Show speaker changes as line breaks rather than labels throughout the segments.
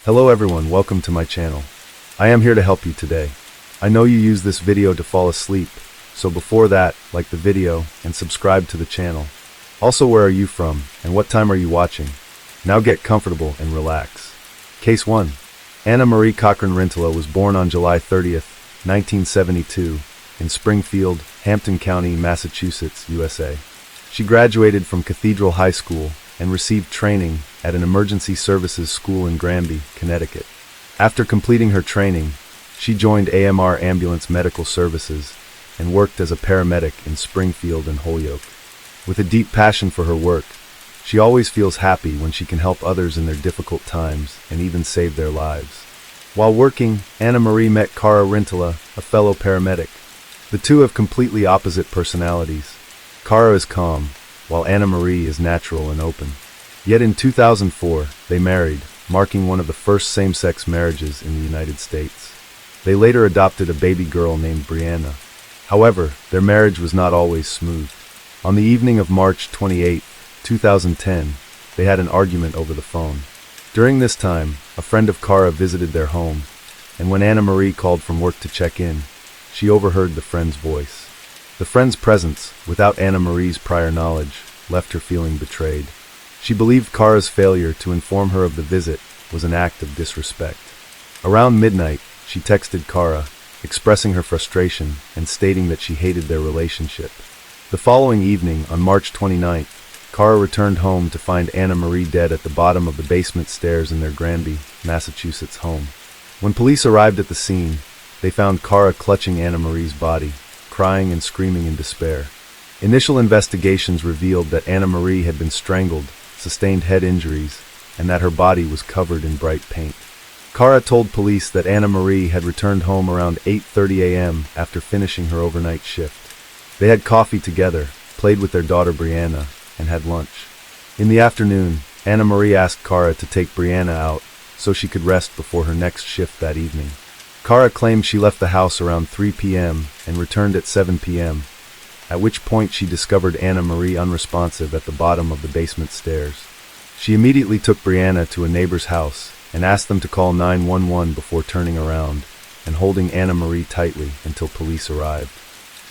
Hello everyone, welcome to my channel. I am here to help you today. I know you use this video to fall asleep, so before that, like the video and subscribe to the channel. Also, where are you from and what time are you watching? Now get comfortable and relax. Case 1. Anna Marie Cochran Rintala was born on July 30th, 1972, in Springfield, Hampton County, Massachusetts, USA. She graduated from Cathedral High School and received training at an emergency services school in Granby, Connecticut. After completing her training, she joined AMR Ambulance Medical Services and worked as a paramedic in Springfield and Holyoke. With a deep passion for her work, she always feels happy when she can help others in their difficult times and even save their lives. While working, Anna Marie met Cara Rintala, a fellow paramedic. The two have completely opposite personalities. Cara is calm, while Anna Marie is natural and open. Yet in 2004, they married, marking one of the first same-sex marriages in the United States. They later adopted a baby girl named Brianna. However, their marriage was not always smooth. On the evening of March 28, 2010, they had an argument over the phone. During this time, a friend of Cara visited their home, and when Anna Marie called from work to check in, she overheard the friend's voice. The friend's presence, without Anna Marie's prior knowledge, left her feeling betrayed. She believed Cara's failure to inform her of the visit was an act of disrespect. Around midnight, she texted Cara, expressing her frustration and stating that she hated their relationship. The following evening, on March 29th, Cara returned home to find Anna Marie dead at the bottom of the basement stairs in their Granby, Massachusetts home. When police arrived at the scene, they found Cara clutching Anna Marie's body, crying and screaming in despair. Initial investigations revealed that Anna Marie had been strangled, sustained head injuries, and that her body was covered in bright paint. Cara told police that Anna Marie had returned home around 8:30 a.m. after finishing her overnight shift. They had coffee together, played with their daughter Brianna, and had lunch. In the afternoon, Anna Marie asked Cara to take Brianna out so she could rest before her next shift that evening. Cara claimed she left the house around 3 p.m. and returned at 7 p.m., at which point she discovered Anna Marie unresponsive at the bottom of the basement stairs. She immediately took Brianna to a neighbor's house and asked them to call 911 before turning around and holding Anna Marie tightly until police arrived.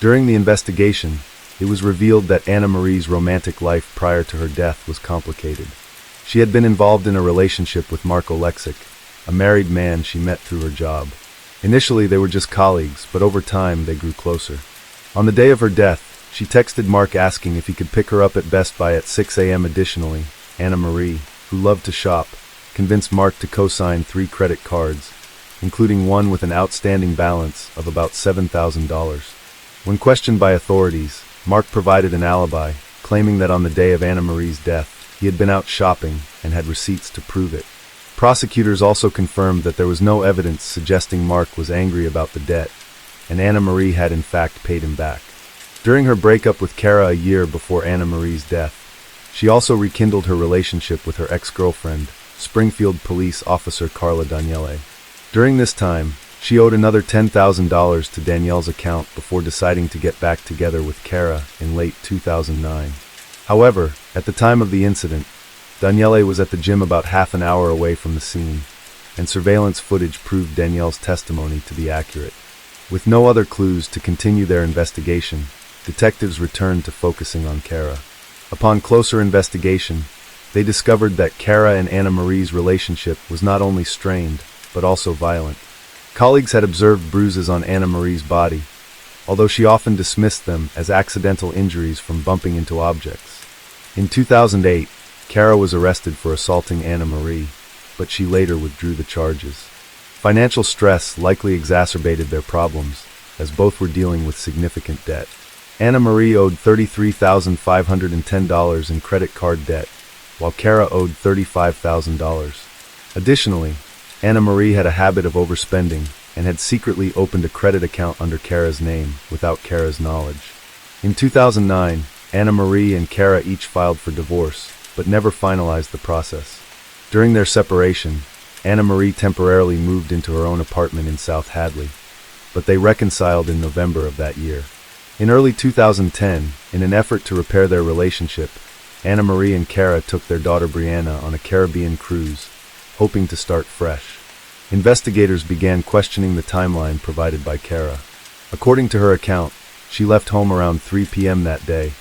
During the investigation, it was revealed that Anna Marie's romantic life prior to her death was complicated. She had been involved in a relationship with Mark Oleksic, a married man she met through her job. Initially, they were just colleagues, but over time, they grew closer. On the day of her death, she texted Mark asking if he could pick her up at Best Buy at 6 a.m. Additionally, Anna Marie, who loved to shop, convinced Mark to co-sign 3 credit cards, including one with an outstanding balance of about $7,000. When questioned by authorities, Mark provided an alibi, claiming that on the day of Anna Marie's death, he had been out shopping and had receipts to prove it. Prosecutors also confirmed that there was no evidence suggesting Mark was angry about the debt, and Anna Marie had in fact paid him back. During her breakup with Cara a year before Anna Marie's death, she also rekindled her relationship with her ex-girlfriend, Springfield Police Officer Carla Daniele. During this time, she owed another $10,000 to Danielle's account before deciding to get back together with Cara in late 2009. However, at the time of the incident, Daniele was at the gym about half an hour away from the scene, and surveillance footage proved Danielle's testimony to be accurate. With no other clues to continue their investigation, detectives returned to focusing on Cara. Upon closer investigation, they discovered that Cara and Anna Marie's relationship was not only strained, but also violent. Colleagues had observed bruises on Anna Marie's body, although she often dismissed them as accidental injuries from bumping into objects. In 2008, Cara was arrested for assaulting Anna Marie, but she later withdrew the charges. Financial stress likely exacerbated their problems, as both were dealing with significant debt. Anna Marie owed $33,510 in credit card debt, while Cara owed $35,000. Additionally, Anna Marie had a habit of overspending and had secretly opened a credit account under Cara's name without Cara's knowledge. In 2009, Anna Marie and Cara each filed for divorce, but never finalized the process. During their separation, Anna Marie temporarily moved into her own apartment in South Hadley, but they reconciled in November of that year. In early 2010, in an effort to repair their relationship, Anna Marie and Cara took their daughter Brianna on a Caribbean cruise, hoping to start fresh. Investigators began questioning the timeline provided by Kara. According to her account, she left home around 3 p.m. that day,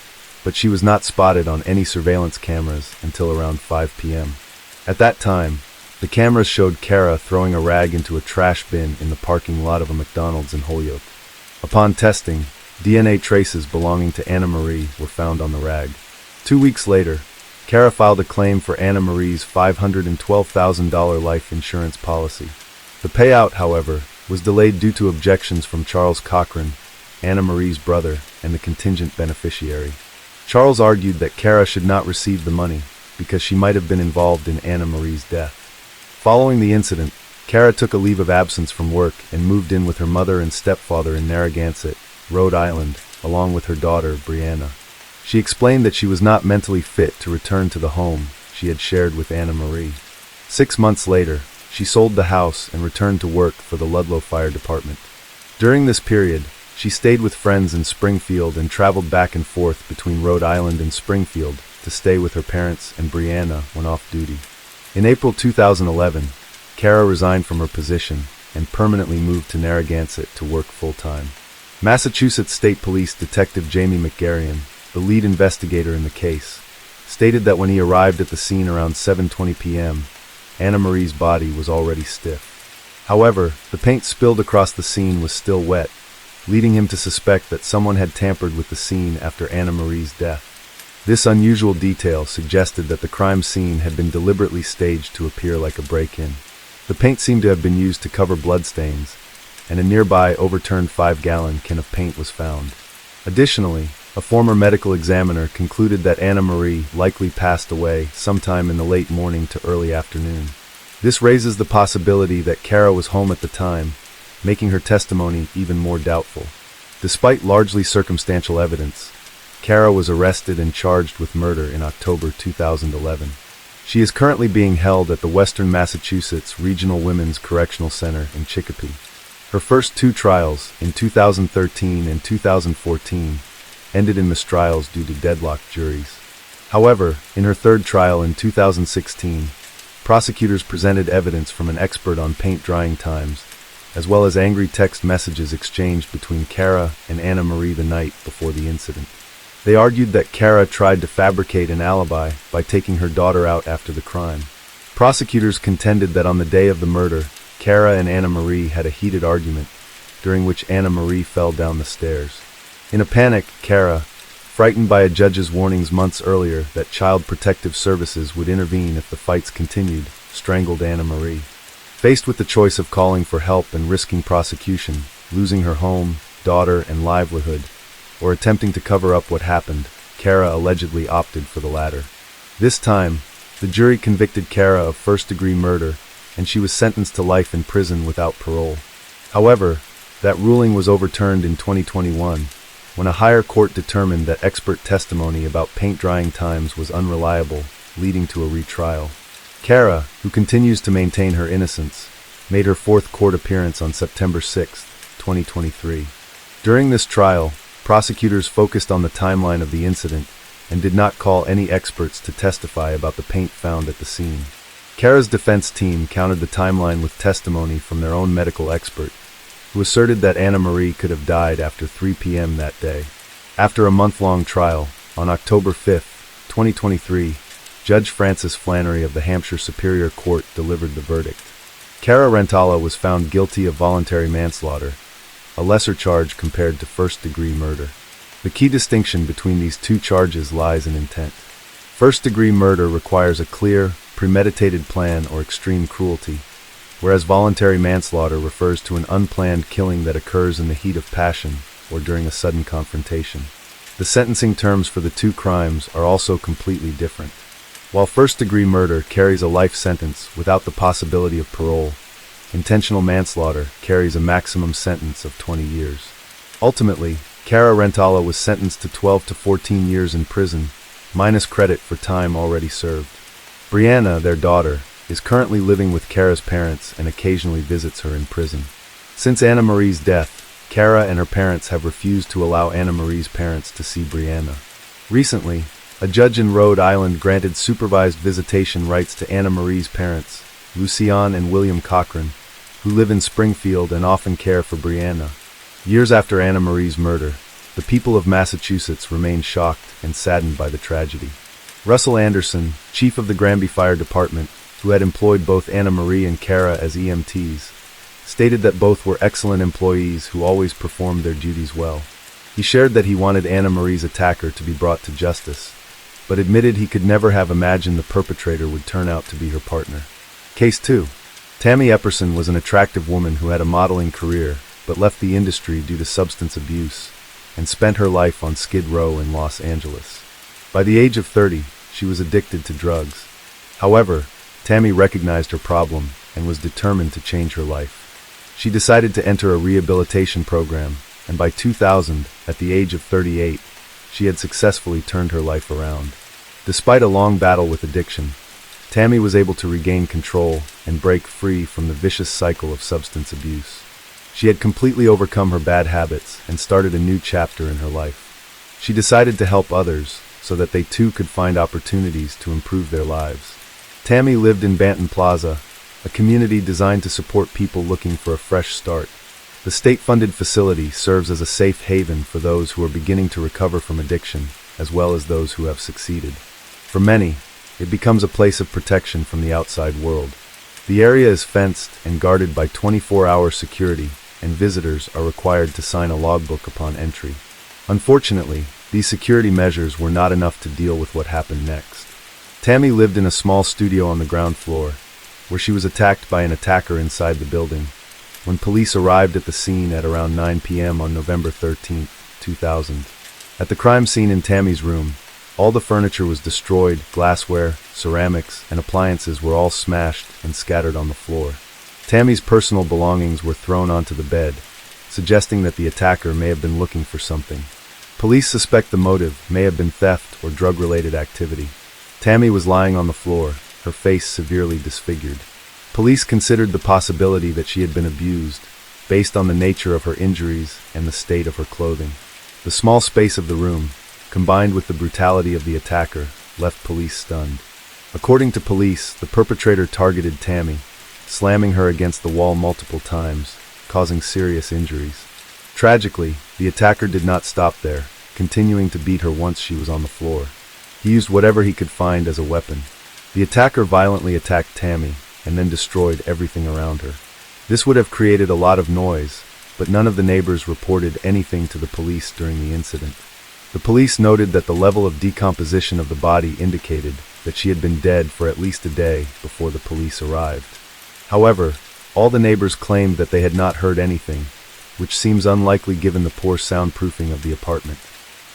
but she was not spotted on any surveillance cameras until around 5 p.m. At that time, the cameras showed Kara throwing a rag into a trash bin in the parking lot of a McDonald's in Holyoke. Upon testing, DNA traces belonging to Anna Marie were found on the rag. 2 weeks later, Kara filed a claim for Anna Marie's $512,000 life insurance policy. The payout, however, was delayed due to objections from Charles Cochran, Anna Marie's brother, and the contingent beneficiary. Charles argued that Kara should not receive the money because she might have been involved in Anna Marie's death. Following the incident, Kara took a leave of absence from work and moved in with her mother and stepfather in Narragansett, Rhode Island, along with her daughter, Brianna. She explained that she was not mentally fit to return to the home she had shared with Anna Marie. 6 months later, she sold the house and returned to work for the Ludlow Fire Department. During this period, she stayed with friends in Springfield and traveled back and forth between Rhode Island and Springfield to stay with her parents and Brianna when off duty. In April 2011, Kara resigned from her position and permanently moved to Narragansett to work full-time. Massachusetts State Police Detective Jamie McGarrion, the lead investigator in the case, stated that when he arrived at the scene around 7:20 p.m., Anna Marie's body was already stiff. However, the paint spilled across the scene was still wet, leading him to suspect that someone had tampered with the scene after Anna Marie's death. This unusual detail suggested that the crime scene had been deliberately staged to appear like a break-in. The paint seemed to have been used to cover bloodstains, and a nearby overturned 5-gallon can of paint was found. Additionally, a former medical examiner concluded that Anna Marie likely passed away sometime in the late morning to early afternoon. This raises the possibility that Kara was home at the time, making her testimony even more doubtful. Despite largely circumstantial evidence, Kara was arrested and charged with murder in October 2011. She is currently being held at the Western Massachusetts Regional Women's Correctional Center in Chicopee. Her first 2 trials, in 2013 and 2014, ended in mistrials due to deadlocked juries. However, in her 3rd trial in 2016, prosecutors presented evidence from an expert on paint drying times, as well as angry text messages exchanged between Kara and Anna Marie the night before the incident. They argued that Kara tried to fabricate an alibi by taking her daughter out after the crime. Prosecutors contended that on the day of the murder, Kara and Anna Marie had a heated argument, during which Anna Marie fell down the stairs. In a panic, Kara, frightened by a judge's warnings months earlier that Child Protective Services would intervene if the fights continued, strangled Anna Marie. Faced with the choice of calling for help and risking prosecution, losing her home, daughter, and livelihood, or attempting to cover up what happened, Kara allegedly opted for the latter. This time, the jury convicted Kara of first-degree murder, and she was sentenced to life in prison without parole. However, that ruling was overturned in 2021, when a higher court determined that expert testimony about paint drying times was unreliable, leading to a retrial. Kara, who continues to maintain her innocence, made her 4th court appearance on September 6, 2023. During this trial, prosecutors focused on the timeline of the incident and did not call any experts to testify about the paint found at the scene. Kara's defense team countered the timeline with testimony from their own medical expert, who asserted that Anna Marie could have died after 3 p.m. that day. After a month-long trial, on October 5, 2023, Judge Francis Flannery of the Hampshire Superior Court delivered the verdict. Kara Rentala was found guilty of voluntary manslaughter, a lesser charge compared to first-degree murder. The key distinction between these 2 charges lies in intent. First-degree murder requires a clear, premeditated plan or extreme cruelty, whereas voluntary manslaughter refers to an unplanned killing that occurs in the heat of passion or during a sudden confrontation. The sentencing terms for the 2 crimes are also completely different. While first-degree murder carries a life sentence without the possibility of parole, intentional manslaughter carries a maximum sentence of 20 years. Ultimately, Kara Rentala was sentenced to 12 to 14 years in prison, minus credit for time already served. Brianna, their daughter, is currently living with Kara's parents and occasionally visits her in prison. Since Anna Marie's death, Kara and her parents have refused to allow Anna Marie's parents to see Brianna. Recently, a judge in Rhode Island granted supervised visitation rights to Anna Marie's parents, Lucian and William Cochran, who live in Springfield and often care for Brianna. Years after Anna Marie's murder, the people of Massachusetts remain shocked and saddened by the tragedy. Russell Anderson, chief of the Granby Fire Department, who had employed both Anna Marie and Kara as EMTs, stated that both were excellent employees who always performed their duties well. He shared that he wanted Anna Marie's attacker to be brought to justice, but admitted he could never have imagined the perpetrator would turn out to be her partner. Case 2. Tammy Epperson was an attractive woman who had a modeling career, but left the industry due to substance abuse, and spent her life on Skid Row in Los Angeles. By the age of 30, she was addicted to drugs. However, Tammy recognized her problem and was determined to change her life. She decided to enter a rehabilitation program, and by 2000, at the age of 38, she had successfully turned her life around. Despite a long battle with addiction, Tammy was able to regain control and break free from the vicious cycle of substance abuse. She had completely overcome her bad habits and started a new chapter in her life. She decided to help others so that they too could find opportunities to improve their lives. Tammy lived in Banton Plaza, a community designed to support people looking for a fresh start. The state-funded facility serves as a safe haven for those who are beginning to recover from addiction, as well as those who have succeeded. For many, it becomes a place of protection from the outside world. The area is fenced and guarded by 24-hour security, and visitors are required to sign a logbook upon entry. Unfortunately, these security measures were not enough to deal with what happened next. Tammy lived in a small studio on the ground floor, where she was attacked by an attacker inside the building. When police arrived at the scene at around 9 p.m. on November 13, 2000. At the crime scene in Tammy's room, all the furniture was destroyed, glassware, ceramics, and appliances were all smashed and scattered on the floor. Tammy's personal belongings were thrown onto the bed, suggesting that the attacker may have been looking for something. Police suspect the motive may have been theft or drug-related activity. Tammy was lying on the floor, her face severely disfigured. Police considered the possibility that she had been abused, based on the nature of her injuries and the state of her clothing. The small space of the room, combined with the brutality of the attacker, left police stunned. According to police, the perpetrator targeted Tammy, slamming her against the wall multiple times, causing serious injuries. Tragically, the attacker did not stop there, continuing to beat her once she was on the floor. He used whatever he could find as a weapon. The attacker violently attacked Tammy, and then destroyed everything around her. This would have created a lot of noise, but none of the neighbors reported anything to the police during the incident. The police noted that the level of decomposition of the body indicated that she had been dead for at least a day before the police arrived. However, all the neighbors claimed that they had not heard anything, which seems unlikely given the poor soundproofing of the apartment.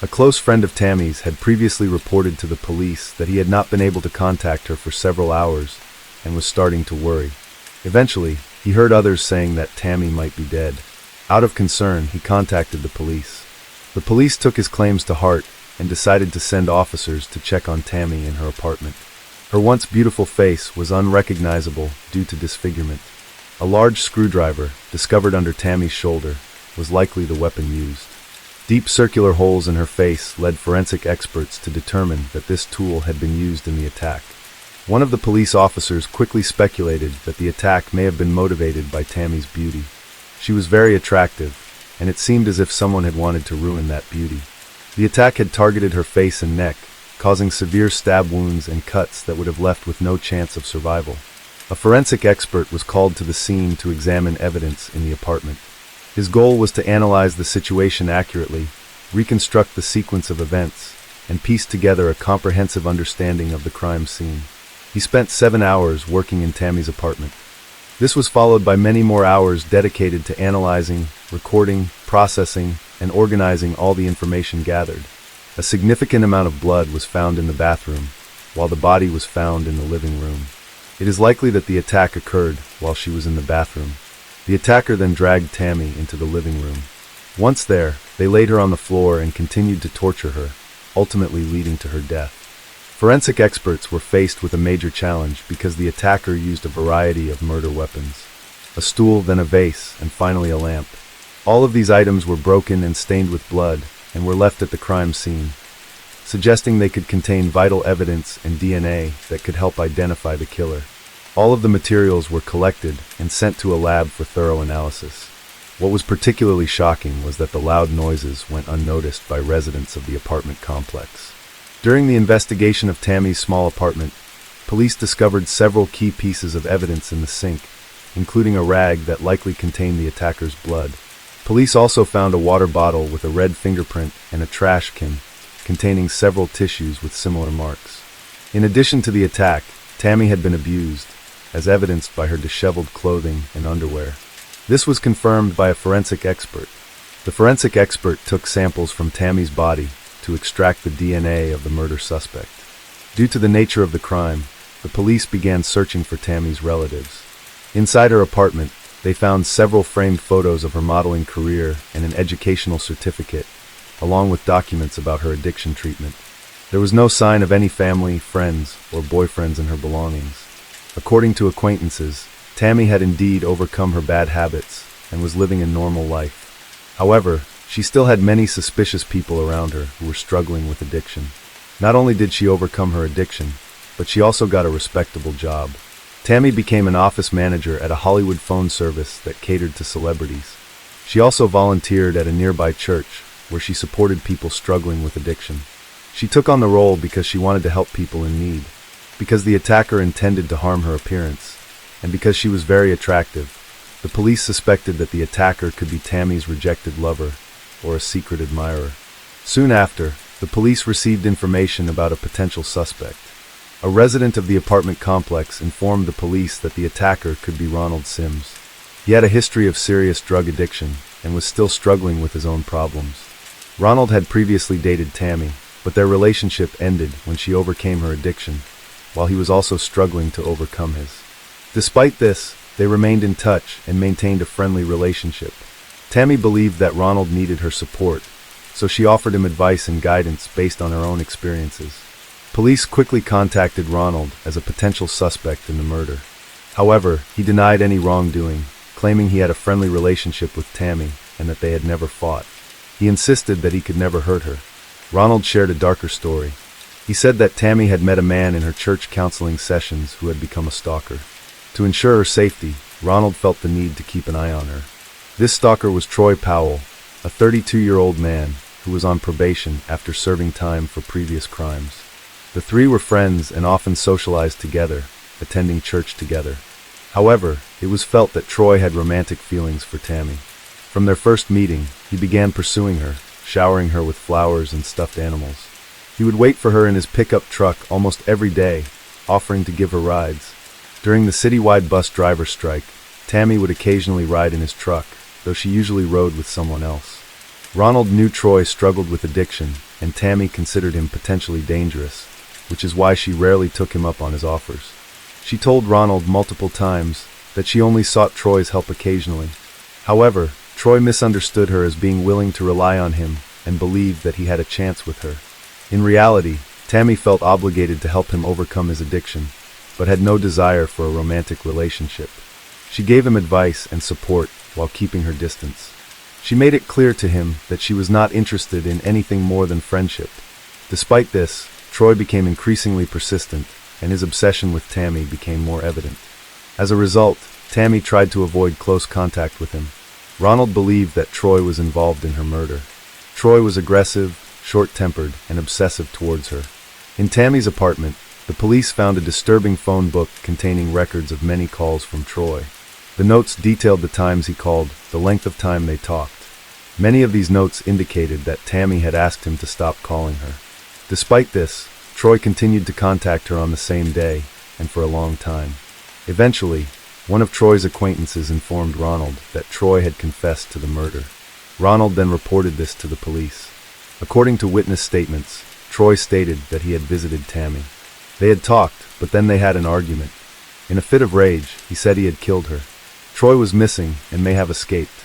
A close friend of Tammy's had previously reported to the police that he had not been able to contact her for several hours and was starting to worry. Eventually, he heard others saying that Tammy might be dead. Out of concern, he contacted the police. The police took his claims to heart and decided to send officers to check on Tammy in her apartment. Her once beautiful face was unrecognizable due to disfigurement. A large screwdriver, discovered under Tammy's shoulder, was likely the weapon used. Deep circular holes in her face led forensic experts to determine that this tool had been used in the attack. One of the police officers quickly speculated that the attack may have been motivated by Tammy's beauty. She was very attractive, and it seemed as if someone had wanted to ruin that beauty. The attack had targeted her face and neck, causing severe stab wounds and cuts that would have left with no chance of survival. A forensic expert was called to the scene to examine evidence in the apartment. His goal was to analyze the situation accurately, reconstruct the sequence of events, and piece together a comprehensive understanding of the crime scene. He spent 7 hours working in Tammy's apartment. This was followed by many more hours dedicated to analyzing, recording, processing, and organizing all the information gathered. A significant amount of blood was found in the bathroom, while the body was found in the living room. It is likely that the attack occurred while she was in the bathroom. The attacker then dragged Tammy into the living room. Once there, they laid her on the floor and continued to torture her, ultimately leading to her death. Forensic experts were faced with a major challenge because the attacker used a variety of murder weapons. A stool, then a vase, and finally a lamp. All of these items were broken and stained with blood and were left at the crime scene, suggesting they could contain vital evidence and DNA that could help identify the killer. All of the materials were collected and sent to a lab for thorough analysis. What was particularly shocking was that the loud noises went unnoticed by residents of the apartment complex. During the investigation of Tammy's small apartment, police discovered several key pieces of evidence in the sink, including a rag that likely contained the attacker's blood. Police also found a water bottle with a red fingerprint and a trash can containing several tissues with similar marks. In addition to the attack, Tammy had been abused, as evidenced by her disheveled clothing and underwear. This was confirmed by a forensic expert. The forensic expert took samples from Tammy's body to extract the DNA of the murder suspect. Due to the nature of the crime, the police began searching for Tammy's relatives. Inside her apartment, they found several framed photos of her modeling career and an educational certificate, along with documents about her addiction treatment. There was no sign of any family, friends, or boyfriends in her belongings. According to acquaintances, Tammy had indeed overcome her bad habits and was living a normal life. However, she still had many suspicious people around her who were struggling with addiction. Not only did she overcome her addiction, but she also got a respectable job. Tammy became an office manager at a Hollywood phone service that catered to celebrities. She also volunteered at a nearby church where she supported people struggling with addiction. She took on the role because she wanted to help people in need, because the attacker intended to harm her appearance, and because she was very attractive. The police suspected that the attacker could be Tammy's rejected lover or a secret admirer. Soon after, the police received information about a potential suspect. A resident of the apartment complex informed the police that the attacker could be Ronald Sims. He had a history of serious drug addiction and was still struggling with his own problems. Ronald had previously dated Tammy, but their relationship ended when she overcame her addiction, while he was also struggling to overcome his. Despite this, they remained in touch and maintained a friendly relationship. Tammy believed that Ronald needed her support, so she offered him advice and guidance based on her own experiences. Police quickly contacted Ronald as a potential suspect in the murder. However, he denied any wrongdoing, claiming he had a friendly relationship with Tammy and that they had never fought. He insisted that he could never hurt her. Ronald shared a darker story. He said that Tammy had met a man in her church counseling sessions who had become a stalker. To ensure her safety, Ronald felt the need to keep an eye on her. This stalker was Troy Powell, a 32-year-old man who was on probation after serving time for previous crimes. The three were friends and often socialized together, attending church together. However, it was felt that Troy had romantic feelings for Tammy. From their first meeting, he began pursuing her, showering her with flowers and stuffed animals. He would wait for her in his pickup truck almost every day, offering to give her rides. During the citywide bus driver strike, Tammy would occasionally ride in his truck, though she usually rode with someone else. Ronald knew Troy struggled with addiction, and Tammy considered him potentially dangerous, which is why she rarely took him up on his offers. She told Ronald multiple times that she only sought Troy's help occasionally. However, Troy misunderstood her as being willing to rely on him and believed that he had a chance with her. In reality, Tammy felt obligated to help him overcome his addiction, but had no desire for a romantic relationship. She gave him advice and support while keeping her distance. She made it clear to him that she was not interested in anything more than friendship. Despite this, Troy became increasingly persistent, and his obsession with Tammy became more evident. As a result, Tammy tried to avoid close contact with him. Ronald believed that Troy was involved in her murder. Troy was aggressive, short-tempered, and obsessive towards her. In Tammy's apartment, the police found a disturbing phone book containing records of many calls from Troy. The notes detailed the times he called, the length of time they talked. Many of these notes indicated that Tammy had asked him to stop calling her. Despite this, Troy continued to contact her on the same day, and for a long time. Eventually, one of Troy's acquaintances informed Ronald that Troy had confessed to the murder. Ronald then reported this to the police. According to witness statements, Troy stated that he had visited Tammy. They had talked, but then they had an argument. In a fit of rage, he said he had killed her. Troy was missing and may have escaped.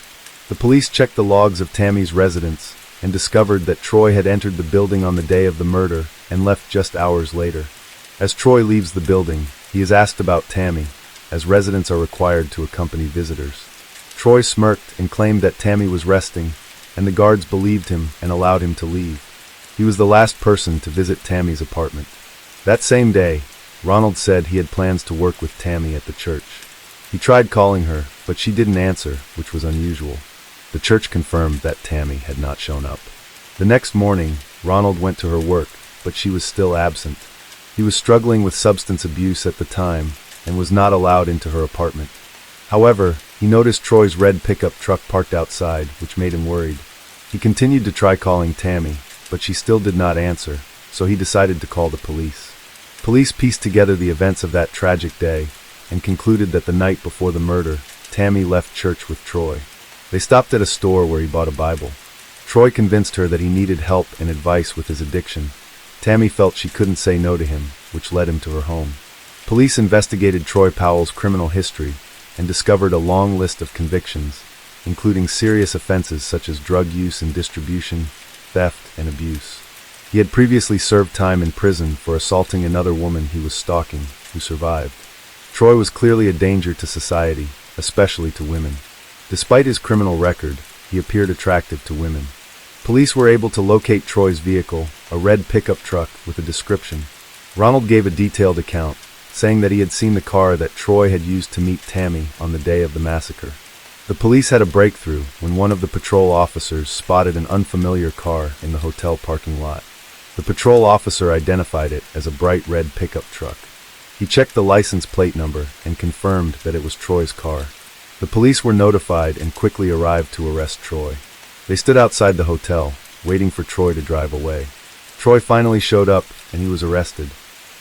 The police checked the logs of Tammy's residence and discovered that Troy had entered the building on the day of the murder and left just hours later. As Troy leaves the building, he is asked about Tammy, as residents are required to accompany visitors. Troy smirked and claimed that Tammy was resting, and the guards believed him and allowed him to leave. He was the last person to visit Tammy's apartment. That same day, Ronald said he had plans to work with Tammy at the church. He tried calling her, but she didn't answer, which was unusual. The church confirmed that Tammy had not shown up. The next morning, Ronald went to her work, but she was still absent. He was struggling with substance abuse at the time and was not allowed into her apartment. However, he noticed Troy's red pickup truck parked outside, which made him worried. He continued to try calling Tammy, but she still did not answer, so he decided to call the police. Police pieced together the events of that tragic day and concluded that the night before the murder, Tammy left church with Troy. They stopped at a store where he bought a Bible. Troy convinced her that he needed help and advice with his addiction. Tammy felt she couldn't say no to him, which led him to her home. Police investigated Troy Powell's criminal history and discovered a long list of convictions, including serious offenses such as drug use and distribution, theft, and abuse. He had previously served time in prison for assaulting another woman he was stalking, who survived. Troy was clearly a danger to society, especially to women. Despite his criminal record, he appeared attractive to women. Police were able to locate Troy's vehicle, a red pickup truck with a description. Ronald gave a detailed account, saying that he had seen the car that Troy had used to meet Tammy on the day of the massacre. The police had a breakthrough when one of the patrol officers spotted an unfamiliar car in the hotel parking lot. The patrol officer identified it as a bright red pickup truck. He checked the license plate number and confirmed that it was Troy's car. The police were notified and quickly arrived to arrest Troy. They stood outside the hotel, waiting for Troy to drive away. Troy finally showed up, and he was arrested.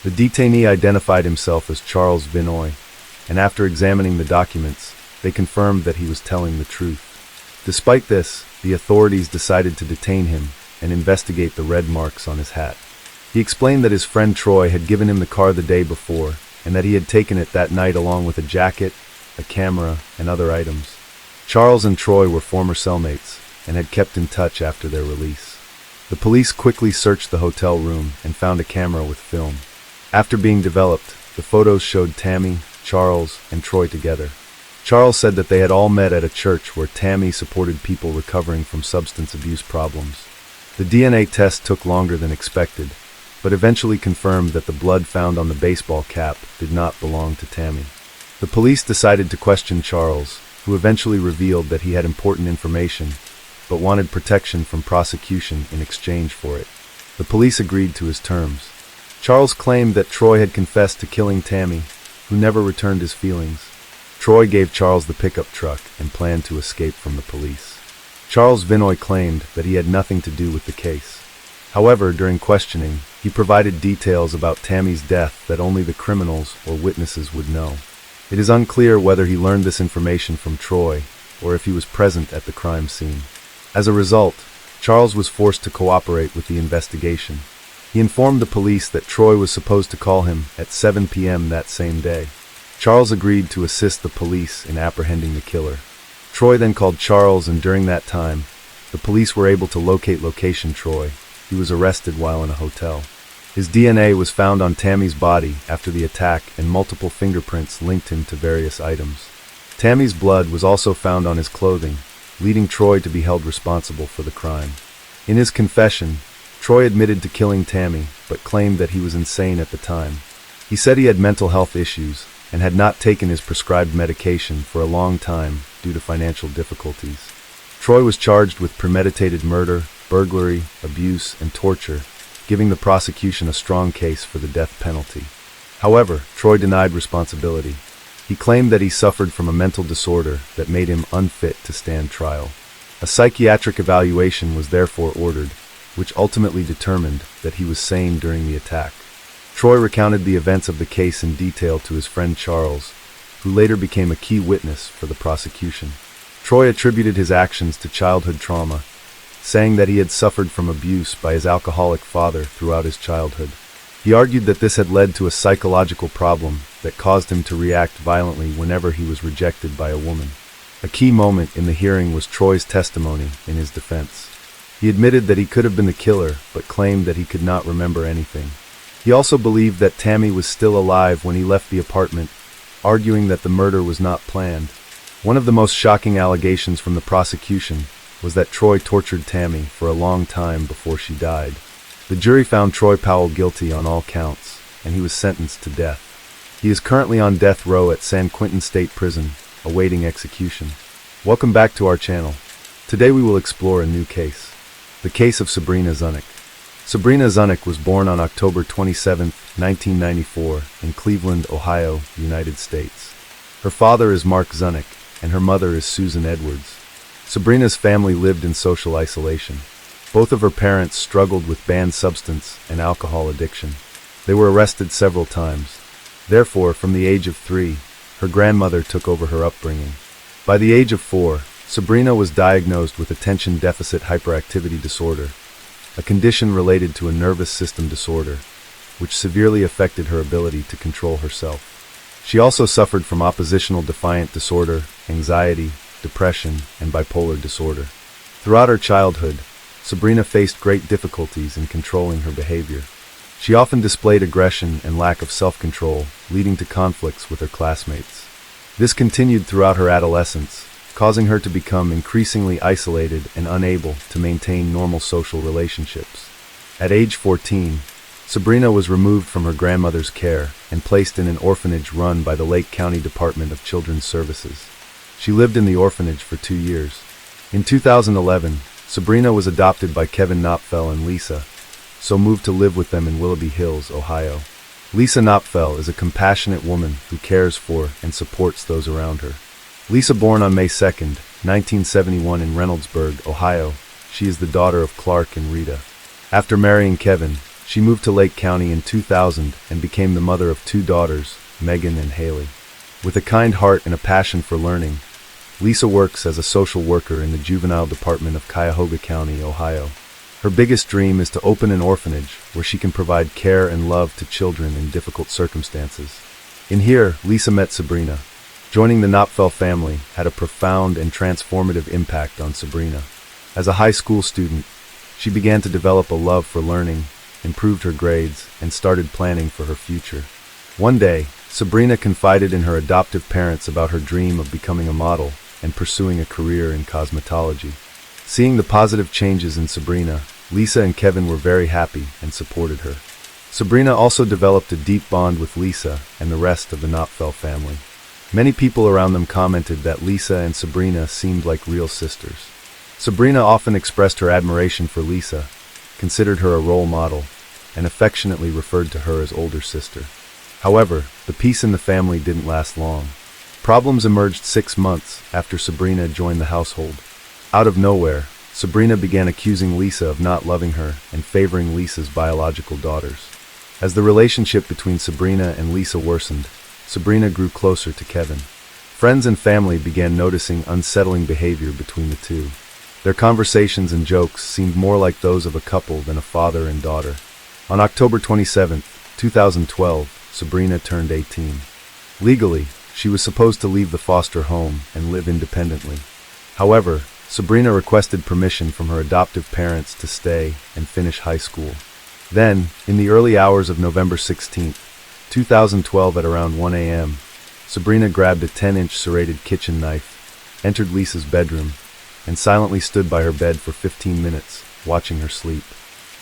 The detainee identified himself as Charles Vinoy, and after examining the documents, they confirmed that he was telling the truth. Despite this, the authorities decided to detain him and investigate the red marks on his hat. He explained that his friend Troy had given him the car the day before, and that he had taken it that night along with a jacket, a camera, and other items. Charles and Troy were former cellmates and had kept in touch after their release. The police quickly searched the hotel room and found a camera with film. After being developed, the photos showed Tammy, Charles, and Troy together. Charles said that they had all met at a church where Tammy supported people recovering from substance abuse problems. The DNA test took longer than expected, but eventually confirmed that the blood found on the baseball cap did not belong to Tammy. The police decided to question Charles, who eventually revealed that he had important information, but wanted protection from prosecution in exchange for it. The police agreed to his terms. Charles claimed that Troy had confessed to killing Tammy, who never returned his feelings. Troy gave Charles the pickup truck and planned to escape from the police. Charles Vinoy claimed that he had nothing to do with the case. However, during questioning, he provided details about Tammy's death that only the criminals or witnesses would know. It is unclear whether he learned this information from Troy or if he was present at the crime scene. As a result, Charles was forced to cooperate with the investigation. He informed the police that Troy was supposed to call him at 7 p.m. that same day. Charles agreed to assist the police in apprehending the killer. Troy then called Charles, and during that time, the police were able to locate Troy. He was arrested while in a hotel. His DNA was found on Tammy's body after the attack, and multiple fingerprints linked him to various items. Tammy's blood was also found on his clothing, leading Troy to be held responsible for the crime. In his confession, Troy admitted to killing Tammy, but claimed that he was insane at the time. He said he had mental health issues and had not taken his prescribed medication for a long time due to financial difficulties. Troy was charged with premeditated murder, burglary, abuse, and torture, giving the prosecution a strong case for the death penalty. However, Troy denied responsibility. He claimed that he suffered from a mental disorder that made him unfit to stand trial. A psychiatric evaluation was therefore ordered, which ultimately determined that he was sane during the attack. Troy recounted the events of the case in detail to his friend Charles, who later became a key witness for the prosecution. Troy attributed his actions to childhood trauma, saying that he had suffered from abuse by his alcoholic father throughout his childhood. He argued that this had led to a psychological problem that caused him to react violently whenever he was rejected by a woman. A key moment in the hearing was Troy's testimony in his defense. He admitted that he could have been the killer, but claimed that he could not remember anything. He also believed that Tammy was still alive when he left the apartment, arguing that the murder was not planned. One of the most shocking allegations from the prosecution was that Troy tortured Tammy for a long time before she died. The jury found Troy Powell guilty on all counts, and he was sentenced to death. He is currently on death row at San Quentin State Prison, awaiting execution. Welcome back to our channel. Today we will explore a new case. The case of Sabrina Zunick. Sabrina Zunick was born on October 27, 1994, in Cleveland, Ohio, United States. Her father is Mark Zunick, and her mother is Susan Edwards. Sabrina's family lived in social isolation. Both of her parents struggled with banned substance and alcohol addiction. They were arrested several times. Therefore, from the age of 3, her grandmother took over her upbringing. By the age of 4, Sabrina was diagnosed with attention deficit hyperactivity disorder, a condition related to a nervous system disorder, which severely affected her ability to control herself. She also suffered from oppositional defiant disorder, anxiety, depression, and bipolar disorder. Throughout her childhood, Sabrina faced great difficulties in controlling her behavior. She often displayed aggression and lack of self-control, leading to conflicts with her classmates. This continued throughout her adolescence, causing her to become increasingly isolated and unable to maintain normal social relationships. At age 14, Sabrina was removed from her grandmother's care and placed in an orphanage run by the Lake County Department of Children's Services. She lived in the orphanage for 2 years. In 2011, Sabrina was adopted by Kevin Knopfel and Lisa, so moved to live with them in Willoughby Hills, Ohio. Lisa Knopfel is a compassionate woman who cares for and supports those around her. Lisa, born on May 2, 1971 in Reynoldsburg, Ohio, she is the daughter of Clark and Rita. After marrying Kevin, she moved to Lake County in 2000 and became the mother of 2 daughters, Megan and Haley. With a kind heart and a passion for learning, Lisa works as a social worker in the juvenile department of Cuyahoga County, Ohio. Her biggest dream is to open an orphanage where she can provide care and love to children in difficult circumstances. In here, Lisa met Sabrina. Joining the Knopfel family had a profound and transformative impact on Sabrina. As a high school student, she began to develop a love for learning, improved her grades, and started planning for her future. One day, Sabrina confided in her adoptive parents about her dream of becoming a model and pursuing a career in cosmetology. Seeing the positive changes in Sabrina, Lisa and Kevin were very happy and supported her. Sabrina also developed a deep bond with Lisa and the rest of the Knopfel family. Many people around them commented that Lisa and Sabrina seemed like real sisters. Sabrina often expressed her admiration for Lisa, considered her a role model, and affectionately referred to her as older sister. However, the peace in the family didn't last long. Problems emerged 6 months after Sabrina joined the household. Out of nowhere, Sabrina began accusing Lisa of not loving her and favoring Lisa's biological daughters. As the relationship between Sabrina and Lisa worsened, Sabrina grew closer to Kevin. Friends and family began noticing unsettling behavior between the two. Their conversations and jokes seemed more like those of a couple than a father and daughter. On October 27, 2012, Sabrina turned 18. Legally, she was supposed to leave the foster home and live independently. However, Sabrina requested permission from her adoptive parents to stay and finish high school. Then, in the early hours of November 16, 2012 at around 1 a.m., Sabrina grabbed a 10-inch serrated kitchen knife, entered Lisa's bedroom, and silently stood by her bed for 15 minutes, watching her sleep.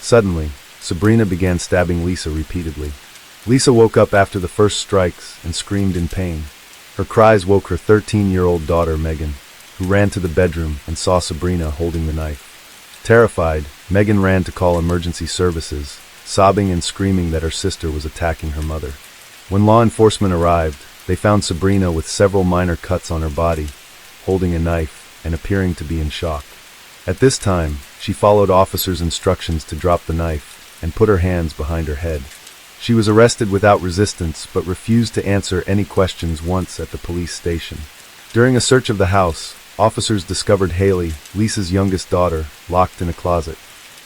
Suddenly, Sabrina began stabbing Lisa repeatedly. Lisa woke up after the first strikes and screamed in pain. Her cries woke her 13-year-old daughter, Megan, who ran to the bedroom and saw Sabrina holding the knife. Terrified, Megan ran to call emergency services, sobbing and screaming that her sister was attacking her mother. When law enforcement arrived, they found Sabrina with several minor cuts on her body, holding a knife and appearing to be in shock. At this time, she followed officers' instructions to drop the knife and put her hands behind her head. She was arrested without resistance but refused to answer any questions once at the police station. During a search of the house, officers discovered Haley, Lisa's youngest daughter, locked in a closet.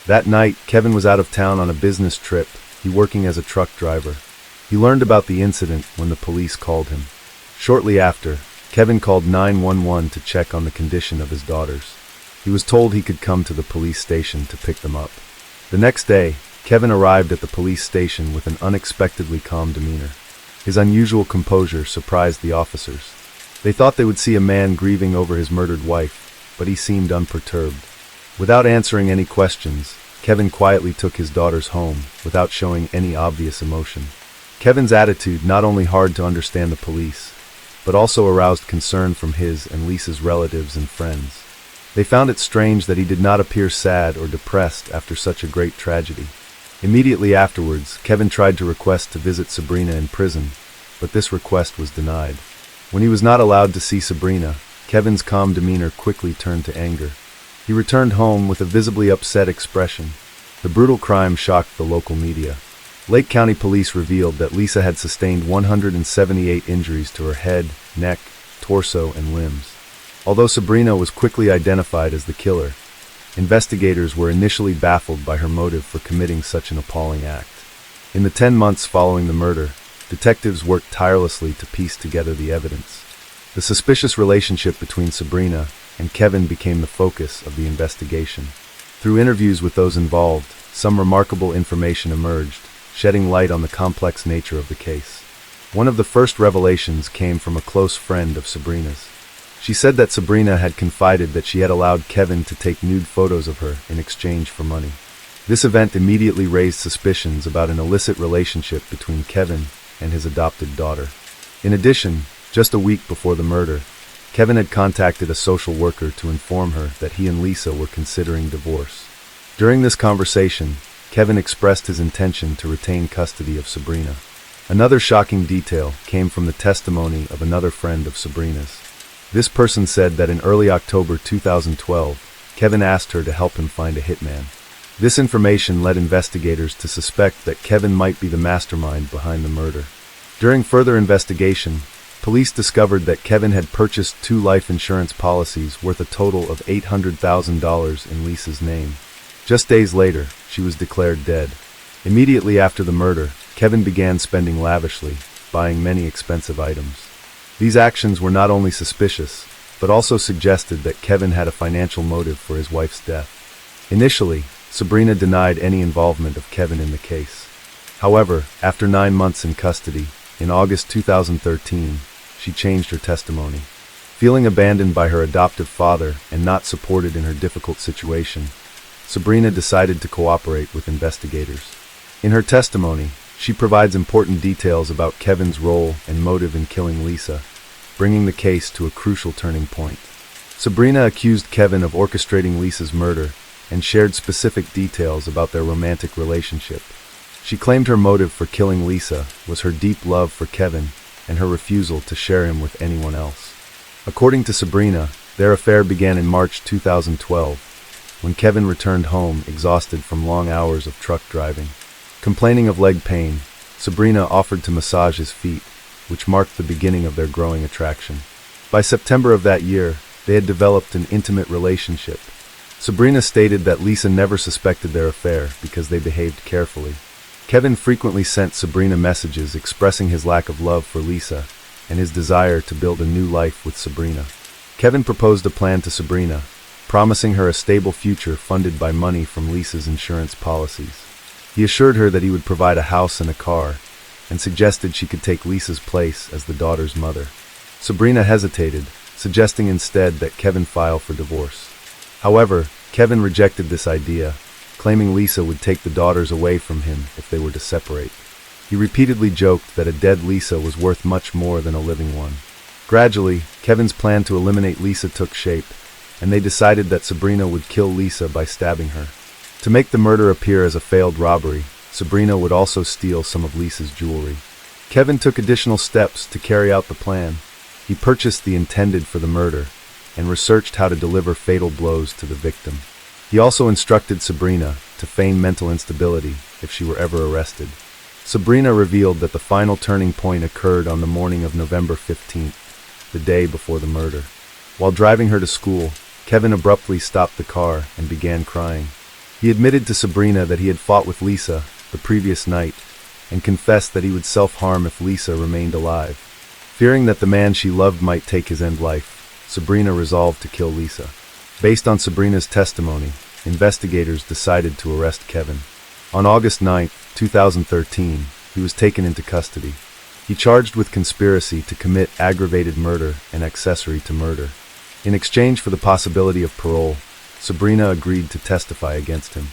That night, Kevin was out of town on a business trip, he working as a truck driver. He learned about the incident when the police called him. Shortly after, Kevin called 911 to check on the condition of his daughters. He was told he could come to the police station to pick them up. The next day, Kevin arrived at the police station with an unexpectedly calm demeanor. His unusual composure surprised the officers. They thought they would see a man grieving over his murdered wife, but he seemed unperturbed. Without answering any questions, Kevin quietly took his daughters home, without showing any obvious emotion. Kevin's attitude not only hard to understand the police, but also aroused concern from his and Lisa's relatives and friends. They found it strange that he did not appear sad or depressed after such a great tragedy. Immediately afterwards, Kevin tried to request to visit Sabrina in prison, but this request was denied. When he was not allowed to see Sabrina, Kevin's calm demeanor quickly turned to anger. He returned home with a visibly upset expression. The brutal crime shocked the local media. Lake County Police revealed that Lisa had sustained 178 injuries to her head, neck, torso, and limbs. Although Sabrina was quickly identified as the killer, investigators were initially baffled by her motive for committing such an appalling act. In the 10 months following the murder, detectives worked tirelessly to piece together the evidence. The suspicious relationship between Sabrina and Kevin became the focus of the investigation. Through interviews with those involved, some remarkable information emerged, shedding light on the complex nature of the case. One of the first revelations came from a close friend of Sabrina's. She said that Sabrina had confided that she had allowed Kevin to take nude photos of her in exchange for money. This event immediately raised suspicions about an illicit relationship between Kevin and his adopted daughter. In addition, just a week before the murder, Kevin had contacted a social worker to inform her that he and Lisa were considering divorce. During this conversation, Kevin expressed his intention to retain custody of Sabrina. Another shocking detail came from the testimony of another friend of Sabrina's. This person said that in early October 2012, Kevin asked her to help him find a hitman. This information led investigators to suspect that Kevin might be the mastermind behind the murder. During further investigation, police discovered that Kevin had purchased 2 life insurance policies worth a total of $800,000 in Lisa's name. Just days later, she was declared dead. Immediately after the murder, Kevin began spending lavishly, buying many expensive items. These actions were not only suspicious, but also suggested that Kevin had a financial motive for his wife's death. Initially, Sabrina denied any involvement of Kevin in the case. However, after 9 months in custody, in August 2013, she changed her testimony. Feeling abandoned by her adoptive father and not supported in her difficult situation, Sabrina decided to cooperate with investigators. In her testimony, she provides important details about Kevin's role and motive in killing Lisa, bringing the case to a crucial turning point. Sabrina accused Kevin of orchestrating Lisa's murder and shared specific details about their romantic relationship. She claimed her motive for killing Lisa was her deep love for Kevin and her refusal to share him with anyone else. According to Sabrina, their affair began in March 2012, when Kevin returned home exhausted from long hours of truck driving. Complaining of leg pain, Sabrina offered to massage his feet, which marked the beginning of their growing attraction. By September of that year, they had developed an intimate relationship. Sabrina stated that Lisa never suspected their affair because they behaved carefully. Kevin frequently sent Sabrina messages expressing his lack of love for Lisa and his desire to build a new life with Sabrina. Kevin proposed a plan to Sabrina, promising her a stable future funded by money from Lisa's insurance policies. He assured her that he would provide a house and a car, and suggested she could take Lisa's place as the daughter's mother. Sabrina hesitated, suggesting instead that Kevin file for divorce. However, Kevin rejected this idea, claiming Lisa would take the daughters away from him if they were to separate. He repeatedly joked that a dead Lisa was worth much more than a living one. Gradually, Kevin's plan to eliminate Lisa took shape, and they decided that Sabrina would kill Lisa by stabbing her. To make the murder appear as a failed robbery, Sabrina would also steal some of Lisa's jewelry. Kevin took additional steps to carry out the plan. He purchased the intended for the murder and researched how to deliver fatal blows to the victim. He also instructed Sabrina to feign mental instability if she were ever arrested. Sabrina revealed that the final turning point occurred on the morning of November 15th, the day before the murder. While driving her to school, Kevin abruptly stopped the car and began crying. He admitted to Sabrina that he had fought with Lisa the previous night and confessed that he would self-harm if Lisa remained alive. Fearing that the man she loved might take his end life, Sabrina resolved to kill Lisa. Based on Sabrina's testimony, investigators decided to arrest Kevin. On August 9, 2013, he was taken into custody. He charged with conspiracy to commit aggravated murder and accessory to murder. In exchange for the possibility of parole, Sabrina agreed to testify against him.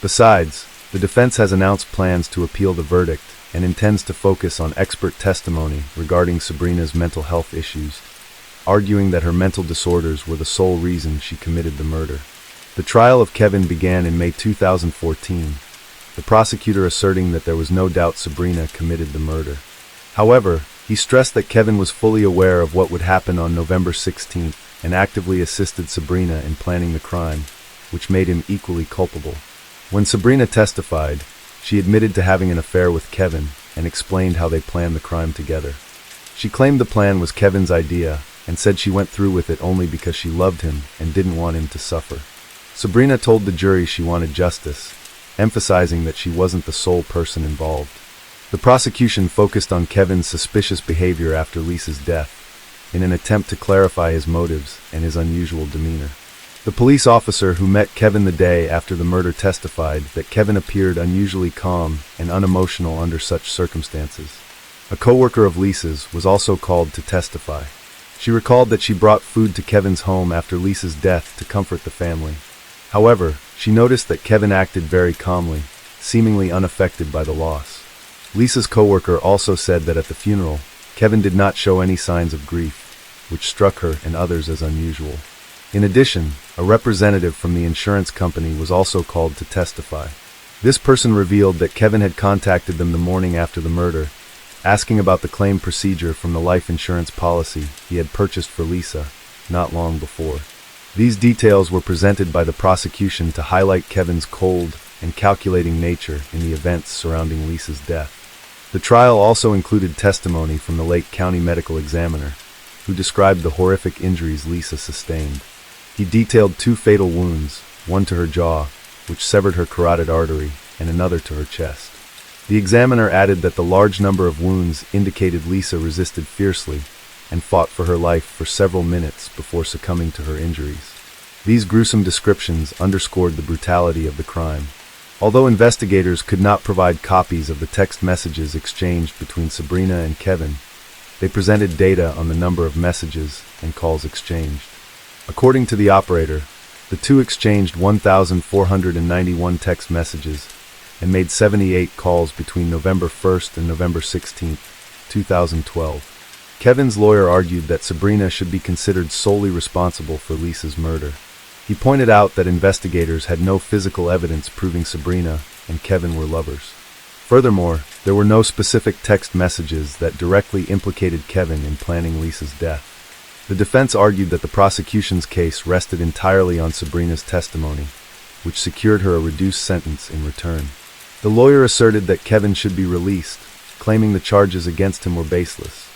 Besides, the defense has announced plans to appeal the verdict and intends to focus on expert testimony regarding Sabrina's mental health issues, arguing that her mental disorders were the sole reason she committed the murder. The trial of Kevin began in May 2014, the prosecutor asserting that there was no doubt Sabrina committed the murder. However, he stressed that Kevin was fully aware of what would happen on November 16th and actively assisted Sabrina in planning the crime, which made him equally culpable. When Sabrina testified, she admitted to having an affair with Kevin and explained how they planned the crime together. She claimed the plan was Kevin's idea and said she went through with it only because she loved him and didn't want him to suffer. Sabrina told the jury she wanted justice, emphasizing that she wasn't the sole person involved. The prosecution focused on Kevin's suspicious behavior after Lisa's death, in an attempt to clarify his motives and his unusual demeanor. The police officer who met Kevin the day after the murder testified that Kevin appeared unusually calm and unemotional under such circumstances. A co-worker of Lisa's was also called to testify. She recalled that she brought food to Kevin's home after Lisa's death to comfort the family. However, she noticed that Kevin acted very calmly, seemingly unaffected by the loss. Lisa's co-worker also said that at the funeral, Kevin did not show any signs of grief, which struck her and others as unusual. In addition, a representative from the insurance company was also called to testify. This person revealed that Kevin had contacted them the morning after the murder, asking about the claim procedure from the life insurance policy he had purchased for Lisa not long before. These details were presented by the prosecution to highlight Kevin's cold and calculating nature in the events surrounding Lisa's death. The trial also included testimony from the Lake County medical examiner, who described the horrific injuries Lisa sustained. He detailed 2 fatal wounds, one to her jaw, which severed her carotid artery, and another to her chest. The examiner added that the large number of wounds indicated Lisa resisted fiercely and fought for her life for several minutes before succumbing to her injuries. These gruesome descriptions underscored the brutality of the crime. Although investigators could not provide copies of the text messages exchanged between Sabrina and Kevin, they presented data on the number of messages and calls exchanged. According to the operator, the two exchanged 1,491 text messages and made 78 calls between November 1st and November 16th, 2012. Kevin's lawyer argued that Sabrina should be considered solely responsible for Lisa's murder. He pointed out that investigators had no physical evidence proving Sabrina and Kevin were lovers. Furthermore, there were no specific text messages that directly implicated Kevin in planning Lisa's death. The defense argued that the prosecution's case rested entirely on Sabrina's testimony, which secured her a reduced sentence in return. The lawyer asserted that Kevin should be released, claiming the charges against him were baseless.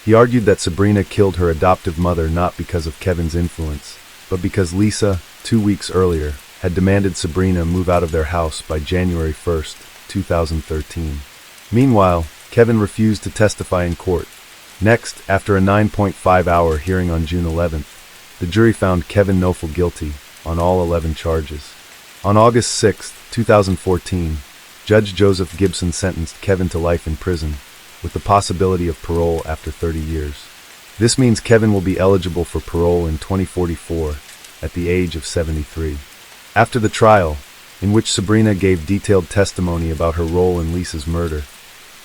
He argued that Sabrina killed her adoptive mother not because of Kevin's influence, but because Lisa, 2 weeks earlier, had demanded Sabrina move out of their house by January 1st, 2013. Meanwhile, Kevin refused to testify in court. Next, after a 9.5-hour hearing on June 11th, the jury found Kevin Knofel guilty on all 11 charges. On August 6, 2014, Judge Joseph Gibson sentenced Kevin to life in prison, with the possibility of parole after 30 years. This means Kevin will be eligible for parole in 2044, at the age of 73. After the trial, in which Sabrina gave detailed testimony about her role in Lisa's murder,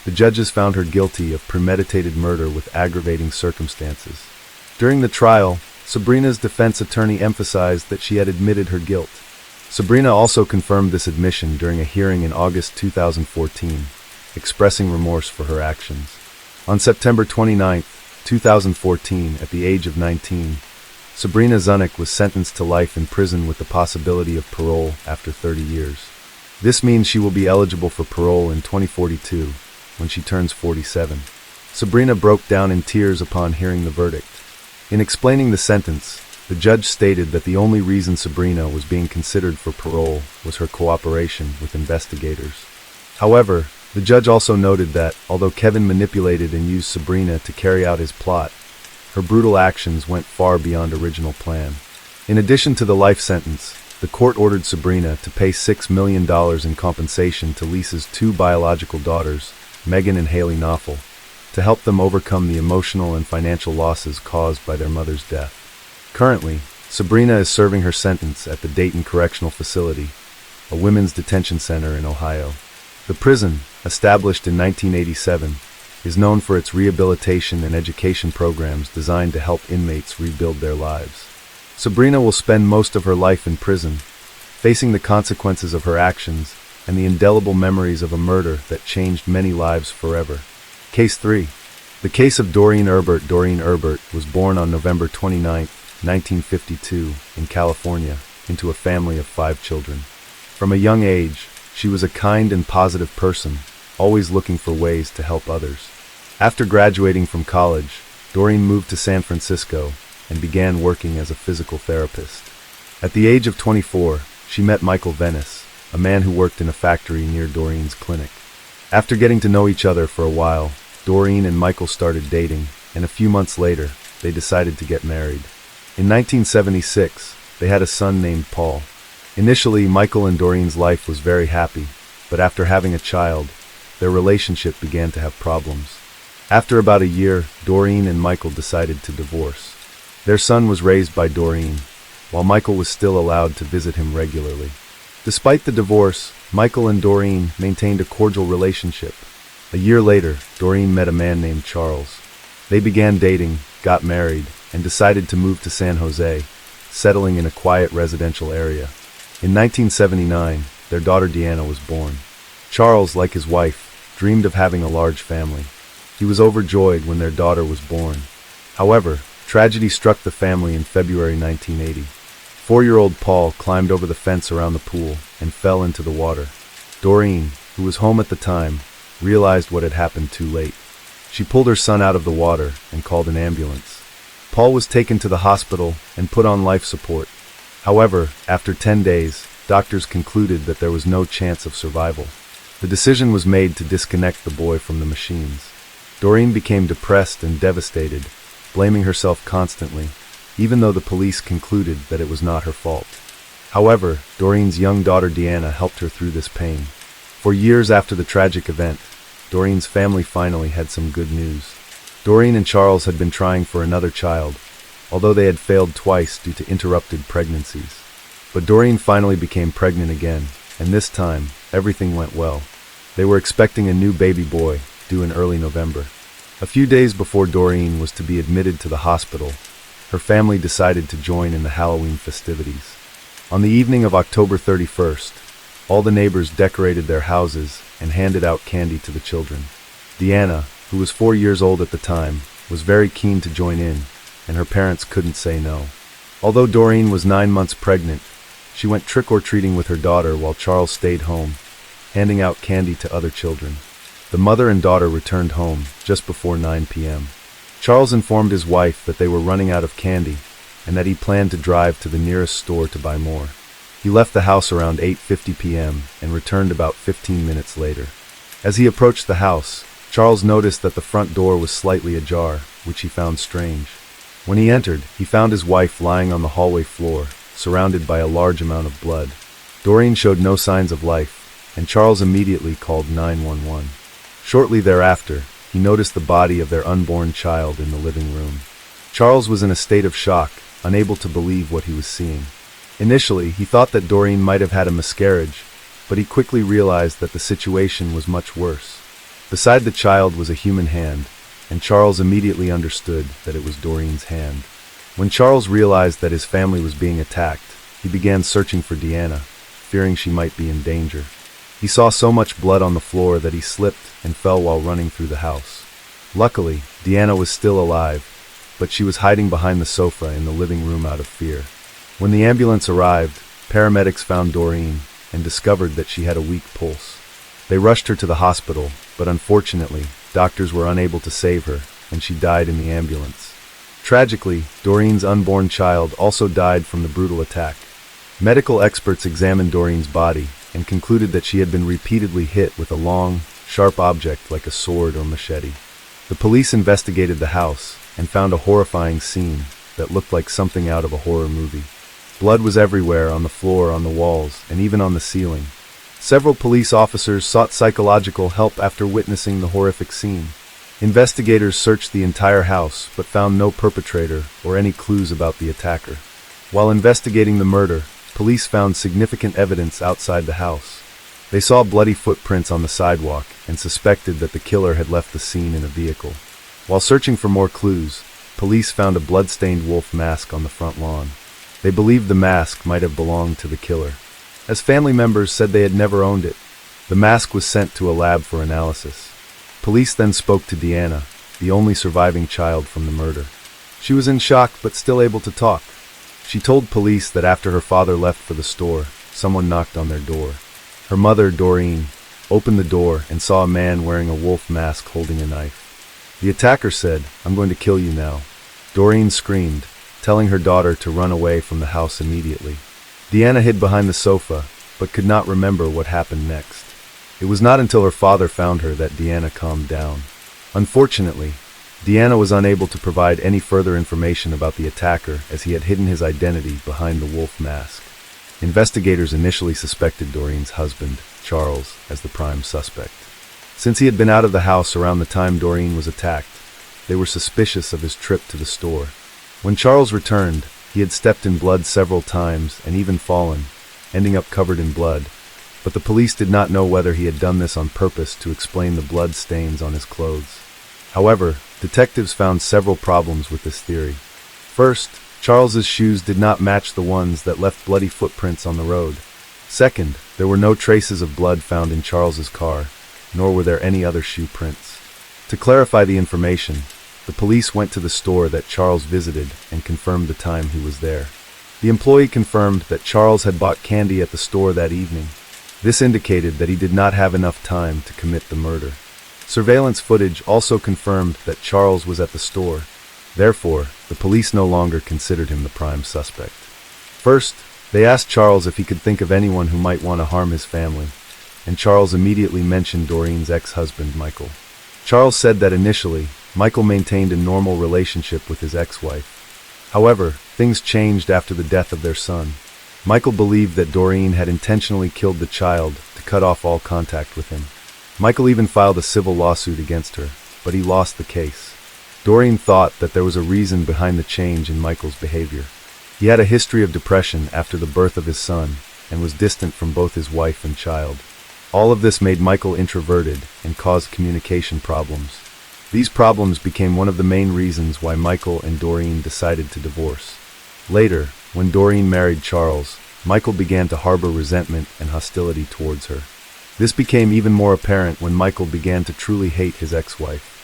the judges found her guilty of premeditated murder with aggravating circumstances. During the trial, Sabrina's defense attorney emphasized that she had admitted her guilt. Sabrina also confirmed this admission during a hearing in August 2014, expressing remorse for her actions. On September 29, 2014, at the age of 19, Sabrina Zunick was sentenced to life in prison with the possibility of parole after 30 years. This means she will be eligible for parole in 2042, when she turns 47. Sabrina broke down in tears upon hearing the verdict. In explaining the sentence, the judge stated that the only reason Sabrina was being considered for parole was her cooperation with investigators. However, the judge also noted that, although Kevin manipulated and used Sabrina to carry out his plot, her brutal actions went far beyond original plan. In addition to the life sentence, the court ordered Sabrina to pay $6 million in compensation to Lisa's 2 biological daughters, Megan and Haley Knofel, to help them overcome the emotional and financial losses caused by their mother's death. Currently, Sabrina is serving her sentence at the Dayton Correctional Facility, a women's detention center in Ohio. The prison, established in 1987, is known for its rehabilitation and education programs designed to help inmates rebuild their lives. Sabrina will spend most of her life in prison, facing the consequences of her actions and the indelible memories of a murder that changed many lives forever. Case 3. The case of Doreen Erbert. Doreen Erbert was born on November 29, 1952, in California, into a family of 5 children. From a young age, she was a kind and positive person, always looking for ways to help others. After graduating from college, Doreen moved to San Francisco and began working as a physical therapist. At the age of 24, she met Michael Venice, a man who worked in a factory near Doreen's clinic. After getting to know each other for a while, Doreen and Michael started dating, and a few months later, they decided to get married. In 1976, they had a son named Paul. Initially, Michael and Doreen's life was very happy, but after having a child, their relationship began to have problems. After about a year, Doreen and Michael decided to divorce. Their son was raised by Doreen, while Michael was still allowed to visit him regularly. Despite the divorce, Michael and Doreen maintained a cordial relationship. A year later, Doreen met a man named Charles. They began dating, got married, and decided to move to San Jose, settling in a quiet residential area. In 1979, their daughter Deanna was born. Charles, like his wife, dreamed of having a large family. He was overjoyed when their daughter was born. However, tragedy struck the family in February 1980. 4-year-old Paul climbed over the fence around the pool and fell into the water. Doreen, who was home at the time, realized what had happened too late. She pulled her son out of the water and called an ambulance. Paul was taken to the hospital and put on life support. However, after 10 days, doctors concluded that there was no chance of survival. The decision was made to disconnect the boy from the machines. Doreen became depressed and devastated, blaming herself constantly, even though the police concluded that it was not her fault. However, Doreen's young daughter Deanna helped her through this pain. For years after the tragic event, Doreen's family finally had some good news. Doreen and Charles had been trying for another child, although they had failed twice due to interrupted pregnancies. But Doreen finally became pregnant again, and this time, everything went well. They were expecting a new baby boy, due in early November. A few days before Doreen was to be admitted to the hospital, her family decided to join in the Halloween festivities. On the evening of October 31st, all the neighbors decorated their houses and handed out candy to the children. Deanna, who was 4 years old at the time, was very keen to join in, and her parents couldn't say no. Although Doreen was 9 months pregnant, she went trick-or-treating with her daughter while Charles stayed home, handing out candy to other children. The mother and daughter returned home just before 9 p.m. Charles informed his wife that they were running out of candy and that he planned to drive to the nearest store to buy more. He left the house around 8:50 p.m. and returned about 15 minutes later. As he approached the house, Charles noticed that the front door was slightly ajar, which he found strange. When he entered, he found his wife lying on the hallway floor, surrounded by a large amount of blood. Doreen showed no signs of life, and Charles immediately called 911. Shortly thereafter, he noticed the body of their unborn child in the living room. Charles was in a state of shock, unable to believe what he was seeing. Initially, he thought that Doreen might have had a miscarriage, but he quickly realized that the situation was much worse. Beside the child was a human hand, and Charles immediately understood that it was Doreen's hand. When Charles realized that his family was being attacked, he began searching for Deanna, fearing she might be in danger. He saw so much blood on the floor that he slipped and fell while running through the house. Luckily, Deanna was still alive, but she was hiding behind the sofa in the living room out of fear. When the ambulance arrived, paramedics found Doreen and discovered that she had a weak pulse. They rushed her to the hospital, but unfortunately, doctors were unable to save her, and she died in the ambulance. Tragically, Doreen's unborn child also died from the brutal attack. Medical experts examined Doreen's body and concluded that she had been repeatedly hit with a long, sharp object like a sword or machete. The police investigated the house and found a horrifying scene that looked like something out of a horror movie. Blood was everywhere, on the floor, on the walls, and even on the ceiling. Several police officers sought psychological help after witnessing the horrific scene. Investigators searched the entire house but found no perpetrator or any clues about the attacker. While investigating the murder, police found significant evidence outside the house. They saw bloody footprints on the sidewalk and suspected that the killer had left the scene in a vehicle. While searching for more clues, police found a blood-stained wolf mask on the front lawn. They believed the mask might have belonged to the killer, as family members said they had never owned it. The mask was sent to a lab for analysis. Police then spoke to Deanna, the only surviving child from the murder. She was in shock but still able to talk. She told police that after her father left for the store, someone knocked on their door. Her mother, Doreen, opened the door and saw a man wearing a wolf mask holding a knife. The attacker said, "I'm going to kill you now." Doreen screamed, telling her daughter to run away from the house immediately. Deanna hid behind the sofa, but could not remember what happened next. It was not until her father found her that Deanna calmed down. Unfortunately, Deanna was unable to provide any further information about the attacker as he had hidden his identity behind the wolf mask. Investigators initially suspected Doreen's husband, Charles, as the prime suspect. Since he had been out of the house around the time Doreen was attacked, they were suspicious of his trip to the store. When Charles returned, he had stepped in blood several times and even fallen, ending up covered in blood, but the police did not know whether he had done this on purpose to explain the blood stains on his clothes. However, detectives found several problems with this theory. First, Charles's shoes did not match the ones that left bloody footprints on the road. Second, there were no traces of blood found in Charles's car, nor were there any other shoe prints. To clarify the information, the police went to the store that Charles visited and confirmed the time he was there. The employee confirmed that Charles had bought candy at the store that evening. This indicated that he did not have enough time to commit the murder. Surveillance footage also confirmed that Charles was at the store. Therefore, the police no longer considered him the prime suspect. First, they asked Charles if he could think of anyone who might want to harm his family, and Charles immediately mentioned Doreen's ex-husband, Michael. Charles said that initially, Michael maintained a normal relationship with his ex-wife. However, things changed after the death of their son. Michael believed that Doreen had intentionally killed the child to cut off all contact with him. Michael even filed a civil lawsuit against her, but he lost the case. Doreen thought that there was a reason behind the change in Michael's behavior. He had a history of depression after the birth of his son and was distant from both his wife and child. All of this made Michael introverted and caused communication problems. These problems became one of the main reasons why Michael and Doreen decided to divorce. Later, when Doreen married Charles, Michael began to harbor resentment and hostility towards her. This became even more apparent when Michael began to truly hate his ex-wife.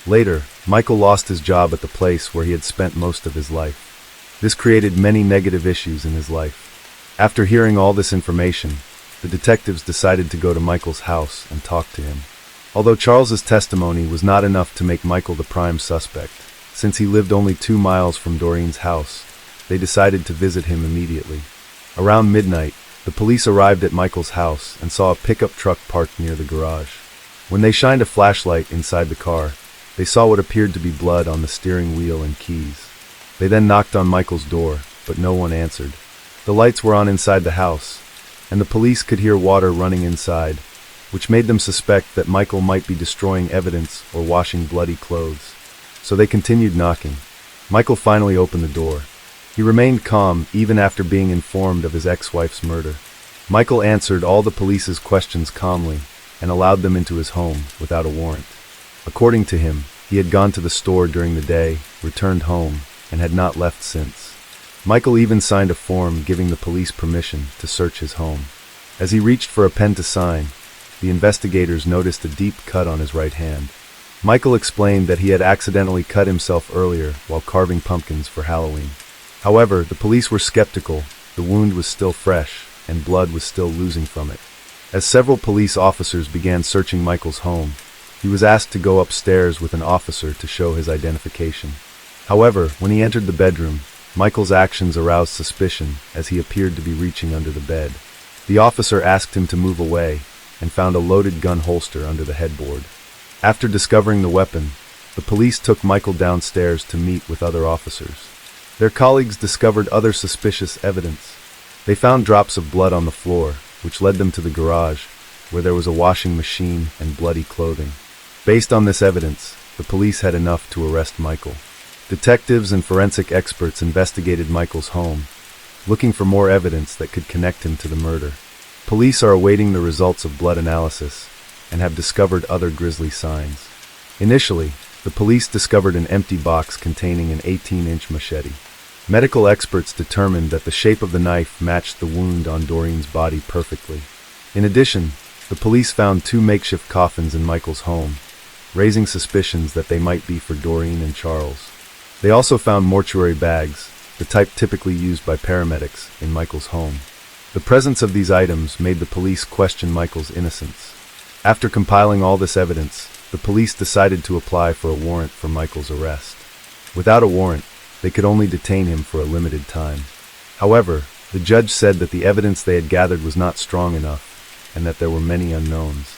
Later, Michael lost his job at the place where he had spent most of his life. This created many negative issues in his life. After hearing all this information, the detectives decided to go to Michael's house and talk to him. Although Charles's testimony was not enough to make Michael the prime suspect, since he lived only 2 miles from Doreen's house, they decided to visit him immediately. Around midnight, the police arrived at Michael's house and saw a pickup truck parked near the garage. When they shined a flashlight inside the car, they saw what appeared to be blood on the steering wheel and keys. They then knocked on Michael's door, but no one answered. The lights were on inside the house, and the police could hear water running inside, which made them suspect that Michael might be destroying evidence or washing bloody clothes. So they continued knocking. Michael finally opened the door. He remained calm even after being informed of his ex-wife's murder. Michael answered all the police's questions calmly and allowed them into his home without a warrant. According to him, he had gone to the store during the day, returned home, and had not left since. Michael even signed a form giving the police permission to search his home. As he reached for a pen to sign, the investigators noticed a deep cut on his right hand. Michael explained that he had accidentally cut himself earlier while carving pumpkins for Halloween. However, the police were skeptical. The wound was still fresh, and blood was still losing from it. As several police officers began searching Michael's home, he was asked to go upstairs with an officer to show his identification. However, when he entered the bedroom, Michael's actions aroused suspicion as he appeared to be reaching under the bed. The officer asked him to move away and found a loaded gun holster under the headboard. After discovering the weapon, the police took Michael downstairs to meet with other officers. Their colleagues discovered other suspicious evidence. They found drops of blood on the floor, which led them to the garage, where there was a washing machine and bloody clothing. Based on this evidence, the police had enough to arrest Michael. Detectives and forensic experts investigated Michael's home, looking for more evidence that could connect him to the murder. Police are awaiting the results of blood analysis and have discovered other grisly signs. Initially, the police discovered an empty box containing an 18-inch machete. Medical experts determined that the shape of the knife matched the wound on Doreen's body perfectly. In addition, the police found 2 makeshift coffins in Michael's home, raising suspicions that they might be for Doreen and Charles. They also found mortuary bags, the type typically used by paramedics, in Michael's home. The presence of these items made the police question Michael's innocence. After compiling all this evidence, the police decided to apply for a warrant for Michael's arrest. Without a warrant, they could only detain him for a limited time. However, the judge said that the evidence they had gathered was not strong enough, and that there were many unknowns.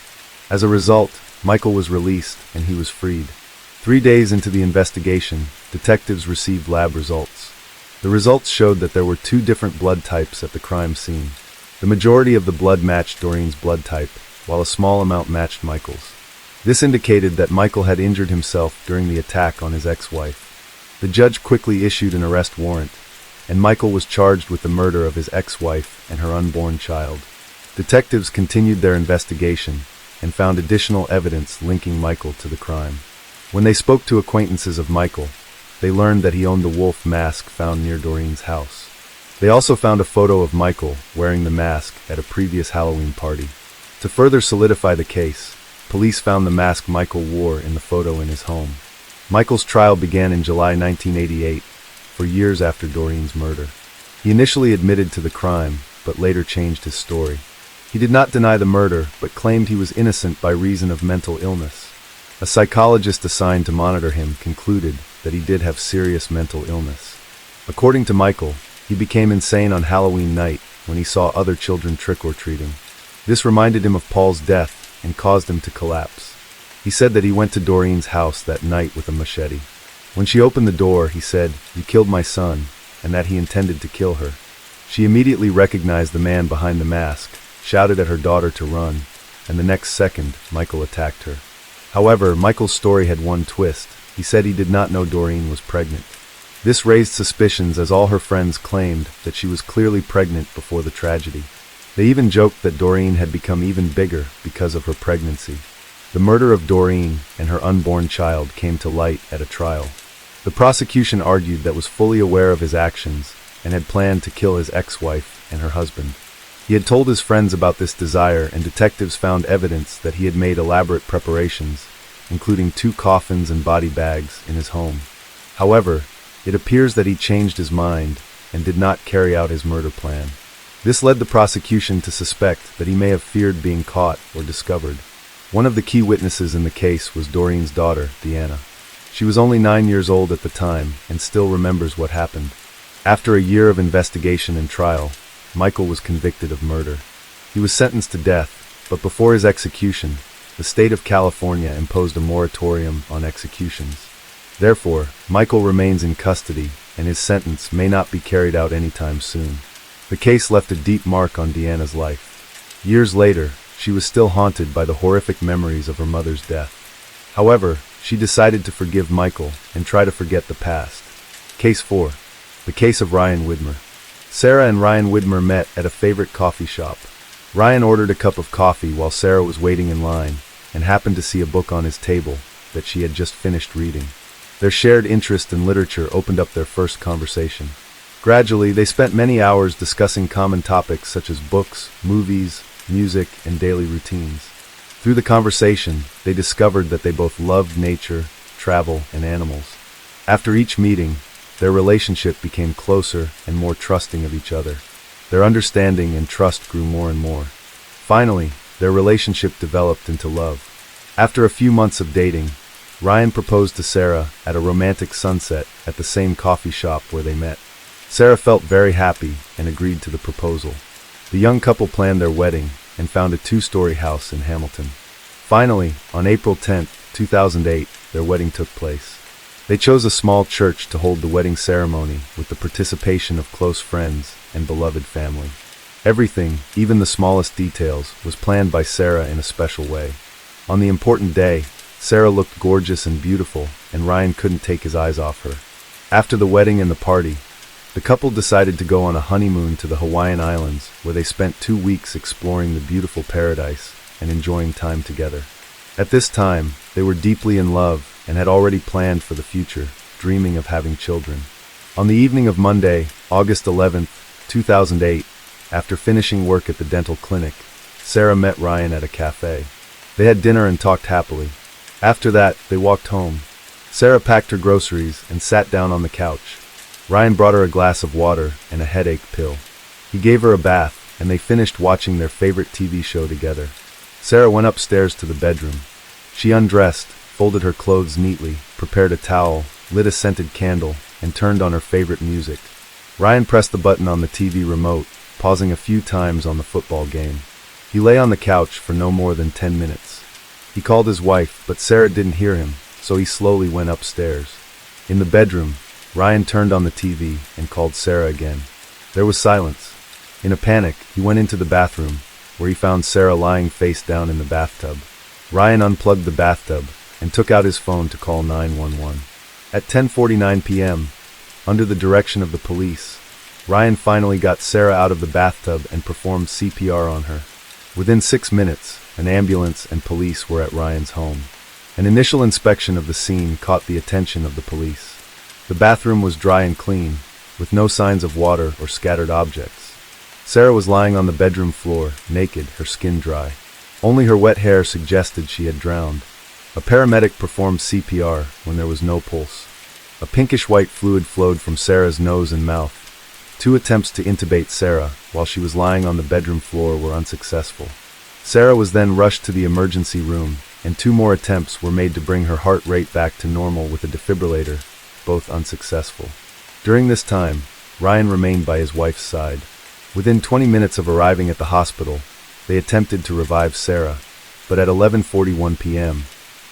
As a result, Michael was released and he was freed. 3 days into the investigation, detectives received lab results. The results showed that there were 2 different blood types at the crime scene. The majority of the blood matched Doreen's blood type, while a small amount matched Michael's. This indicated that Michael had injured himself during the attack on his ex-wife. The judge quickly issued an arrest warrant, and Michael was charged with the murder of his ex-wife and her unborn child. Detectives continued their investigation and found additional evidence linking Michael to the crime. When they spoke to acquaintances of Michael, they learned that he owned the wolf mask found near Doreen's house. They also found a photo of Michael wearing the mask at a previous Halloween party. To further solidify the case, police found the mask Michael wore in the photo in his home. Michael's trial began in July 1988, for years after Doreen's murder. He initially admitted to the crime, but later changed his story. He did not deny the murder, but claimed he was innocent by reason of mental illness. A psychologist assigned to monitor him concluded that he did have serious mental illness. According to Michael, he became insane on Halloween night when he saw other children trick-or-treating. This reminded him of Paul's death and caused him to collapse. He said that he went to Doreen's house that night with a machete. When she opened the door, he said, "You killed my son," and that he intended to kill her. She immediately recognized the man behind the mask, shouted at her daughter to run, and the next second, Michael attacked her. However, Michael's story had one twist. He said he did not know Doreen was pregnant. This raised suspicions as all her friends claimed that she was clearly pregnant before the tragedy. They even joked that Doreen had become even bigger because of her pregnancy. The murder of Doreen and her unborn child came to light at a trial. The prosecution argued that was fully aware of his actions and had planned to kill his ex-wife and her husband. He had told his friends about this desire, and detectives found evidence that he had made elaborate preparations, including 2 coffins and body bags, in his home. However, it appears that he changed his mind and did not carry out his murder plan. This led the prosecution to suspect that he may have feared being caught or discovered. One of the key witnesses in the case was Doreen's daughter, Deanna. She was only 9 years old at the time and still remembers what happened. After a year of investigation and trial, Michael was convicted of murder. He was sentenced to death, but before his execution, the state of California imposed a moratorium on executions. Therefore, Michael remains in custody, and his sentence may not be carried out anytime soon. The case left a deep mark on Deanna's life. Years later, she was still haunted by the horrific memories of her mother's death. However, she decided to forgive Michael and try to forget the past. Case 4. The case of Ryan Widmer. Sarah and Ryan Widmer met at a favorite coffee shop. Ryan ordered a cup of coffee while Sarah was waiting in line and happened to see a book on his table that she had just finished reading. Their shared interest in literature opened up their first conversation. Gradually, they spent many hours discussing common topics such as books, movies, music, and daily routines. Through the conversation, they discovered that they both loved nature, travel, and animals. After each meeting, their relationship became closer and more trusting of each other. Their understanding and trust grew more and more. Finally, their relationship developed into love. After a few months of dating, Ryan proposed to Sarah at a romantic sunset at the same coffee shop where they met. Sarah felt very happy and agreed to the proposal. The young couple planned their wedding and found a 2-story house in Hamilton. Finally, on April 10, 2008, their wedding took place. They chose a small church to hold the wedding ceremony with the participation of close friends and beloved family. Everything, even the smallest details, was planned by Sarah in a special way. On the important day, Sarah looked gorgeous and beautiful, and Ryan couldn't take his eyes off her. After the wedding and the party, The couple decided to go on a honeymoon to the Hawaiian Islands, where they spent 2 weeks exploring the beautiful paradise and enjoying time together. At this time, they were deeply in love and had already planned for the future, dreaming of having children. On the evening of Monday, August 11th, 2008, after finishing work at the dental clinic, Sarah met Ryan at a cafe. They had dinner and talked happily. After that, they walked home. Sarah packed her groceries and sat down on the couch. Ryan brought her a glass of water and a headache pill. He gave her a bath, and they finished watching their favorite TV show together. Sarah went upstairs to the bedroom. She undressed, folded her clothes neatly, prepared a towel, lit a scented candle, and turned on her favorite music. Ryan pressed the button on the TV remote, pausing a few times on the football game. He lay on the couch for no more than 10 minutes. He called his wife, but Sarah didn't hear him, so he slowly went upstairs. In the bedroom, Ryan turned on the TV and called Sarah again. There was silence. In a panic, he went into the bathroom, where he found Sarah lying face down in the bathtub. Ryan unplugged the bathtub and took out his phone to call 911. At 10:49 p.m., under the direction of the police, Ryan finally got Sarah out of the bathtub and performed CPR on her. Within 6 minutes, an ambulance and police were at Ryan's home. An initial inspection of the scene caught the attention of the police. The bathroom was dry and clean, with no signs of water or scattered objects. Sarah was lying on the bedroom floor, naked, her skin dry. Only her wet hair suggested she had drowned. A paramedic performed CPR when there was no pulse. A pinkish-white fluid flowed from Sarah's nose and mouth. 2 attempts to intubate Sarah while she was lying on the bedroom floor were unsuccessful. Sarah was then rushed to the emergency room, and 2 more attempts were made to bring her heart rate back to normal with a defibrillator, both unsuccessful. During this time, Ryan remained by his wife's side. Within 20 minutes of arriving at the hospital, they attempted to revive Sarah, but at 11:41 p.m.,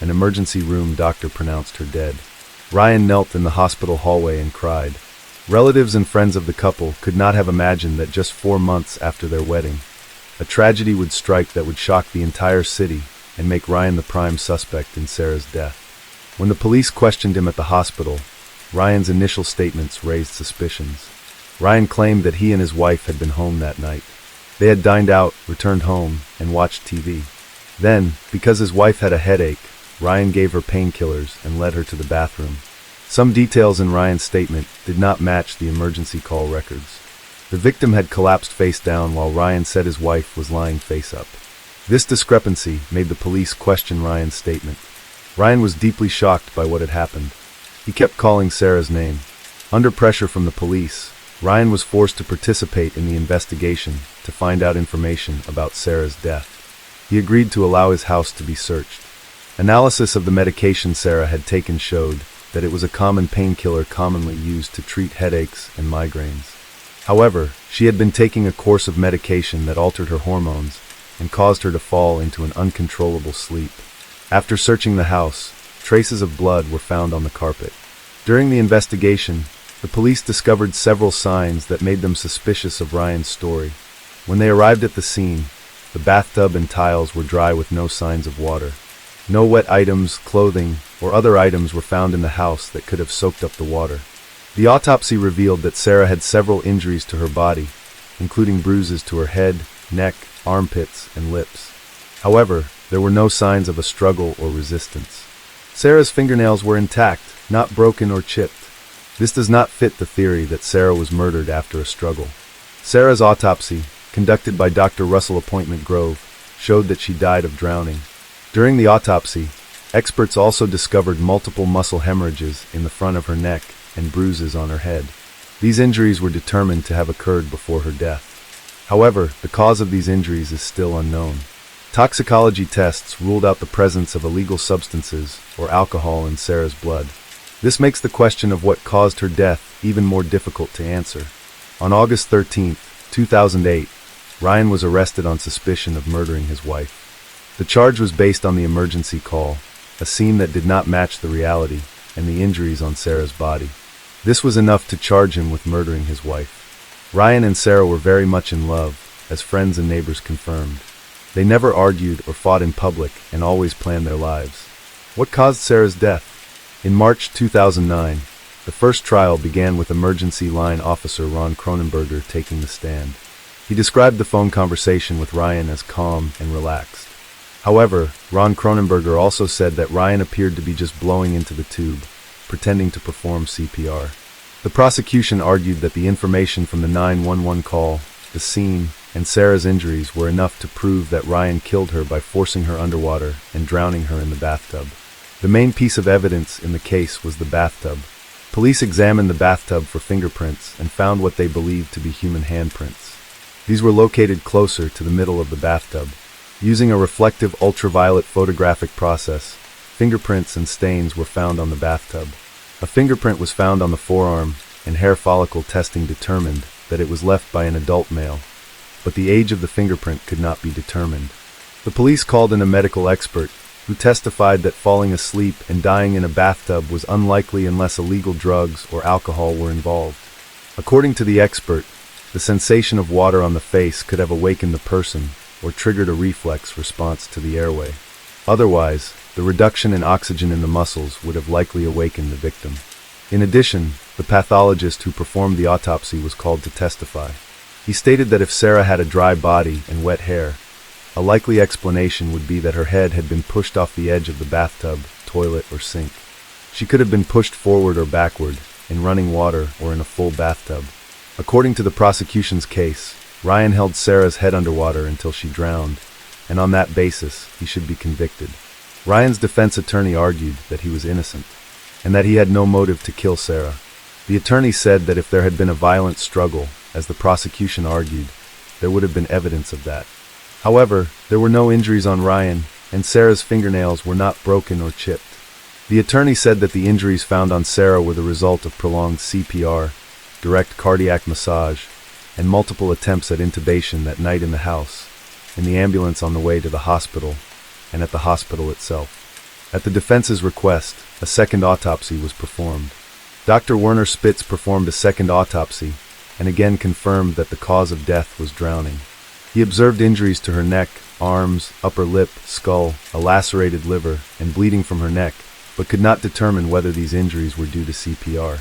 an emergency room doctor pronounced her dead. Ryan knelt in the hospital hallway and cried. Relatives and friends of the couple could not have imagined that just 4 months after their wedding, a tragedy would strike that would shock the entire city and make Ryan the prime suspect in Sarah's death. When the police questioned him at the hospital, Ryan's initial statements raised suspicions. Ryan claimed that he and his wife had been home that night. They had dined out, returned home, and watched TV. Then, because his wife had a headache, Ryan gave her painkillers and led her to the bathroom. Some details in Ryan's statement did not match the emergency call records. The victim had collapsed face down while Ryan said his wife was lying face up. This discrepancy made the police question Ryan's statement. Ryan was deeply shocked by what had happened. He kept calling Sarah's name. Under pressure from the police, Ryan was forced to participate in the investigation to find out information about Sarah's death. He agreed to allow his house to be searched. Analysis of the medication Sarah had taken showed that it was a common painkiller commonly used to treat headaches and migraines. However, she had been taking a course of medication that altered her hormones and caused her to fall into an uncontrollable sleep. After searching the house, traces of blood were found on the carpet. During the investigation, the police discovered several signs that made them suspicious of Ryan's story. When they arrived at the scene, the bathtub and tiles were dry with no signs of water. No wet items, clothing, or other items were found in the house that could have soaked up the water. The autopsy revealed that Sarah had several injuries to her body, including bruises to her head, neck, armpits, and lips. However, there were no signs of a struggle or resistance. Sarah's fingernails were intact, not broken or chipped. This does not fit the theory that Sarah was murdered after a struggle. Sarah's autopsy, conducted by Dr. Russell Appointment Grove, showed that she died of drowning. During the autopsy, experts also discovered multiple muscle hemorrhages in the front of her neck and bruises on her head. These injuries were determined to have occurred before her death. However, the cause of these injuries is still unknown. Toxicology tests ruled out the presence of illegal substances or alcohol in Sarah's blood. This makes the question of what caused her death even more difficult to answer. On August 13, 2008, Ryan was arrested on suspicion of murdering his wife. The charge was based on the emergency call, a scene that did not match the reality, and the injuries on Sarah's body. This was enough to charge him with murdering his wife. Ryan and Sarah were very much in love, as friends and neighbors confirmed. They never argued or fought in public and always planned their lives. What caused Sarah's death? In March 2009, The first trial began with emergency line officer Ron Cronenberger taking the stand. He described the phone conversation with Ryan as calm and relaxed. However, Ron Cronenberger also said that Ryan appeared to be just blowing into the tube, pretending to perform CPR. The prosecution argued that the information from the 911 call, the scene, and Sarah's injuries were enough to prove that Ryan killed her by forcing her underwater and drowning her in the bathtub. The main piece of evidence in the case was the bathtub. Police examined the bathtub for fingerprints and found what they believed to be human handprints. These were located closer to the middle of the bathtub. Using a reflective ultraviolet photographic process, fingerprints and stains were found on the bathtub. A fingerprint was found on the forearm, and hair follicle testing determined that it was left by an adult male, but the age of the fingerprint could not be determined. The police called in a medical expert who testified that falling asleep and dying in a bathtub was unlikely unless illegal drugs or alcohol were involved. According to the expert, the sensation of water on the face could have awakened the person or triggered a reflex response to the airway. Otherwise, the reduction in oxygen in the muscles would have likely awakened the victim. In addition, the pathologist who performed the autopsy was called to testify. He stated that if Sarah had a dry body and wet hair, a likely explanation would be that her head had been pushed off the edge of the bathtub, toilet, or sink. She could have been pushed forward or backward, in running water or in a full bathtub. According to the prosecution's case, Ryan held Sarah's head underwater until she drowned, and on that basis, he should be convicted. Ryan's defense attorney argued that he was innocent, and that he had no motive to kill Sarah. The attorney said that if there had been a violent struggle, as the prosecution argued, there would have been evidence of that. However, there were no injuries on Ryan, and Sarah's fingernails were not broken or chipped. The attorney said that the injuries found on Sarah were the result of prolonged CPR, direct cardiac massage, and multiple attempts at intubation that night in the house, in the ambulance on the way to the hospital, and at the hospital itself. At the defense's request, a second autopsy was performed. Dr. Werner Spitz performed a second autopsy, and again confirmed that the cause of death was drowning. He observed injuries to her neck, arms, upper lip, skull, a lacerated liver, and bleeding from her neck, but could not determine whether these injuries were due to CPR.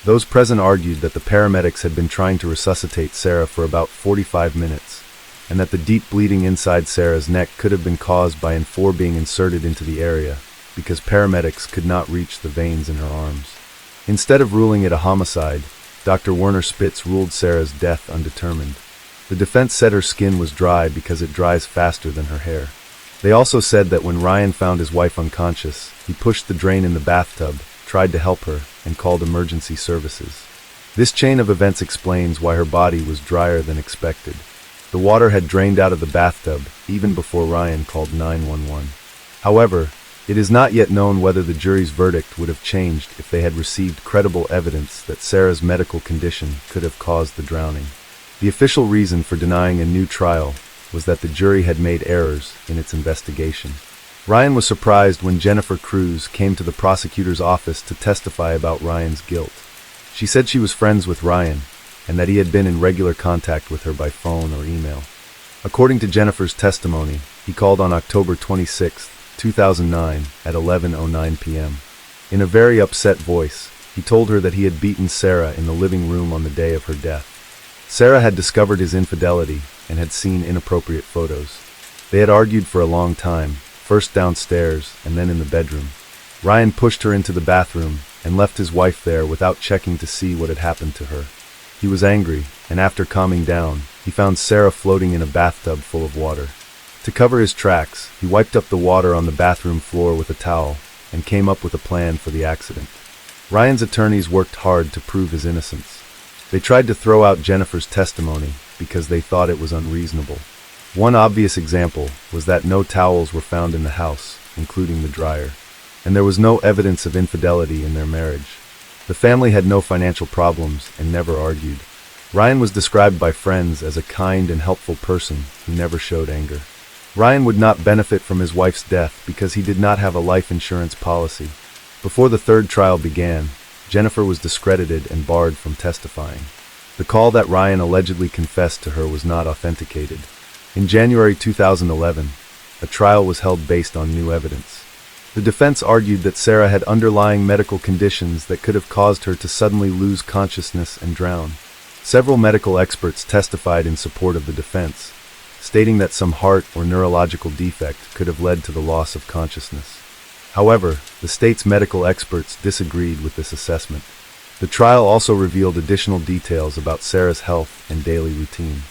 Those present argued that the paramedics had been trying to resuscitate Sarah for about 45 minutes, and that the deep bleeding inside Sarah's neck could have been caused by N4 being inserted into the area, because paramedics could not reach the veins in her arms. Instead of ruling it a homicide, Dr. Werner Spitz ruled Sarah's death undetermined. The defense said her skin was dry because it dries faster than her hair. They also said that when Ryan found his wife unconscious, he pushed the drain in the bathtub, tried to help her, and called emergency services. This chain of events explains why her body was drier than expected. The water had drained out of the bathtub even before Ryan called 911. However, it is not yet known whether the jury's verdict would have changed if they had received credible evidence that Sarah's medical condition could have caused the drowning. The official reason for denying a new trial was that the jury had made errors in its investigation. Ryan was surprised when Jennifer Cruz came to the prosecutor's office to testify about Ryan's guilt. She said she was friends with Ryan, and that he had been in regular contact with her by phone or email. According to Jennifer's testimony, he called on October 26, 2009, at 11:09 p.m. In a very upset voice, he told her that he had beaten Sarah in the living room on the day of her death. Sarah had discovered his infidelity and had seen inappropriate photos. They had argued for a long time, first downstairs and then in the bedroom. Ryan pushed her into the bathroom and left his wife there without checking to see what had happened to her. He was angry, and after calming down, he found Sarah floating in a bathtub full of water. To cover his tracks, he wiped up the water on the bathroom floor with a towel and came up with a plan for the accident. Ryan's attorneys worked hard to prove his innocence. They tried to throw out Jennifer's testimony because they thought it was unreasonable. One obvious example was that no towels were found in the house, including the dryer, and there was no evidence of infidelity in their marriage. The family had no financial problems and never argued. Ryan was described by friends as a kind and helpful person who never showed anger. Ryan would not benefit from his wife's death because he did not have a life insurance policy. Before the third trial began, Jennifer was discredited and barred from testifying. The call that Ryan allegedly confessed to her was not authenticated. In January 2011, a trial was held based on new evidence. The defense argued that Sarah had underlying medical conditions that could have caused her to suddenly lose consciousness and drown. Several medical experts testified in support of the defense, stating that some heart or neurological defect could have led to the loss of consciousness. However, the state's medical experts disagreed with this assessment. The trial also revealed additional details about Sarah's health and daily routine.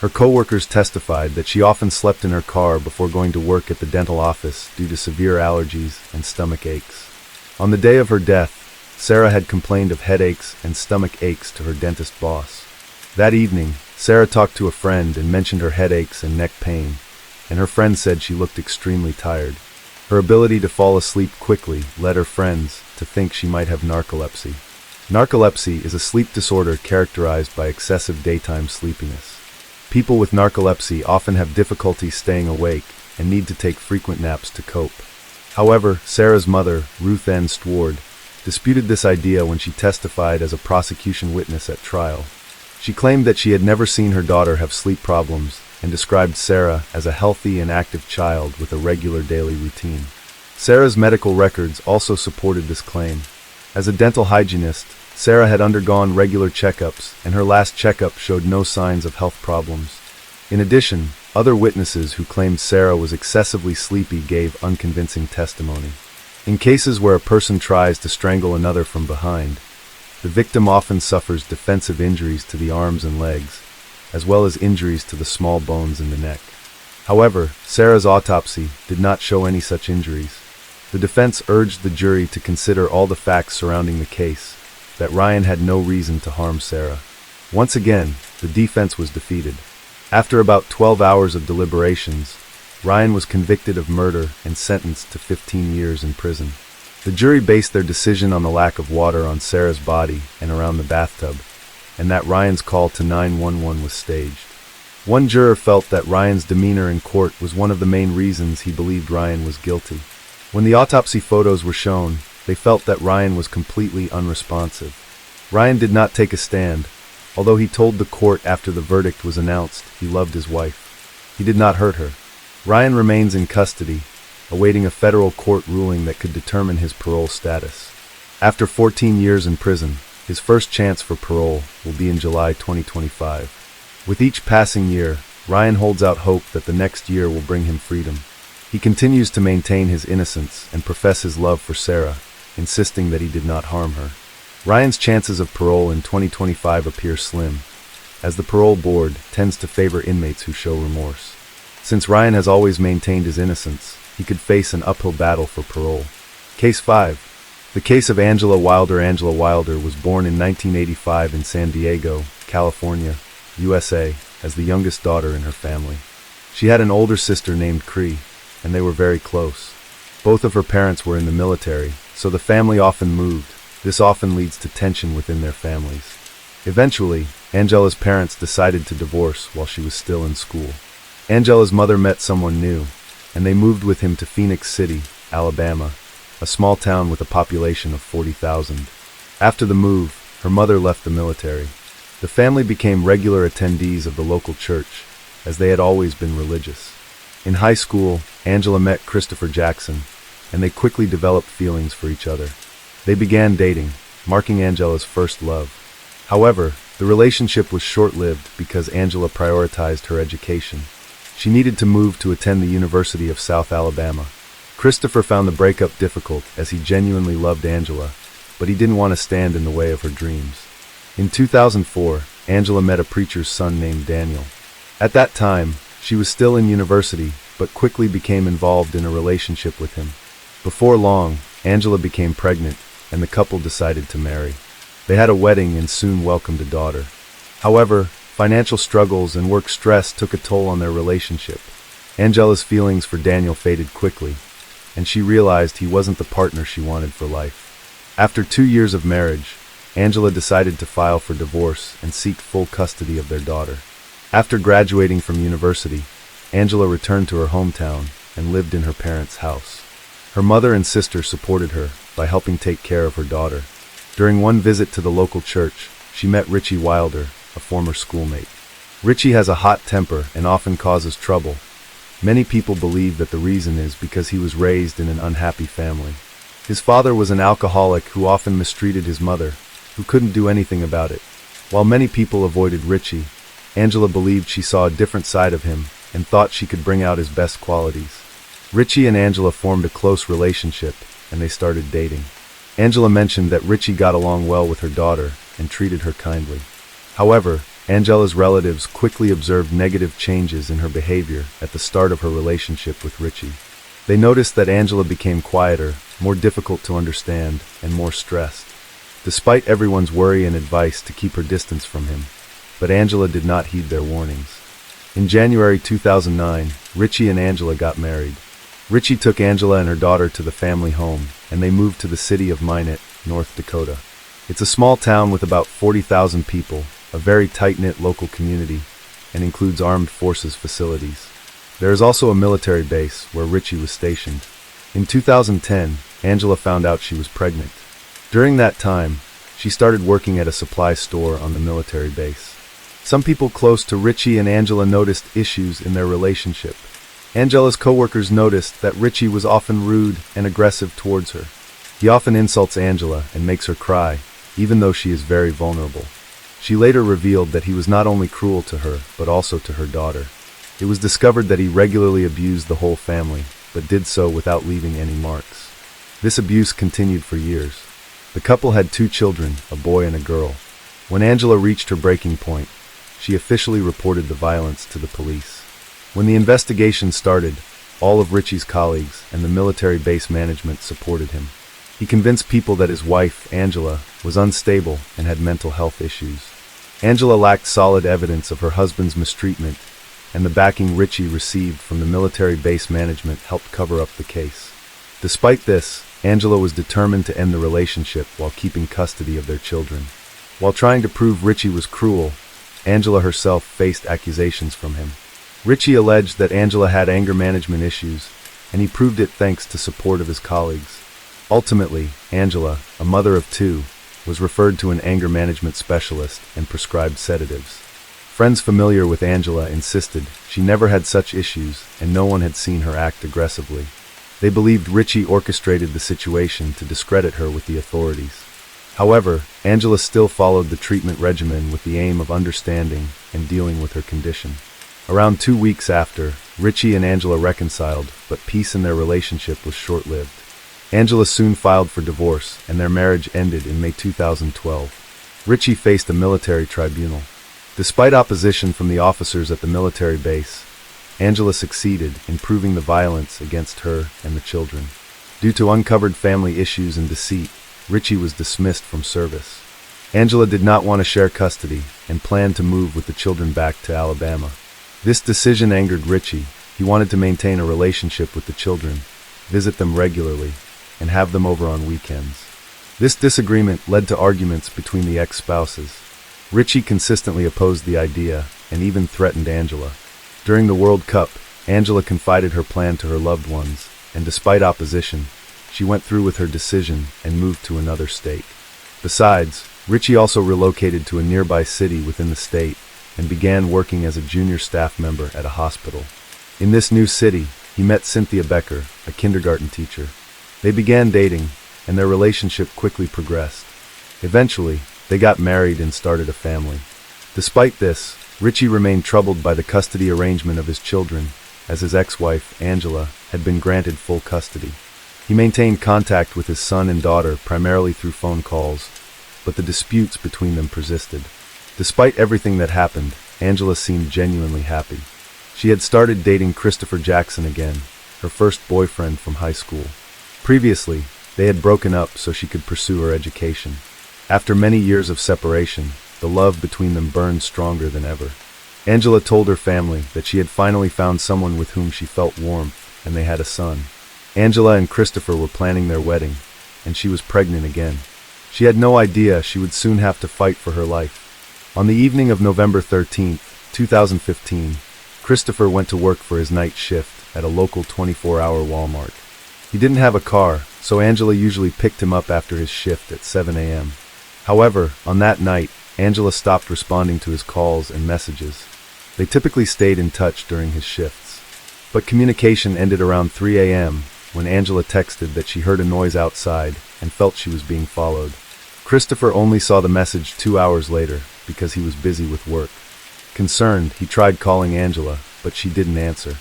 Her co-workers testified that she often slept in her car before going to work at the dental office due to severe allergies and stomach aches. On the day of her death, Sarah had complained of headaches and stomach aches to her dentist boss. That evening, Sarah talked to a friend and mentioned her headaches and neck pain, and her friend said she looked extremely tired. Her ability to fall asleep quickly led her friends to think she might have narcolepsy. Narcolepsy is a sleep disorder characterized by excessive daytime sleepiness. People with narcolepsy often have difficulty staying awake and need to take frequent naps to cope. However, Sarah's mother, Ruth N. Stewart, disputed this idea when she testified as a prosecution witness at trial. She claimed that she had never seen her daughter have sleep problems and described Sarah as a healthy and active child with a regular daily routine. Sarah's medical records also supported this claim. As a dental hygienist, Sarah had undergone regular checkups, and her last checkup showed no signs of health problems. In addition, other witnesses who claimed Sarah was excessively sleepy gave unconvincing testimony. In cases where a person tries to strangle another from behind, the victim often suffers defensive injuries to the arms and legs, as well as injuries to the small bones in the neck. However, Sarah's autopsy did not show any such injuries. The defense urged the jury to consider all the facts surrounding the case, that Ryan had no reason to harm Sarah. Once again, the defense was defeated. After about 12 hours of deliberations, Ryan was convicted of murder and sentenced to 15 years in prison. The jury based their decision on the lack of water on Sarah's body and around the bathtub, and that Ryan's call to 911 was staged. One juror felt that Ryan's demeanor in court was one of the main reasons he believed Ryan was guilty. When the autopsy photos were shown, they felt that Ryan was completely unresponsive. Ryan did not take a stand, although he told the court after the verdict was announced he loved his wife. He did not hurt her. Ryan remains in custody, awaiting a federal court ruling that could determine his parole status. After 14 years in prison, his first chance for parole will be in July 2025. With each passing year, Ryan holds out hope that the next year will bring him freedom. He continues to maintain his innocence and profess his love for Sarah, insisting that he did not harm her. Ryan's chances of parole in 2025 appear slim, as the parole board tends to favor inmates who show remorse. Since Ryan has always maintained his innocence, he could face an uphill battle for parole. Case 5. The case of Angela Wilder. Angela Wilder was born in 1985 in San Diego, California, USA, as the youngest daughter in her family. She had an older sister named Cree, and they were very close. Both of her parents were in the military, so the family often moved. This often leads to tension within their families. Eventually, Angela's parents decided to divorce while she was still in school. Angela's mother met someone new, and they moved with him to Phoenix City, Alabama, a small town with a population of 40,000. After the move, her mother left the military. The family became regular attendees of the local church, as they had always been religious. In high school, Angela met Christopher Jackson, and they quickly developed feelings for each other. They began dating, marking Angela's first love. However, the relationship was short-lived because Angela prioritized her education. She needed to move to attend the University of South Alabama. Christopher found the breakup difficult as he genuinely loved Angela, but he didn't want to stand in the way of her dreams. In 2004, Angela met a preacher's son named Daniel. At that time, she was still in university, but quickly became involved in a relationship with him. Before long, Angela became pregnant, and the couple decided to marry. They had a wedding and soon welcomed a daughter. However, financial struggles and work stress took a toll on their relationship. Angela's feelings for Daniel faded quickly, and she realized he wasn't the partner she wanted for life. After 2 years of marriage, Angela decided to file for divorce and seek full custody of their daughter. After graduating from university, Angela returned to her hometown and lived in her parents' house. Her mother and sister supported her by helping take care of her daughter. During one visit to the local church, she met Richie Wilder, a former schoolmate. Richie has a hot temper and often causes trouble, Many people believe that the reason is because he was raised in an unhappy family. His father was an alcoholic who often mistreated his mother, who couldn't do anything about it. While many people avoided Richie, Angela believed she saw a different side of him and thought she could bring out his best qualities. Richie and Angela formed a close relationship, and they started dating. Angela mentioned that Richie got along well with her daughter and treated her kindly. However, Angela's relatives quickly observed negative changes in her behavior at the start of her relationship with Richie. They noticed that Angela became quieter, more difficult to understand, and more stressed. Despite everyone's worry and advice to keep her distance from him, but Angela did not heed their warnings. In January 2009, Richie and Angela got married. Richie took Angela and her daughter to the family home, and they moved to the city of Minot, North Dakota. It's a small town with about 40,000 people, a very tight-knit local community, and includes armed forces facilities. There is also a military base where Richie was stationed. In 2010, Angela found out she was pregnant. During that time, she started working at a supply store on the military base. Some people close to Richie and Angela noticed issues in their relationship. Angela's coworkers noticed that Richie was often rude and aggressive towards her. He often insults Angela and makes her cry, even though she is very vulnerable. She later revealed that he was not only cruel to her, but also to her daughter. It was discovered that he regularly abused the whole family, but did so without leaving any marks. This abuse continued for years. The couple had 2 children, a boy and a girl. When Angela reached her breaking point, she officially reported the violence to the police. When the investigation started, all of Richie's colleagues and the military base management supported him. He convinced people that his wife, Angela, was unstable and had mental health issues. Angela lacked solid evidence of her husband's mistreatment, and the backing Richie received from the military base management helped cover up the case. Despite this, Angela was determined to end the relationship while keeping custody of their children. While trying to prove Richie was cruel, Angela herself faced accusations from him. Richie alleged that Angela had anger management issues, and he proved it thanks to support of his colleagues. Ultimately, Angela, a mother of 2, was referred to an anger management specialist and prescribed sedatives. Friends familiar with Angela insisted she never had such issues and no one had seen her act aggressively. They believed Richie orchestrated the situation to discredit her with the authorities. However, Angela still followed the treatment regimen with the aim of understanding and dealing with her condition. Around 2 weeks after, Richie and Angela reconciled, but peace in their relationship was short-lived. Angela soon filed for divorce, and their marriage ended in May 2012. Richie faced a military tribunal. Despite opposition from the officers at the military base, Angela succeeded in proving the violence against her and the children. Due to uncovered family issues and deceit, Richie was dismissed from service. Angela did not want to share custody and planned to move with the children back to Alabama. This decision angered Richie. He wanted to maintain a relationship with the children, visit them regularly, and have them over on weekends. This disagreement led to arguments between the ex-spouses. Richie consistently opposed the idea and even threatened Angela. During the World Cup, Angela confided her plan to her loved ones, and despite opposition, she went through with her decision and moved to another state. Besides, Richie also relocated to a nearby city within the state and began working as a junior staff member at a hospital. In this new city, he met Cynthia Becker, a kindergarten teacher. They began dating, and their relationship quickly progressed. Eventually, they got married and started a family. Despite this, Richie remained troubled by the custody arrangement of his children, as his ex-wife, Angela, had been granted full custody. He maintained contact with his son and daughter primarily through phone calls, but the disputes between them persisted. Despite everything that happened, Angela seemed genuinely happy. She had started dating Christopher Jackson again, her first boyfriend from high school. Previously, they had broken up so she could pursue her education. After many years of separation, the love between them burned stronger than ever. Angela told her family that she had finally found someone with whom she felt warmth, and they had a son. Angela and Christopher were planning their wedding, and she was pregnant again. She had no idea she would soon have to fight for her life. On the evening of November 13, 2015, Christopher went to work for his night shift at a local 24-hour Walmart. He didn't have a car, so Angela usually picked him up after his shift at 7 a.m. However, on that night, Angela stopped responding to his calls and messages. They typically stayed in touch during his shifts. But communication ended around 3 a.m. when Angela texted that she heard a noise outside and felt she was being followed. Christopher only saw the message 2 hours later because he was busy with work. Concerned, he tried calling Angela, but she didn't answer.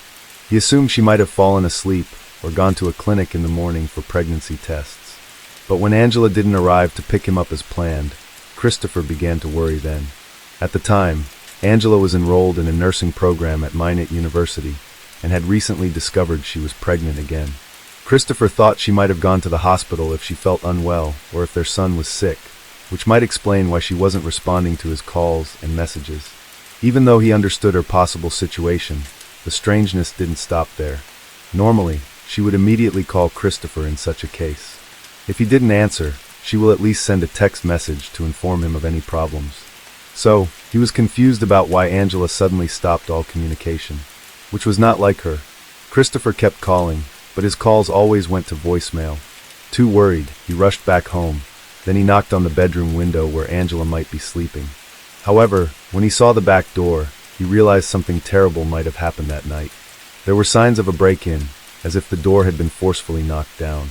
He assumed she might have fallen asleep or gone to a clinic in the morning for pregnancy tests. But when Angela didn't arrive to pick him up as planned, Christopher began to worry then. At the time, Angela was enrolled in a nursing program at Minot University and had recently discovered she was pregnant again. Christopher thought she might have gone to the hospital if she felt unwell or if their son was sick, which might explain why she wasn't responding to his calls and messages. Even though he understood her possible situation, the strangeness didn't stop there. Normally, she would immediately call Christopher in such a case. If he didn't answer, she will at least send a text message to inform him of any problems. So, he was confused about why Angela suddenly stopped all communication, which was not like her. Christopher kept calling, but his calls always went to voicemail. Too worried, he rushed back home. Then he knocked on the bedroom window where Angela might be sleeping. However, when he saw the back door, he realized something terrible might have happened that night. There were signs of a break-in, as if the door had been forcefully knocked down.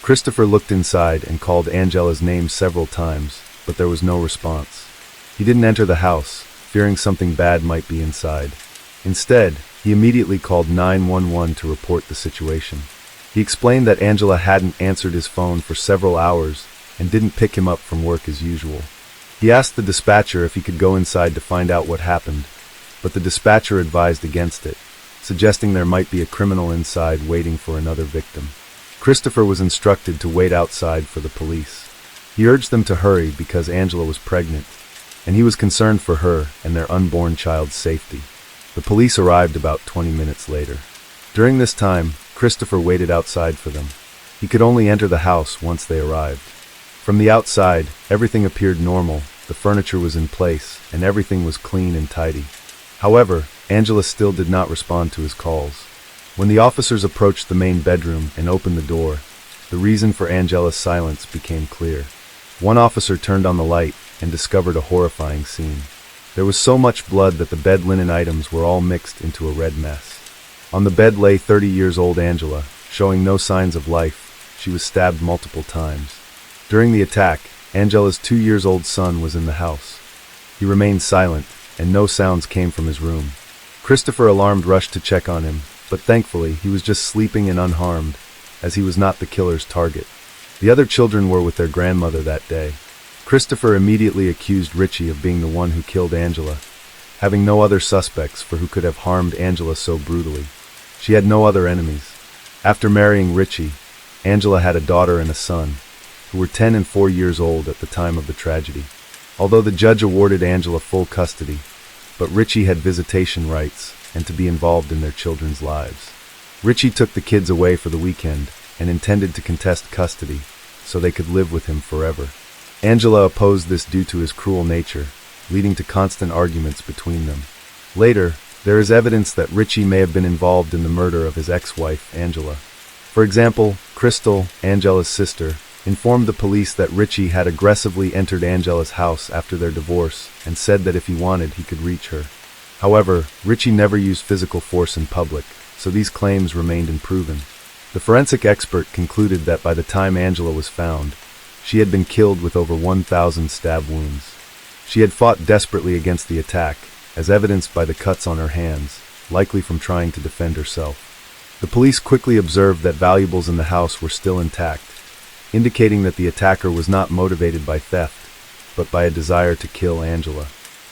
Christopher looked inside and called Angela's name several times, but there was no response. He didn't enter the house, fearing something bad might be inside. Instead, he immediately called 911 to report the situation. He explained that Angela hadn't answered his phone for several hours and didn't pick him up from work as usual. He asked the dispatcher if he could go inside to find out what happened, but the dispatcher advised against it, suggesting there might be a criminal inside waiting for another victim. Christopher was instructed to wait outside for the police. He urged them to hurry because Angela was pregnant, and he was concerned for her and their unborn child's safety. The police arrived about 20 minutes later. During this time, Christopher waited outside for them. He could only enter the house once they arrived. From the outside, everything appeared normal, the furniture was in place, and everything was clean and tidy. However, Angela still did not respond to his calls. When the officers approached the main bedroom and opened the door, the reason for Angela's silence became clear. One officer turned on the light and discovered a horrifying scene. There was so much blood that the bed linen items were all mixed into a red mess. On the bed lay 30-year-old Angela, showing no signs of life. She was stabbed multiple times. During the attack, Angela's 2-year-old son was in the house. He remained silent, and no sounds came from his room. Christopher, alarmed, rushed to check on him, but thankfully he was just sleeping and unharmed, as he was not the killer's target. The other children were with their grandmother that day. Christopher immediately accused Richie of being the one who killed Angela, having no other suspects for who could have harmed Angela so brutally. She had no other enemies. After marrying Richie, Angela had a daughter and a son, who were 10 and 4 years old at the time of the tragedy. Although the judge awarded Angela full custody, but Richie had visitation rights and to be involved in their children's lives. Richie took the kids away for the weekend and intended to contest custody so they could live with him forever. Angela opposed this due to his cruel nature, leading to constant arguments between them. Later, there is evidence that Richie may have been involved in the murder of his ex-wife, Angela. For example, Crystal, Angela's sister, informed the police that Richie had aggressively entered Angela's house after their divorce and said that if he wanted, he could reach her. However, Richie never used physical force in public, so these claims remained unproven. The forensic expert concluded that by the time Angela was found, she had been killed with over 1,000 stab wounds. She had fought desperately against the attack, as evidenced by the cuts on her hands, likely from trying to defend herself. The police quickly observed that valuables in the house were still intact, indicating that the attacker was not motivated by theft, but by a desire to kill Angela.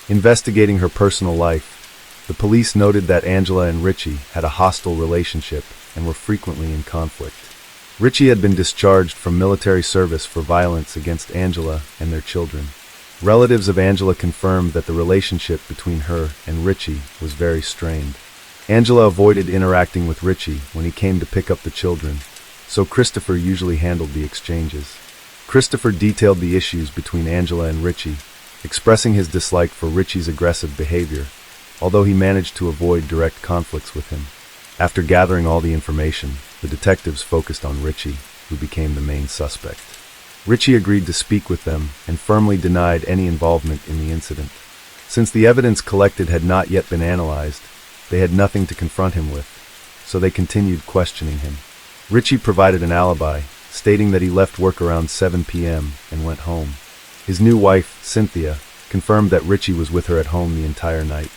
Investigating her personal life, the police noted that Angela and Richie had a hostile relationship and were frequently in conflict. Richie had been discharged from military service for violence against Angela and their children. Relatives of Angela confirmed that the relationship between her and Richie was very strained. Angela avoided interacting with Richie when he came to pick up the children, so Christopher usually handled the exchanges. Christopher detailed the issues between Angela and Richie, expressing his dislike for Richie's aggressive behavior, although he managed to avoid direct conflicts with him. After gathering all the information, the detectives focused on Richie, who became the main suspect. Richie agreed to speak with them and firmly denied any involvement in the incident. Since the evidence collected had not yet been analyzed, they had nothing to confront him with, so they continued questioning him. Richie provided an alibi, stating that he left work around 7 p.m. and went home. His new wife, Cynthia, confirmed that Richie was with her at home the entire night.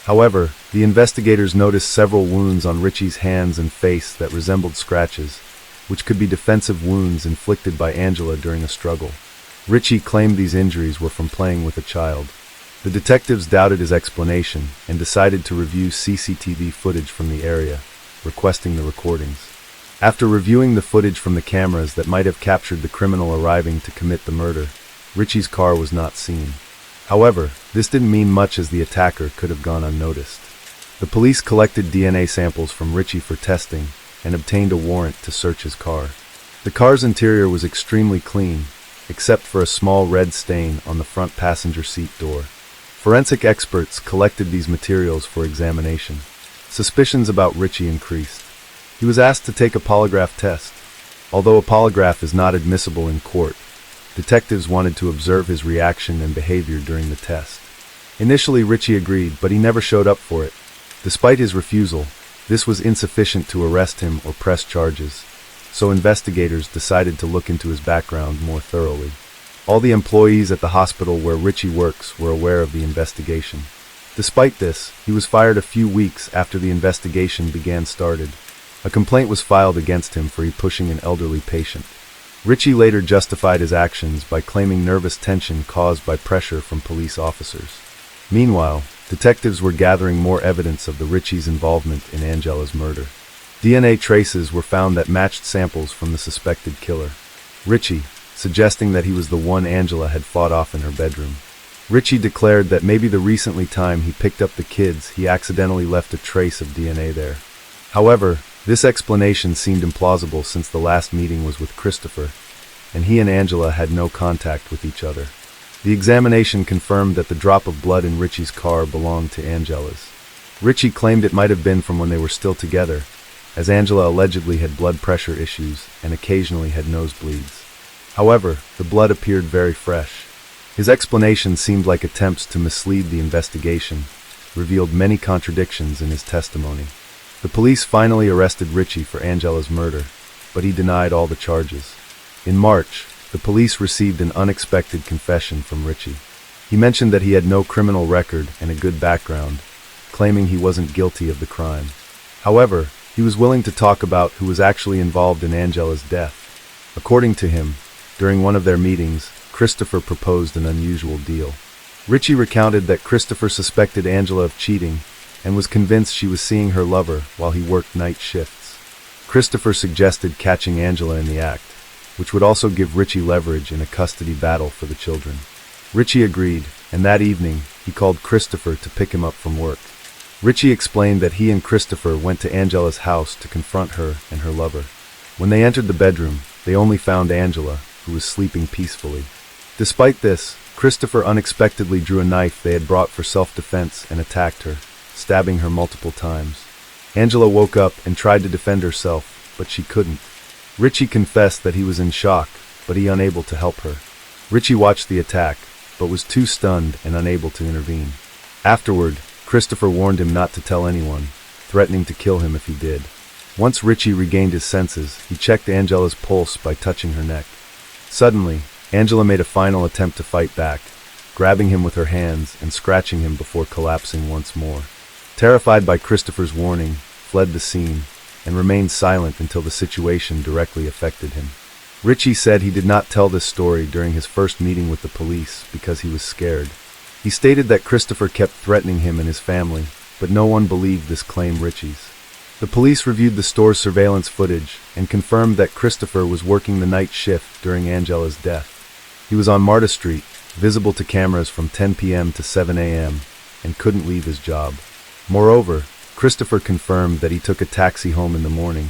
However, the investigators noticed several wounds on Richie's hands and face that resembled scratches, which could be defensive wounds inflicted by Angela during a struggle. Richie claimed these injuries were from playing with a child. The detectives doubted his explanation and decided to review CCTV footage from the area, requesting the recordings. After reviewing the footage from the cameras that might have captured the criminal arriving to commit the murder, Richie's car was not seen. However, this didn't mean much as the attacker could have gone unnoticed. The police collected DNA samples from Richie for testing and obtained a warrant to search his car. The car's interior was extremely clean, except for a small red stain on the front passenger seat door. Forensic experts collected these materials for examination. Suspicions about Richie increased. He was asked to take a polygraph test. Although a polygraph is not admissible in court, detectives wanted to observe his reaction and behavior during the test. Initially, Richie agreed, but he never showed up for it. Despite his refusal, this was insufficient to arrest him or press charges, so investigators decided to look into his background more thoroughly. All the employees at the hospital where Richie works were aware of the investigation. Despite this, he was fired a few weeks after the investigation started. A complaint was filed against him for pushing an elderly patient. Richie later justified his actions by claiming nervous tension caused by pressure from police officers. Meanwhile, detectives were gathering more evidence of Richie's involvement in Angela's murder. DNA traces were found that matched samples from the suspected killer, Richie, suggesting that he was the one Angela had fought off in her bedroom. Richie declared that maybe the recently time he picked up the kids, he accidentally left a trace of DNA there. However, this explanation seemed implausible since the last meeting was with Christopher, and he and Angela had no contact with each other. The examination confirmed that the drop of blood in Richie's car belonged to Angela's. Richie claimed it might have been from when they were still together, as Angela allegedly had blood pressure issues and occasionally had nosebleeds. However, the blood appeared very fresh. His explanation seemed like attempts to mislead the investigation, revealed many contradictions in his testimony. The police finally arrested Richie for Angela's murder, but he denied all the charges. In March, the police received an unexpected confession from Richie. He mentioned that he had no criminal record and a good background, claiming he wasn't guilty of the crime. However, he was willing to talk about who was actually involved in Angela's death. According to him, during one of their meetings, Christopher proposed an unusual deal. Richie recounted that Christopher suspected Angela of cheating and was convinced she was seeing her lover while he worked night shifts. Christopher suggested catching Angela in the act, which would also give Richie leverage in a custody battle for the children. Richie agreed, and that evening, he called Christopher to pick him up from work. Richie explained that he and Christopher went to Angela's house to confront her and her lover. When they entered the bedroom, they only found Angela, who was sleeping peacefully. Despite this, Christopher unexpectedly drew a knife they had brought for self-defense and attacked her, stabbing her multiple times. Angela woke up and tried to defend herself, but she couldn't. Richie confessed that he was in shock, but he unable to help her. Richie watched the attack, but was too stunned and unable to intervene. Afterward, Christopher warned him not to tell anyone, threatening to kill him if he did. Once Richie regained his senses, he checked Angela's pulse by touching her neck. Suddenly, Angela made a final attempt to fight back, grabbing him with her hands and scratching him before collapsing once more. Terrified by Christopher's warning, fled the scene, and remained silent until the situation directly affected him. Richie said he did not tell this story during his first meeting with the police because he was scared. He stated that Christopher kept threatening him and his family, but no one believed this claim Richie's. The police reviewed the store's surveillance footage and confirmed that Christopher was working the night shift during Angela's death. He was on Marta Street, visible to cameras from 10 p.m. to 7 a.m., and couldn't leave his job. Moreover, Christopher confirmed that he took a taxi home in the morning,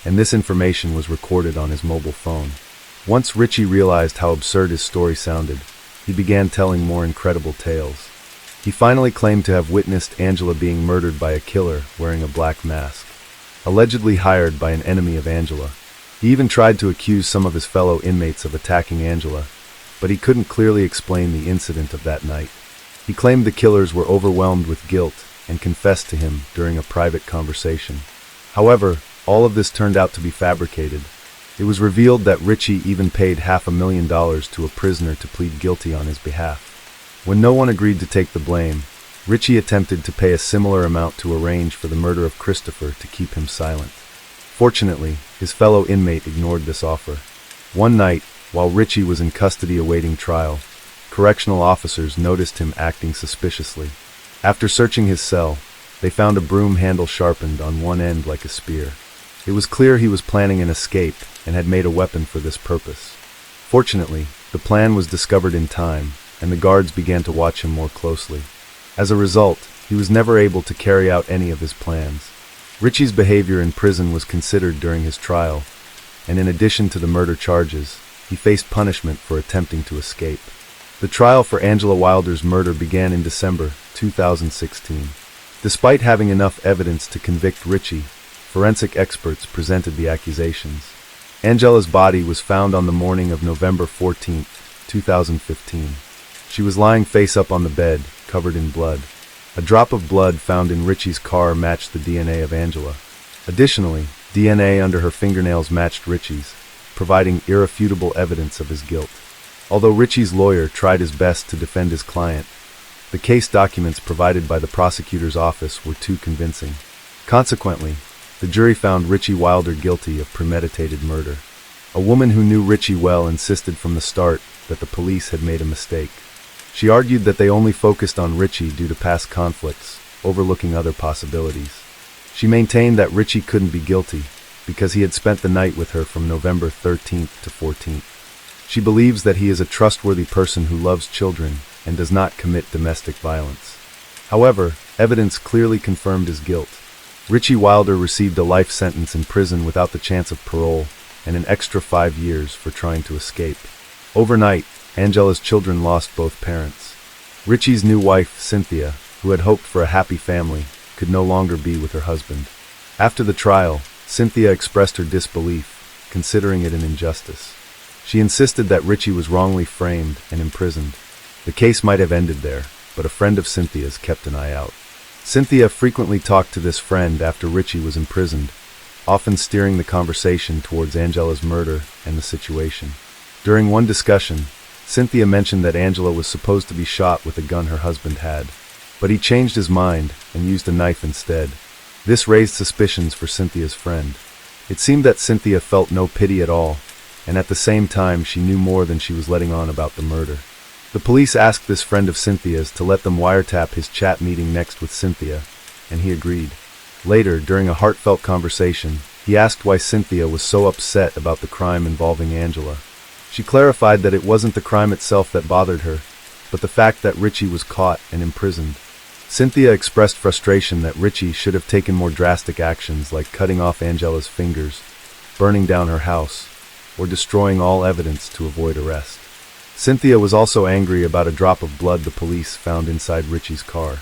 and this information was recorded on his mobile phone. Once Richie realized how absurd his story sounded, he began telling more incredible tales. He finally claimed to have witnessed Angela being murdered by a killer wearing a black mask, allegedly hired by an enemy of Angela. He even tried to accuse some of his fellow inmates of attacking Angela, but he couldn't clearly explain the incident of that night. He claimed the killers were overwhelmed with guilt and confessed to him during a private conversation. However, all of this turned out to be fabricated. It was revealed that Richie even paid $500,000 to a prisoner to plead guilty on his behalf. When no one agreed to take the blame, Richie attempted to pay a similar amount to arrange for the murder of Christopher to keep him silent. Fortunately, his fellow inmate ignored this offer. One night, while Richie was in custody awaiting trial, correctional officers noticed him acting suspiciously. After searching his cell, they found a broom handle sharpened on one end like a spear. It was clear he was planning an escape and had made a weapon for this purpose. Fortunately, the plan was discovered in time, and the guards began to watch him more closely. As a result, he was never able to carry out any of his plans. Richie's behavior in prison was considered during his trial, and in addition to the murder charges, he faced punishment for attempting to escape. The trial for Angela Wilder's murder began in December 2016. Despite having enough evidence to convict Richie, forensic experts presented the accusations. Angela's body was found on the morning of November 14, 2015. She was lying face up on the bed, covered in blood. A drop of blood found in Richie's car matched the DNA of Angela. Additionally, DNA under her fingernails matched Richie's, providing irrefutable evidence of his guilt. Although Richie's lawyer tried his best to defend his client, the case documents provided by the prosecutor's office were too convincing. Consequently, the jury found Richie Wilder guilty of premeditated murder. A woman who knew Richie well insisted from the start that the police had made a mistake. She argued that they only focused on Richie due to past conflicts, overlooking other possibilities. She maintained that Richie couldn't be guilty because he had spent the night with her from November 13th to 14th. She believes that he is a trustworthy person who loves children and does not commit domestic violence. However, evidence clearly confirmed his guilt. Richie Wilder received a life sentence in prison without the chance of parole and an extra 5 years for trying to escape. Overnight, Angela's children lost both parents. Richie's new wife, Cynthia, who had hoped for a happy family, could no longer be with her husband. After the trial, Cynthia expressed her disbelief, considering it an injustice. She insisted that Richie was wrongly framed and imprisoned. The case might have ended there, but a friend of Cynthia's kept an eye out. Cynthia frequently talked to this friend after Richie was imprisoned, often steering the conversation towards Angela's murder and the situation. During one discussion, Cynthia mentioned that Angela was supposed to be shot with a gun her husband had, but he changed his mind and used a knife instead. This raised suspicions for Cynthia's friend. It seemed that Cynthia felt no pity at all, and at the same time she knew more than she was letting on about the murder. The police asked this friend of Cynthia's to let them wiretap his chat meeting next with Cynthia, and he agreed. Later, during a heartfelt conversation, he asked why Cynthia was so upset about the crime involving Angela. She clarified that it wasn't the crime itself that bothered her, but the fact that Richie was caught and imprisoned. Cynthia expressed frustration that Richie should have taken more drastic actions like cutting off Angela's fingers, burning down her house, or destroying all evidence to avoid arrest. Cynthia was also angry about a drop of blood the police found inside Richie's car.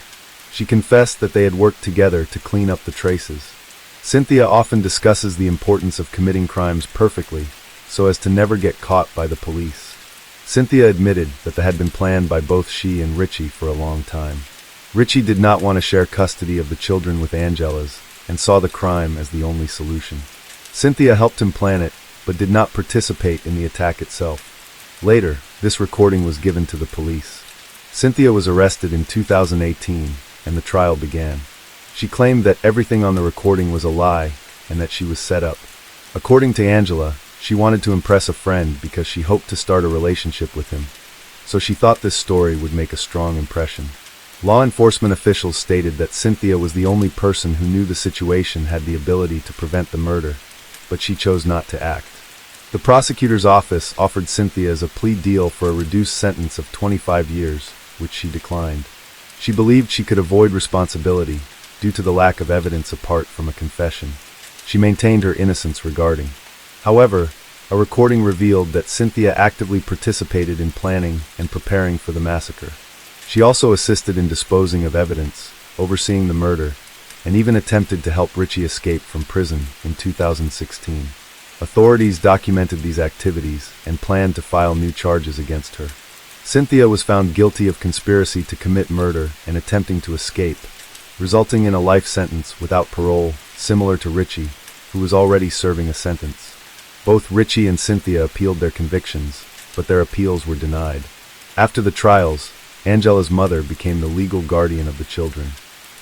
She confessed that they had worked together to clean up the traces. Cynthia often discusses the importance of committing crimes perfectly, so as to never get caught by the police. Cynthia admitted that they had been planned by both she and Richie for a long time. Richie did not want to share custody of the children with Angela's, and saw the crime as the only solution. Cynthia helped him plan it, but did not participate in the attack itself. Later, this recording was given to the police. Cynthia was arrested in 2018, and the trial began. She claimed that everything on the recording was a lie, and that she was set up. According to Angela, she wanted to impress a friend because she hoped to start a relationship with him, so she thought this story would make a strong impression. Law enforcement officials stated that Cynthia was the only person who knew the situation had the ability to prevent the murder, but she chose not to act. The prosecutor's office offered Cynthia a plea deal for a reduced sentence of 25 years, which she declined. She believed she could avoid responsibility due to the lack of evidence apart from a confession. She maintained her innocence regarding. However, a recording revealed that Cynthia actively participated in planning and preparing for the massacre. She also assisted in disposing of evidence, overseeing the murder, and even attempted to help Richie escape from prison in 2016. Authorities documented these activities and planned to file new charges against her. Cynthia was found guilty of conspiracy to commit murder and attempting to escape, resulting in a life sentence without parole, similar to Richie, who was already serving a sentence. Both Richie and Cynthia appealed their convictions, but their appeals were denied. After the trials, Angela's mother became the legal guardian of the children.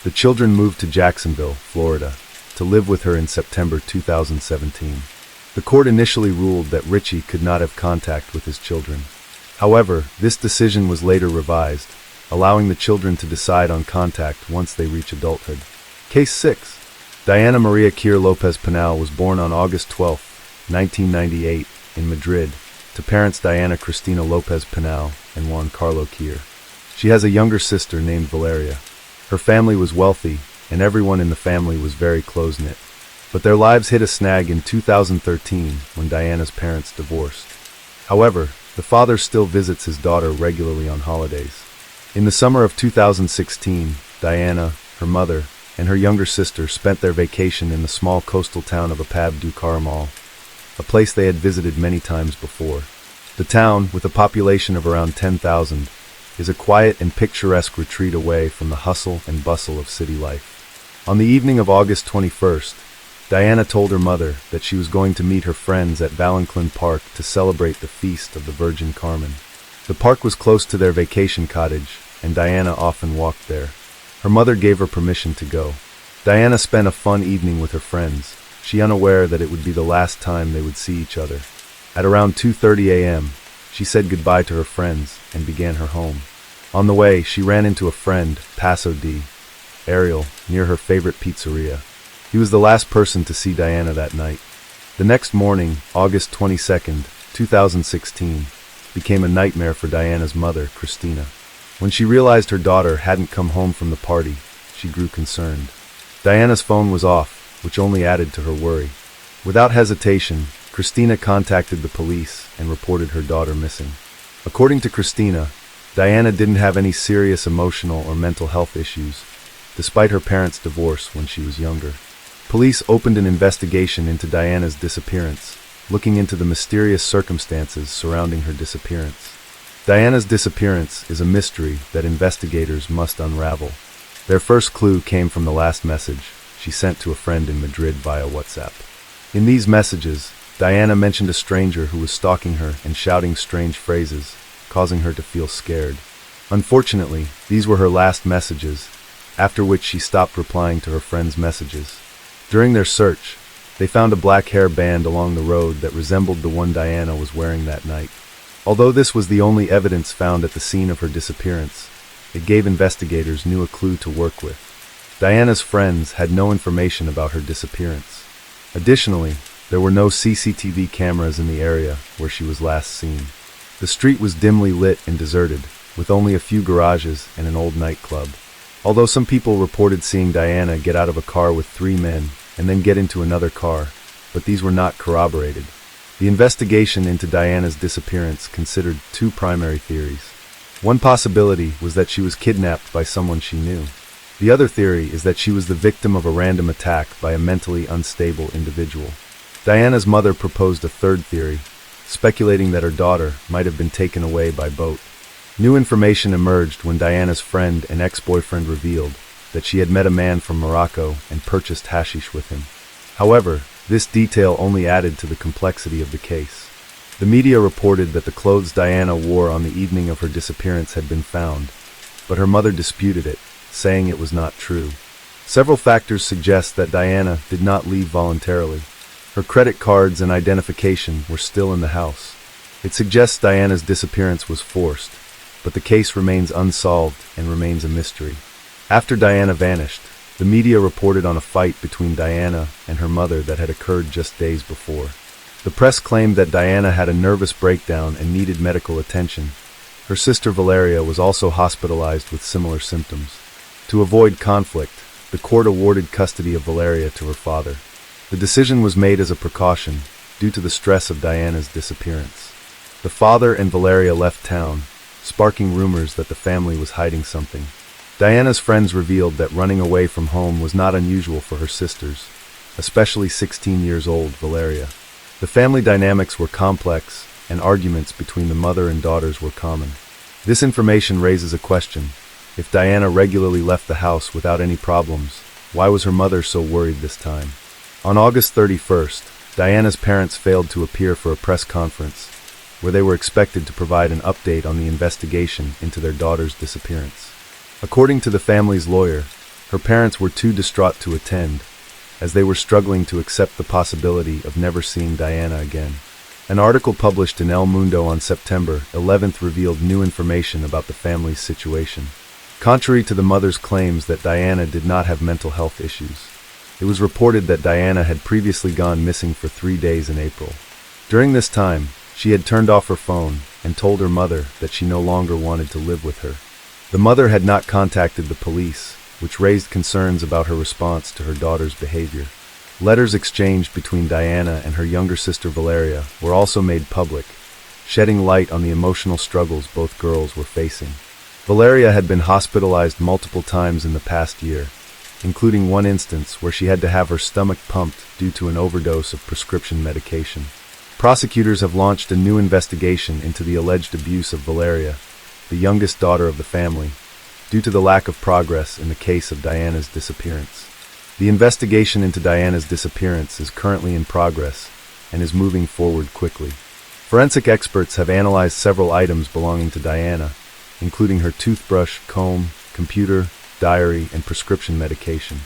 The children moved to Jacksonville, Florida, to live with her in September 2017. The court initially ruled that Richie could not have contact with his children. However, this decision was later revised, allowing the children to decide on contact once they reach adulthood. Case 6. Diana Maria Kier Lopez Pinal was born on August 12, 1998, in Madrid, to parents Diana Cristina Lopez Pinal and Juan Carlo Kier. She has a younger sister named Valeria. Her family was wealthy, and everyone in the family was very close-knit. But their lives hit a snag in 2013 when Diana's parents divorced. However, the father still visits his daughter regularly on holidays. In the summer of 2016, Diana, her mother, and her younger sister spent their vacation in the small coastal town of Apab du Caramal, a place they had visited many times before. The town, with a population of around 10,000, is a quiet and picturesque retreat away from the hustle and bustle of city life. On the evening of August 21st, Diana told her mother that she was going to meet her friends at Valenclin Park to celebrate the feast of the Virgin Carmen. The park was close to their vacation cottage, and Diana often walked there. Her mother gave her permission to go. Diana spent a fun evening with her friends, she unaware that it would be the last time they would see each other. At around 2:30 a.m., she said goodbye to her friends and began her home. On the way, she ran into a friend, Paso D. Ariel, near her favorite pizzeria. He was the last person to see Diana that night. The next morning, August 22nd, 2016, became a nightmare for Diana's mother, Christina. When she realized her daughter hadn't come home from the party, she grew concerned. Diana's phone was off, which only added to her worry. Without hesitation, Christina contacted the police and reported her daughter missing. According to Christina, Diana didn't have any serious emotional or mental health issues, despite her parents' divorce when she was younger. Police opened an investigation into Diana's disappearance, looking into the mysterious circumstances surrounding her disappearance. Diana's disappearance is a mystery that investigators must unravel. Their first clue came from the last message she sent to a friend in Madrid via WhatsApp. In these messages, Diana mentioned a stranger who was stalking her and shouting strange phrases, causing her to feel scared. Unfortunately, these were her last messages, after which she stopped replying to her friend's messages. During their search, they found a black hair band along the road that resembled the one Diana was wearing that night. Although this was the only evidence found at the scene of her disappearance, it gave investigators a clue to work with. Diana's friends had no information about her disappearance. Additionally, there were no CCTV cameras in the area where she was last seen. The street was dimly lit and deserted, with only a few garages and an old nightclub. Although some people reported seeing Diana get out of a car with 3 men and then get into another car, but these were not corroborated. The investigation into Diana's disappearance considered 2 primary theories. One possibility was that she was kidnapped by someone she knew. The other theory is that she was the victim of a random attack by a mentally unstable individual. Diana's mother proposed a third theory, speculating that her daughter might have been taken away by boat. New information emerged when Diana's friend and ex-boyfriend revealed that she had met a man from Morocco and purchased hashish with him. However, this detail only added to the complexity of the case. The media reported that the clothes Diana wore on the evening of her disappearance had been found, but her mother disputed it, saying it was not true. Several factors suggest that Diana did not leave voluntarily. Her credit cards and identification were still in the house. It suggests Diana's disappearance was forced, but the case remains unsolved and remains a mystery. After Diana vanished, the media reported on a fight between Diana and her mother that had occurred just days before. The press claimed that Diana had a nervous breakdown and needed medical attention. Her sister Valeria was also hospitalized with similar symptoms. To avoid conflict, the court awarded custody of Valeria to her father. The decision was made as a precaution, due to the stress of Diana's disappearance. The father and Valeria left town, sparking rumors that the family was hiding something. Diana's friends revealed that running away from home was not unusual for her sisters, especially 16 years old Valeria. The family dynamics were complex, and arguments between the mother and daughters were common. This information raises a question: If Diana regularly left the house without any problems, why was her mother so worried this time? On August 31st, Diana's parents failed to appear for a press conference, where they were expected to provide an update on the investigation into their daughter's disappearance. According to the family's lawyer, her parents were too distraught to attend, as they were struggling to accept the possibility of never seeing Diana again. An article published in El Mundo on September 11th revealed new information about the family's situation. Contrary to the mother's claims that Diana did not have mental health issues, it was reported that Diana had previously gone missing for 3 days in April. During this time, she had turned off her phone and told her mother that she no longer wanted to live with her. The mother had not contacted the police, which raised concerns about her response to her daughter's behavior. Letters exchanged between Diana and her younger sister Valeria were also made public, shedding light on the emotional struggles both girls were facing. Valeria had been hospitalized multiple times in the past year, including one instance where she had to have her stomach pumped due to an overdose of prescription medication. Prosecutors have launched a new investigation into the alleged abuse of Valeria, the youngest daughter of the family, due to the lack of progress in the case of Diana's disappearance. The investigation into Diana's disappearance is currently in progress and is moving forward quickly. Forensic experts have analyzed several items belonging to Diana, including her toothbrush, comb, computer, diary, and prescription medication.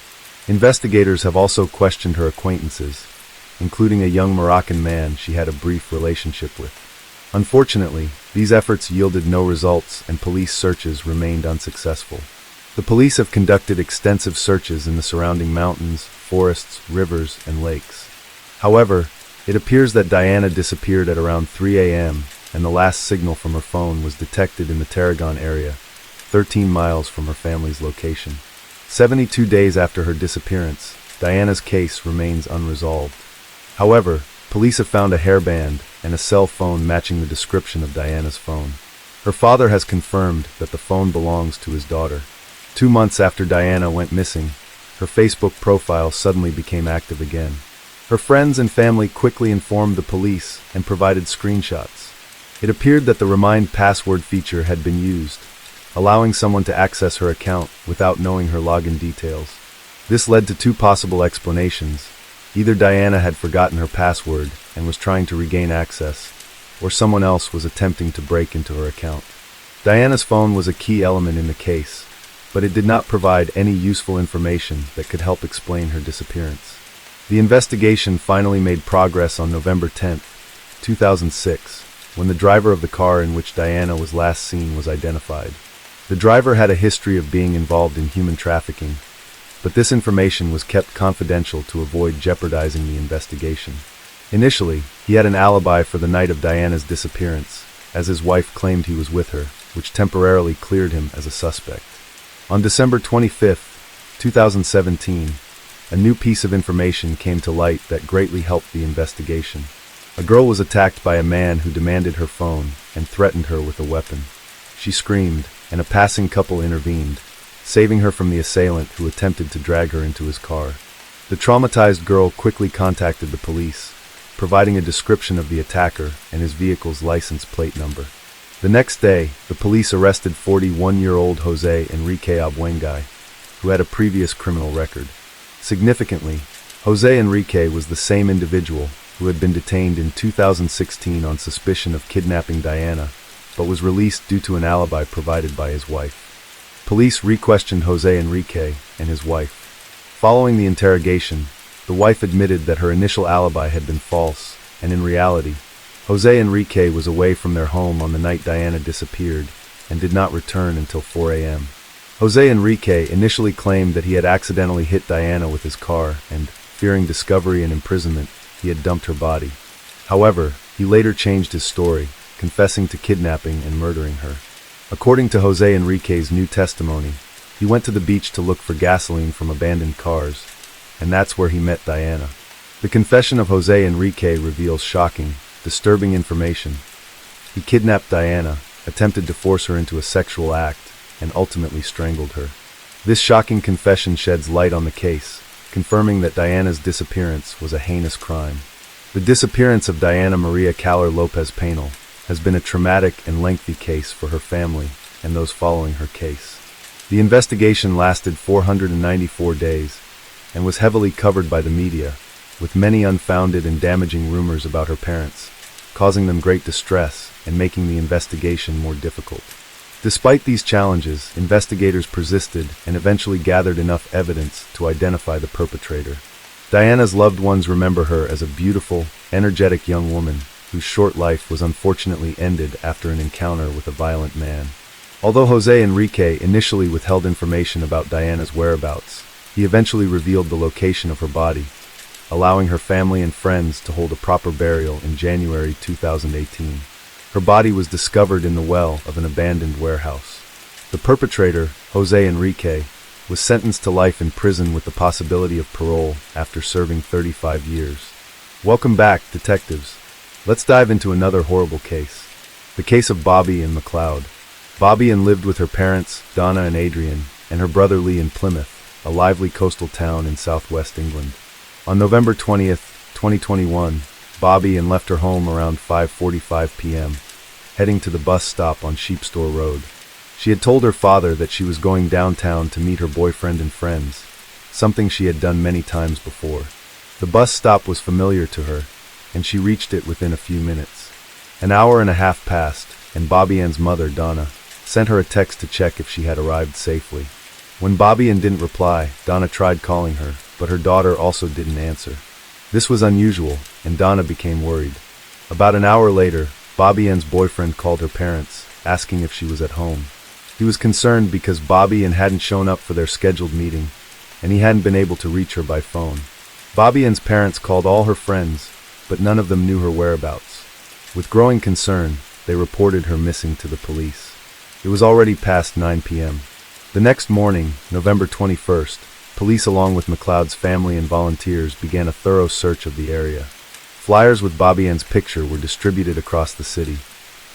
Investigators have also questioned her acquaintances, including a young Moroccan man she had a brief relationship with. Unfortunately, these efforts yielded no results and police searches remained unsuccessful. The police have conducted extensive searches in the surrounding mountains, forests, rivers, and lakes. However, it appears that Diana disappeared at around 3 a.m., and the last signal from her phone was detected in the Tarragon area, 13 miles from her family's location. 72 days after her disappearance, Diana's case remains unresolved. However, police have found a hairband and a cell phone matching the description of Diana's phone. Her father has confirmed that the phone belongs to his daughter. 2 months after Diana went missing, her Facebook profile suddenly became active again. Her friends and family quickly informed the police and provided screenshots. It appeared that the Remind Password feature had been used, allowing someone to access her account without knowing her login details. This led to 2 possible explanations. Either Diana had forgotten her password and was trying to regain access, or someone else was attempting to break into her account. Diana's phone was a key element in the case, but it did not provide any useful information that could help explain her disappearance. The investigation finally made progress on November 10, 2006, when the driver of the car in which Diana was last seen was identified. The driver had a history of being involved in human trafficking, but this information was kept confidential to avoid jeopardizing the investigation. Initially, he had an alibi for the night of Diana's disappearance, as his wife claimed he was with her, which temporarily cleared him as a suspect. On December 25, 2017, a new piece of information came to light that greatly helped the investigation. A girl was attacked by a man who demanded her phone and threatened her with a weapon. She screamed, and a passing couple intervened, saving her from the assailant who attempted to drag her into his car. The traumatized girl quickly contacted the police, providing a description of the attacker and his vehicle's license plate number. The next day, the police arrested 41-year-old Jose Enrique Abuengay, who had a previous criminal record. Significantly, Jose Enrique was the same individual who had been detained in 2016 on suspicion of kidnapping Diana, but was released due to an alibi provided by his wife. Police re-questioned Jose Enrique and his wife. Following the interrogation, the wife admitted that her initial alibi had been false, and in reality, Jose Enrique was away from their home on the night Diana disappeared and did not return until 4 a.m. Jose Enrique initially claimed that he had accidentally hit Diana with his car and, fearing discovery and imprisonment, he had dumped her body. However, he later changed his story, confessing to kidnapping and murdering her. According to Jose Enrique's new testimony, he went to the beach to look for gasoline from abandoned cars, and that's where he met Diana. The confession of Jose Enrique reveals shocking, disturbing information. He kidnapped Diana, attempted to force her into a sexual act, and ultimately strangled her. This shocking confession sheds light on the case, confirming that Diana's disappearance was a heinous crime. The disappearance of Diana Maria Caller Lopez Painel has been a traumatic and lengthy case for her family and those following her case. The investigation lasted 494 days and was heavily covered by the media, with many unfounded and damaging rumors about her parents, causing them great distress and making the investigation more difficult. Despite these challenges, investigators persisted and eventually gathered enough evidence to identify the perpetrator. Diana's loved ones remember her as a beautiful, energetic young woman whose short life was unfortunately ended after an encounter with a violent man. Although Jose Enrique initially withheld information about Diana's whereabouts, he eventually revealed the location of her body, allowing her family and friends to hold a proper burial in January 2018. Her body was discovered in the well of an abandoned warehouse. The perpetrator, Jose Enrique, was sentenced to life in prison with the possibility of parole after serving 35 years. Welcome back, detectives. Let's dive into another horrible case. The case of Bobby and McLeod. Bobby Ann lived with her parents, Donna and Adrian, and her brother Lee in Plymouth, a lively coastal town in southwest England. On November 20th, 2021, Bobby Ann left her home around 5:45 p.m., heading to the bus stop on Sheepstore Road. She had told her father that she was going downtown to meet her boyfriend and friends, something she had done many times before. The bus stop was familiar to her, and she reached it within a few minutes. An hour and a half passed, and Bobby Ann's mother, Donna, sent her a text to check if she had arrived safely. When Bobby Ann didn't reply, Donna tried calling her, but her daughter also didn't answer. This was unusual, and Donna became worried. About an hour later, Bobby Ann's boyfriend called her parents, asking if she was at home. He was concerned because Bobby Ann hadn't shown up for their scheduled meeting, and he hadn't been able to reach her by phone. Bobby Ann's parents called all her friends, but none of them knew her whereabouts. With growing concern, they reported her missing to the police. It was already past 9 p.m. The next morning, November 21st, police along with McLeod's family and volunteers began a thorough search of the area. Flyers with Bobby Ann's picture were distributed across the city,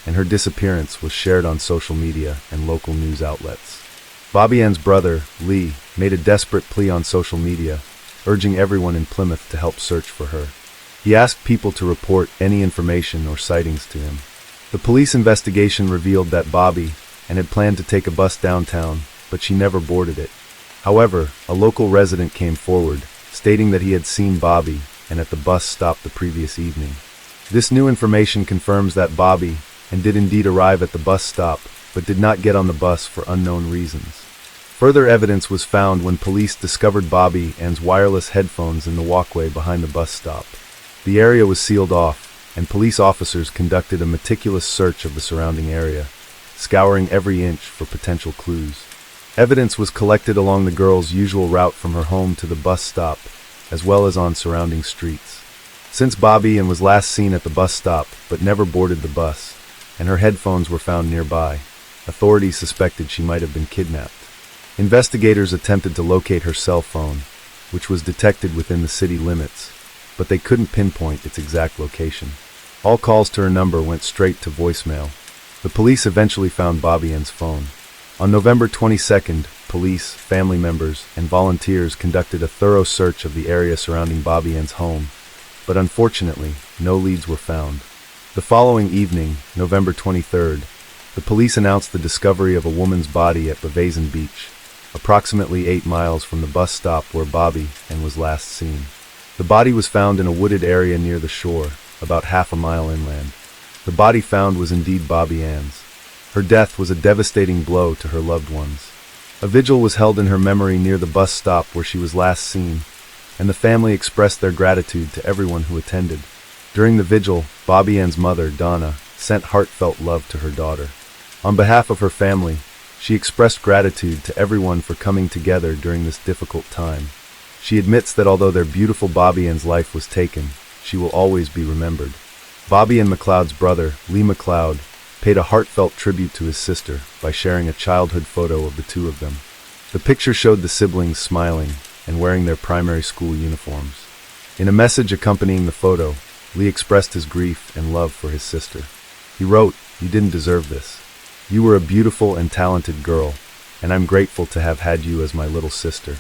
and her disappearance was shared on social media and local news outlets. Bobby Ann's brother, Lee, made a desperate plea on social media, urging everyone in Plymouth to help search for her. He asked people to report any information or sightings to him. The police investigation revealed that Bobby Ann had planned to take a bus downtown, but she never boarded it. However, a local resident came forward, stating that he had seen Bobby Ann at the bus stop the previous evening. This new information confirms that Bobby Ann did indeed arrive at the bus stop, but did not get on the bus for unknown reasons. Further evidence was found when police discovered Bobby Ann's wireless headphones in the walkway behind the bus stop. The area was sealed off, and police officers conducted a meticulous search of the surrounding area, scouring every inch for potential clues. Evidence was collected along the girl's usual route from her home to the bus stop, as well as on surrounding streets. Since Bobby Ann was last seen at the bus stop but never boarded the bus, and her headphones were found nearby, authorities suspected she might have been kidnapped. Investigators attempted to locate her cell phone, which was detected within the city limits, but they couldn't pinpoint its exact location. All calls to her number went straight to voicemail. The police eventually found Bobby Ann's phone. On November 22nd, police, family members, and volunteers conducted a thorough search of the area surrounding Bobby Ann's home, but unfortunately, no leads were found. The following evening, November 23rd, the police announced the discovery of a woman's body at Bevazen Beach, approximately 8 miles from the bus stop where Bobby Ann was last seen. The body was found in a wooded area near the shore, about half a mile inland. The body found was indeed Bobby Ann's. Her death was a devastating blow to her loved ones. A vigil was held in her memory near the bus stop where she was last seen, and the family expressed their gratitude to everyone who attended. During the vigil, Bobby Ann's mother, Donna, sent heartfelt love to her daughter. On behalf of her family, she expressed gratitude to everyone for coming together during this difficult time. She admits that although their beautiful Bobby Ann's life was taken, she will always be remembered. Bobby Ann McLeod's brother, Lee McLeod, paid a heartfelt tribute to his sister by sharing a childhood photo of the two of them. The picture showed the siblings smiling and wearing their primary school uniforms. In a message accompanying the photo, Lee expressed his grief and love for his sister. He wrote, "You didn't deserve this. You were a beautiful and talented girl, and I'm grateful to have had you as my little sister.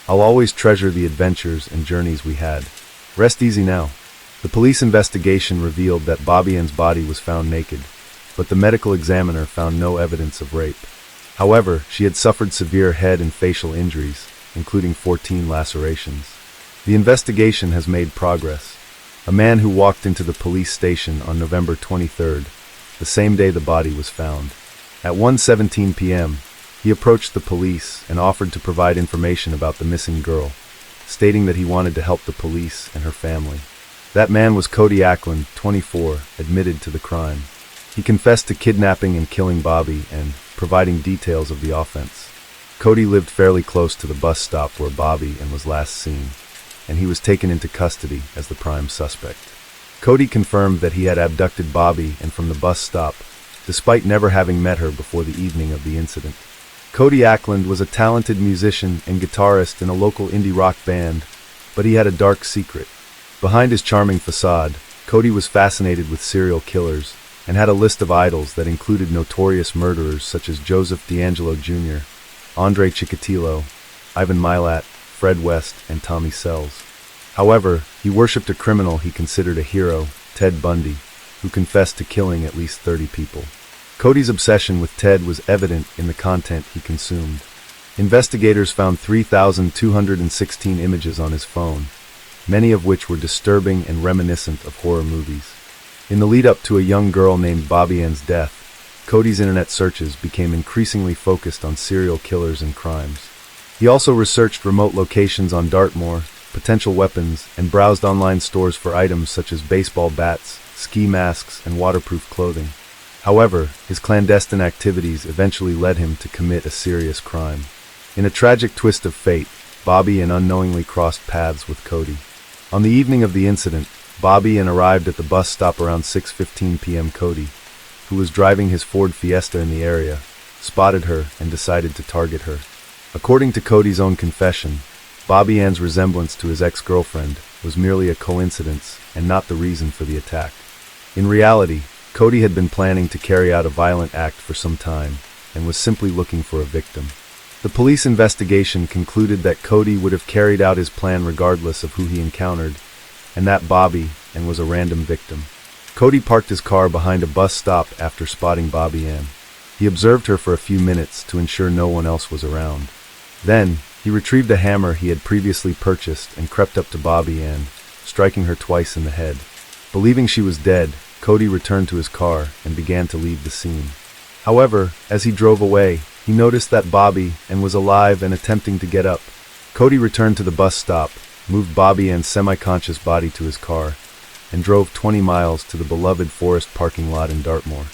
I'll always treasure the adventures and journeys we had. Rest easy now." The police investigation revealed that Bobby Ann's body was found naked, but the medical examiner found no evidence of rape. However, she had suffered severe head and facial injuries, including 14 lacerations. The investigation has made progress. A man who walked into the police station on November 23rd, the same day the body was found. At 1:17 p.m., he approached the police and offered to provide information about the missing girl, stating that he wanted to help the police and her family. That man was Cody Ackland, 24, admitted to the crime. He confessed to kidnapping and killing Bobby and providing details of the offense. Cody lived fairly close to the bus stop where Bobby was last seen, and he was taken into custody as the prime suspect. Cody confirmed that he had abducted Bobby from the bus stop, despite never having met her before the evening of the incident. Cody Ackland was a talented musician and guitarist in a local indie rock band, but he had a dark secret. Behind his charming facade, Cody was fascinated with serial killers and had a list of idols that included notorious murderers such as Joseph D'Angelo Jr., Andre Chikatilo, Ivan Milat, Fred West, and Tommy Sells. However, he worshipped a criminal he considered a hero, Ted Bundy, who confessed to killing at least 30 people. Cody's obsession with Ted was evident in the content he consumed. Investigators found 3,216 images on his phone, many of which were disturbing and reminiscent of horror movies. In the lead-up to a young girl named Bobby Ann's death, Cody's internet searches became increasingly focused on serial killers and crimes. He also researched remote locations on Dartmoor, potential weapons, and browsed online stores for items such as baseball bats, ski masks, and waterproof clothing. However, his clandestine activities eventually led him to commit a serious crime. In a tragic twist of fate, Bobby unknowingly crossed paths with Cody. On the evening of the incident, Bobby arrived at the bus stop around 6:15 p.m. Cody, who was driving his Ford Fiesta in the area, spotted her and decided to target her. According to Cody's own confession, Bobby Ann's resemblance to his ex-girlfriend was merely a coincidence and not the reason for the attack. In reality, Cody had been planning to carry out a violent act for some time and was simply looking for a victim. The police investigation concluded that Cody would have carried out his plan regardless of who he encountered, and that Bobby was a random victim. Cody parked his car behind a bus stop after spotting Bobby Ann. He observed her for a few minutes to ensure no one else was around. Then, he retrieved a hammer he had previously purchased and crept up to Bobby Ann, striking her twice in the head. Believing she was dead, Cody returned to his car and began to leave the scene. However, as he drove away, he noticed that Bobby was alive and attempting to get up. Cody returned to the bus stop, moved Bobby Ann's semi-conscious body to his car, and drove 20 miles to the beloved Forest parking lot in Dartmoor.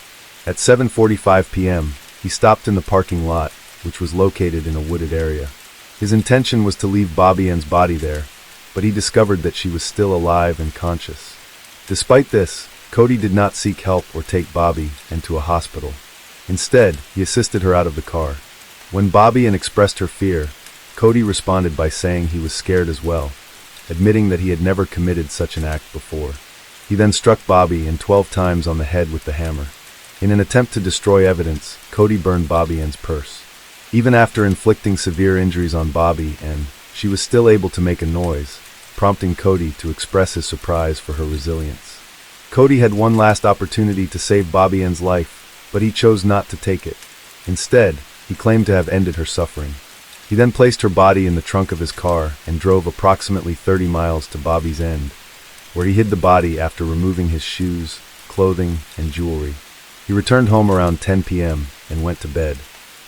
At 7:45 p.m., he stopped in the parking lot, which was located in a wooded area. His intention was to leave Bobby Ann's body there, but he discovered that she was still alive and conscious. Despite this, Cody did not seek help or take Bobby to a hospital. Instead, he assisted her out of the car. When Bobby Ann expressed her fear, Cody responded by saying he was scared as well, admitting that he had never committed such an act before. He then struck Bobby 12 times on the head with the hammer. In an attempt to destroy evidence, Cody burned Bobby Ann's purse. Even after inflicting severe injuries on Bobby Ann, she was still able to make a noise, prompting Cody to express his surprise for her resilience. Cody had one last opportunity to save Bobby Ann's life, but he chose not to take it. Instead, he claimed to have ended her suffering. He then placed her body in the trunk of his car and drove approximately 30 miles to Bobby's End, where he hid the body after removing his shoes, clothing, and jewelry. He returned home around 10 p.m. and went to bed.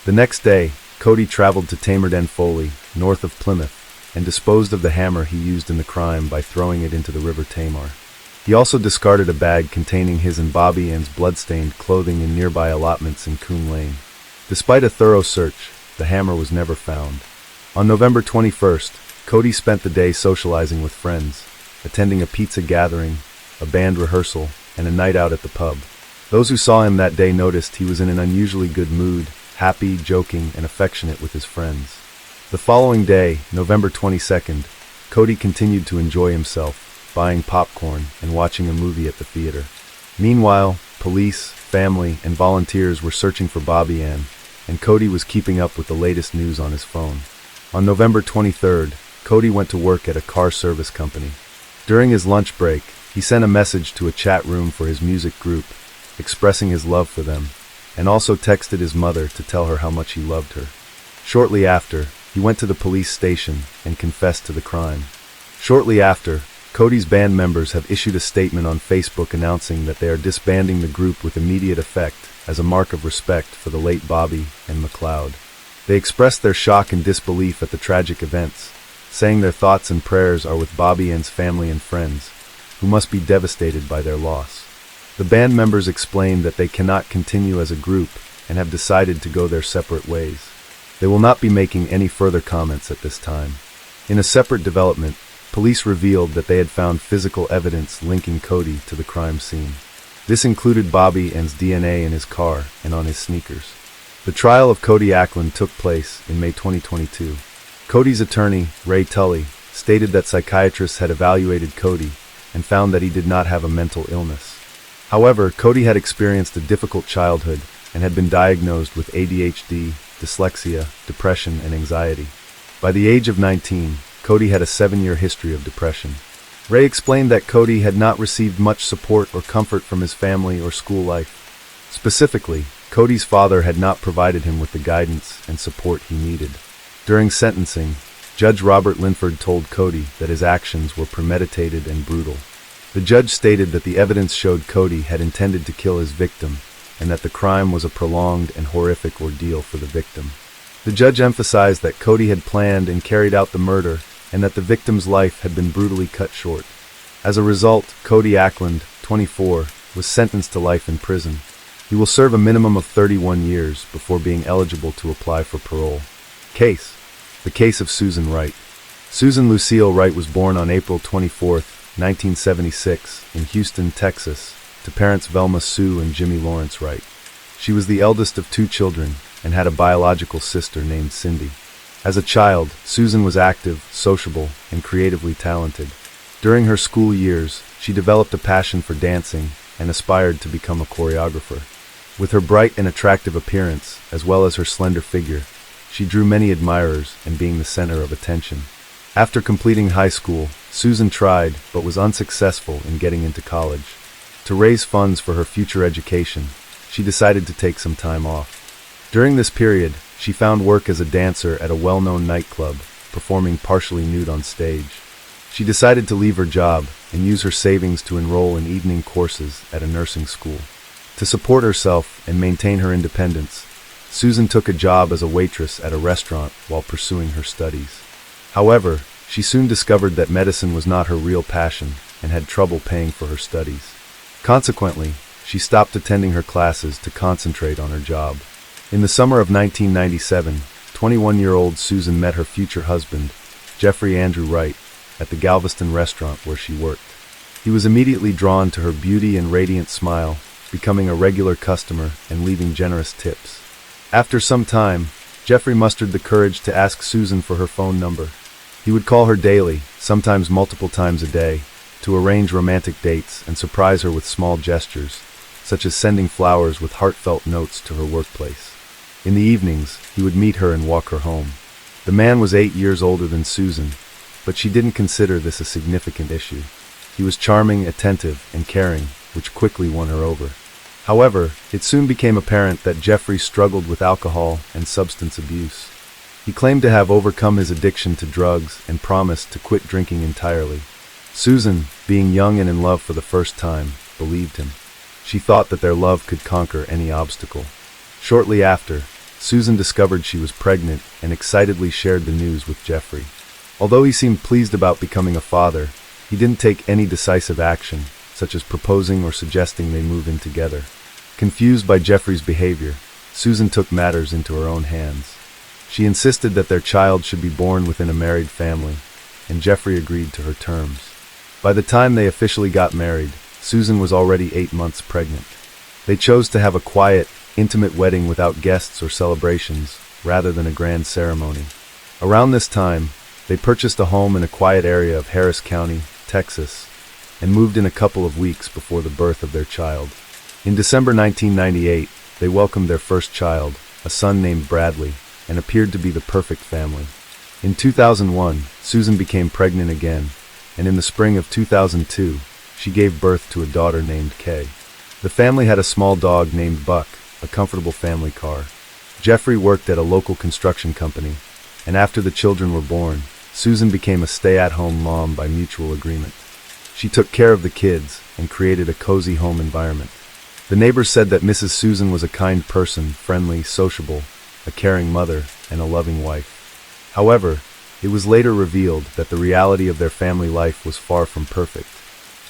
The next day, Cody traveled to Tamerden Foley, north of Plymouth, and disposed of the hammer he used in the crime by throwing it into the River Tamar. He also discarded a bag containing his and Bobby Ann's blood-stained clothing in nearby allotments in Coombe Lane. Despite a thorough search, the hammer was never found. On November 21st, Cody spent the day socializing with friends, attending a pizza gathering, a band rehearsal, and a night out at the pub. Those who saw him that day noticed he was in an unusually good mood, happy, joking, and affectionate with his friends. The following day, November 22nd, Cody continued to enjoy himself, buying popcorn and watching a movie at the theater. Meanwhile, police, family, and volunteers were searching for Bobby Ann, and Cody was keeping up with the latest news on his phone. On November 23rd, Cody went to work at a car service company. During his lunch break, he sent a message to a chat room for his music group, expressing his love for them, and also texted his mother to tell her how much he loved her. Shortly after, he went to the police station and confessed to the crime. Shortly after, Cody's band members have issued a statement on Facebook announcing that they are disbanding the group with immediate effect as a mark of respect for the late Bobby and McLeod. They expressed their shock and disbelief at the tragic events, saying their thoughts and prayers are with Bobby and's family and friends, who must be devastated by their loss. The band members explained that they cannot continue as a group and have decided to go their separate ways. They will not be making any further comments at this time. In a separate development, police revealed that they had found physical evidence linking Cody to the crime scene. This included Bobby and's DNA in his car and on his sneakers. The trial of Cody Ackland took place in May 2022. Cody's attorney, Ray Tully, stated that psychiatrists had evaluated Cody and found that he did not have a mental illness. However, Cody had experienced a difficult childhood and had been diagnosed with ADHD, dyslexia, depression, and anxiety. By the age of 19, Cody had a 7-year history of depression. Ray explained that Cody had not received much support or comfort from his family or school life. Specifically, Cody's father had not provided him with the guidance and support he needed. During sentencing, Judge Robert Linford told Cody that his actions were premeditated and brutal. The judge stated that the evidence showed Cody had intended to kill his victim and that the crime was a prolonged and horrific ordeal for the victim. The judge emphasized that Cody had planned and carried out the murder and that the victim's life had been brutally cut short. As a result, Cody Ackland, 24, was sentenced to life in prison. He will serve a minimum of 31 years before being eligible to apply for parole. Case: the case of Susan Wright. Susan Lucille Wright was born on April 24, 1976, in Houston, Texas, to parents Velma Sue and Jimmy Lawrence Wright. She was the eldest of 2 children and had a biological sister named Cindy. As a child, Susan was active, sociable, and creatively talented. During her school years, she developed a passion for dancing and aspired to become a choreographer. With her bright and attractive appearance, as well as her slender figure, she drew many admirers and being the center of attention. After completing high school, Susan tried, but was unsuccessful in getting into college. To raise funds for her future education, she decided to take some time off. During this period, she found work as a dancer at a well-known nightclub, performing partially nude on stage. She decided to leave her job and use her savings to enroll in evening courses at a nursing school. To support herself and maintain her independence, Susan took a job as a waitress at a restaurant while pursuing her studies. However, she soon discovered that medicine was not her real passion and had trouble paying for her studies. Consequently, she stopped attending her classes to concentrate on her job. In the summer of 1997, 21-year-old Susan met her future husband, Jeffrey Andrew Wright, at the Galveston restaurant where she worked. He was immediately drawn to her beauty and radiant smile, becoming a regular customer and leaving generous tips. After some time, Jeffrey mustered the courage to ask Susan for her phone number. He would call her daily, sometimes multiple times a day, to arrange romantic dates and surprise her with small gestures, such as sending flowers with heartfelt notes to her workplace. In the evenings, he would meet her and walk her home. The man was 8 years older than Susan, but she didn't consider this a significant issue. He was charming, attentive, and caring, which quickly won her over. However, it soon became apparent that Jeffrey struggled with alcohol and substance abuse. He claimed to have overcome his addiction to drugs and promised to quit drinking entirely. Susan, being young and in love for the first time, believed him. She thought that their love could conquer any obstacle. Shortly after, Susan discovered she was pregnant and excitedly shared the news with Jeffrey. Although he seemed pleased about becoming a father, he didn't take any decisive action, such as proposing or suggesting they move in together. Confused by Jeffrey's behavior, Susan took matters into her own hands. She insisted that their child should be born within a married family, and Jeffrey agreed to her terms. By the time they officially got married, Susan was already 8 months pregnant. They chose to have a quiet, intimate wedding without guests or celebrations, rather than a grand ceremony. Around this time, they purchased a home in a quiet area of Harris County, Texas, and moved in a couple of weeks before the birth of their child. In December 1998, they welcomed their first child, a son named Bradley, and appeared to be the perfect family. In 2001, Susan became pregnant again, and in the spring of 2002, she gave birth to a daughter named Kay. The family had a small dog named Buck, a comfortable family car. Jeffrey worked at a local construction company, and after the children were born, Susan became a stay-at-home mom by mutual agreement. She took care of the kids and created a cozy home environment. The neighbors said that Mrs. Susan was a kind person, friendly, sociable, a caring mother, and a loving wife. However, it was later revealed that the reality of their family life was far from perfect.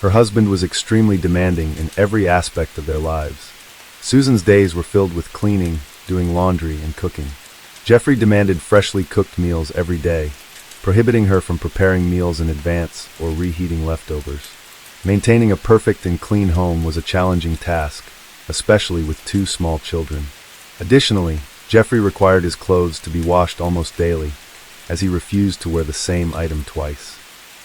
Her husband was extremely demanding in every aspect of their lives. Susan's days were filled with cleaning, doing laundry, and cooking. Jeffrey demanded freshly cooked meals every day, prohibiting her from preparing meals in advance or reheating leftovers. Maintaining a perfect and clean home was a challenging task, especially with two small children. Additionally, Jeffrey required his clothes to be washed almost daily, as he refused to wear the same item twice.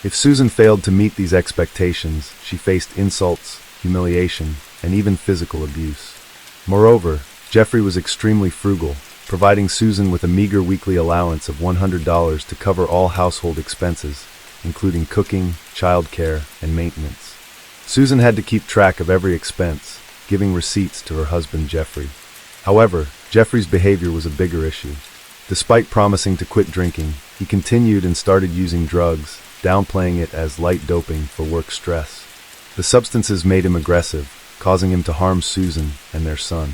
If Susan failed to meet these expectations, she faced insults, humiliation, and even physical abuse. Moreover, Jeffrey was extremely frugal, providing Susan with a meager weekly allowance of $100 to cover all household expenses, including cooking, childcare, and maintenance. Susan had to keep track of every expense, giving receipts to her husband Jeffrey. However, Jeffrey's behavior was a bigger issue. Despite promising to quit drinking, he continued and started using drugs, downplaying it as light doping for work stress. The substances made him aggressive, causing him to harm Susan and their son.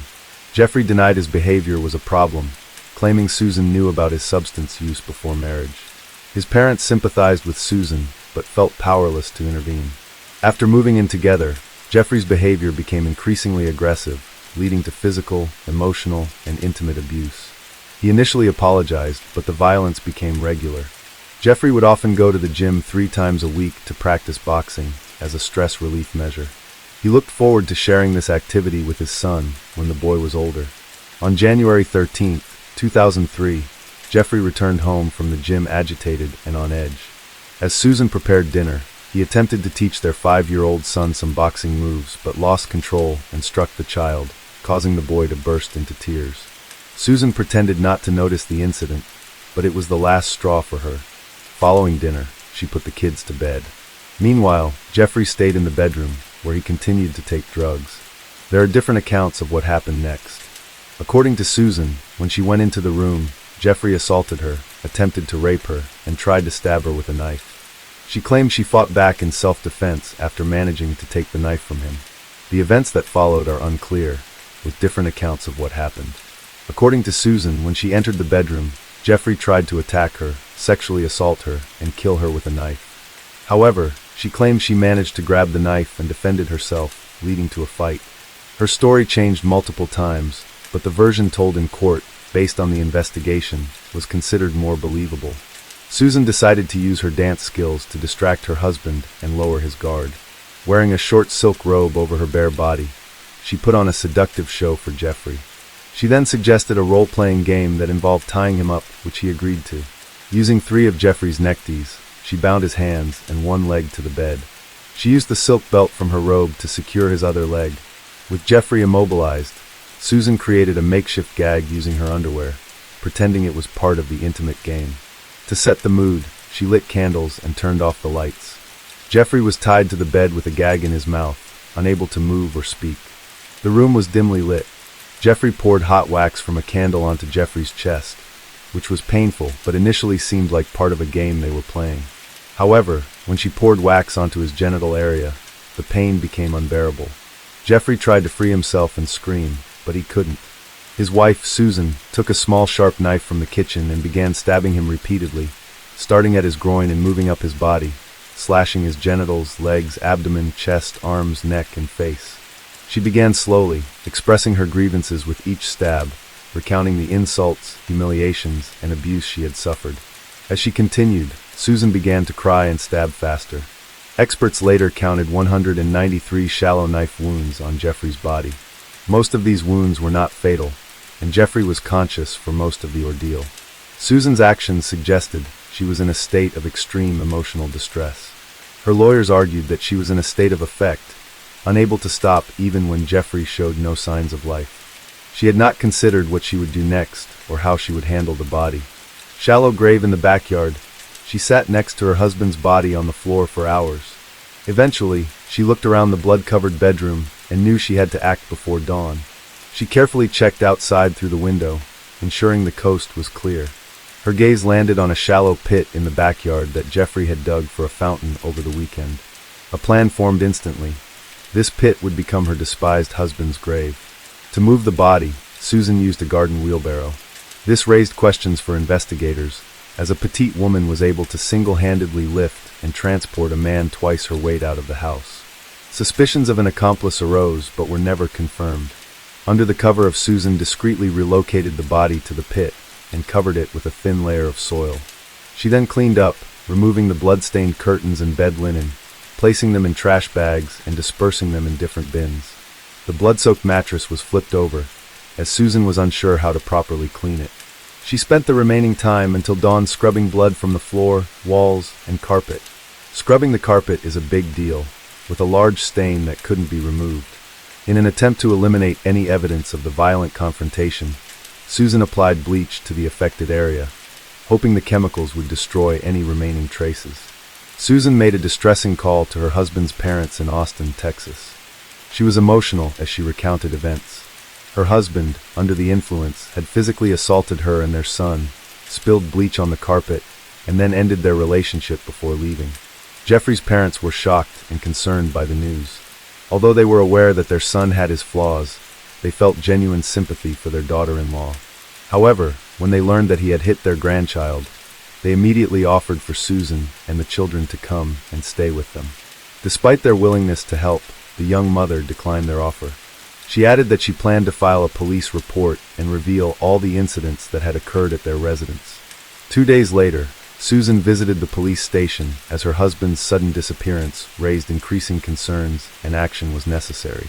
Jeffrey denied his behavior was a problem, claiming Susan knew about his substance use before marriage. His parents sympathized with Susan, but felt powerless to intervene. After moving in together, Jeffrey's behavior became increasingly aggressive, leading to physical, emotional, and intimate abuse. He initially apologized, but the violence became regular. Jeffrey would often go to the gym 3 times a week to practice boxing as a stress relief measure. He looked forward to sharing this activity with his son when the boy was older. On January 13, 2003, Jeffrey returned home from the gym agitated and on edge. As Susan prepared dinner, he attempted to teach their 5-year-old son some boxing moves but lost control and struck the child, causing the boy to burst into tears. Susan pretended not to notice the incident, but it was the last straw for her. Following dinner, she put the kids to bed. Meanwhile, Jeffrey stayed in the bedroom, where he continued to take drugs. There are different accounts of what happened next. According to Susan, when she went into the room, Jeffrey assaulted her, attempted to rape her, and tried to stab her with a knife. She claimed she fought back in self-defense after managing to take the knife from him. The events that followed are unclear, with different accounts of what happened. According to Susan, when she entered the bedroom, Jeffrey tried to attack her, sexually assault her, and kill her with a knife. However, she claimed she managed to grab the knife and defended herself, leading to a fight. Her story changed multiple times, but the version told in court, based on the investigation, was considered more believable. Susan decided to use her dance skills to distract her husband and lower his guard. Wearing a short silk robe over her bare body, she put on a seductive show for Jeffrey. She then suggested a role-playing game that involved tying him up, which he agreed to. Using 3 of Jeffrey's neckties, she bound his hands and one leg to the bed. She used the silk belt from her robe to secure his other leg. With Jeffrey immobilized, Susan created a makeshift gag using her underwear, pretending it was part of the intimate game. To set the mood, she lit candles and turned off the lights. Jeffrey was tied to the bed with a gag in his mouth, unable to move or speak. The room was dimly lit. Jeffrey poured hot wax from a candle onto Jeffrey's chest, which was painful but initially seemed like part of a game they were playing. However, when she poured wax onto his genital area, the pain became unbearable. Jeffrey tried to free himself and scream, but he couldn't. His wife, Susan, took a small sharp knife from the kitchen and began stabbing him repeatedly, starting at his groin and moving up his body, slashing his genitals, legs, abdomen, chest, arms, neck, and face. She began slowly, expressing her grievances with each stab, recounting the insults, humiliations, and abuse she had suffered. As she continued, Susan began to cry and stab faster. Experts later counted 193 shallow knife wounds on Jeffrey's body. Most of these wounds were not fatal, and Jeffrey was conscious for most of the ordeal. Susan's actions suggested she was in a state of extreme emotional distress. Her lawyers argued that she was in a state of affect, unable to stop even when Jeffrey showed no signs of life. She had not considered what she would do next or how she would handle the body. Shallow grave in the backyard, she sat next to her husband's body on the floor for hours. Eventually, she looked around the blood-covered bedroom and knew she had to act before dawn. She carefully checked outside through the window, ensuring the coast was clear. Her gaze landed on a shallow pit in the backyard that Jeffrey had dug for a fountain over the weekend. A plan formed instantly. This pit would become her despised husband's grave. To move the body, Susan used a garden wheelbarrow. This raised questions for investigators, as a petite woman was able to single-handedly lift and transport a man twice her weight out of the house. Suspicions of an accomplice arose but were never confirmed. Under the cover of Susan discreetly relocated the body to the pit and covered it with a thin layer of soil. She then cleaned up, removing the blood-stained curtains and bed linen, placing them in trash bags and dispersing them in different bins. The blood-soaked mattress was flipped over, as Susan was unsure how to properly clean it. She spent the remaining time until dawn scrubbing blood from the floor, walls, and carpet. Scrubbing the carpet is a big deal, with a large stain that couldn't be removed. In an attempt to eliminate any evidence of the violent confrontation, Susan applied bleach to the affected area, hoping the chemicals would destroy any remaining traces. Susan made a distressing call to her husband's parents in Austin, Texas. She was emotional as she recounted events. Her husband, under the influence, had physically assaulted her and their son, spilled bleach on the carpet, and then ended their relationship before leaving. Jeffrey's parents were shocked and concerned by the news. Although they were aware that their son had his flaws, they felt genuine sympathy for their daughter-in-law. However, when they learned that he had hit their grandchild, they immediately offered for Susan and the children to come and stay with them. Despite their willingness to help, the young mother declined their offer. She added that she planned to file a police report and reveal all the incidents that had occurred at their residence. 2 days later, Susan visited the police station as her husband's sudden disappearance raised increasing concerns and action was necessary.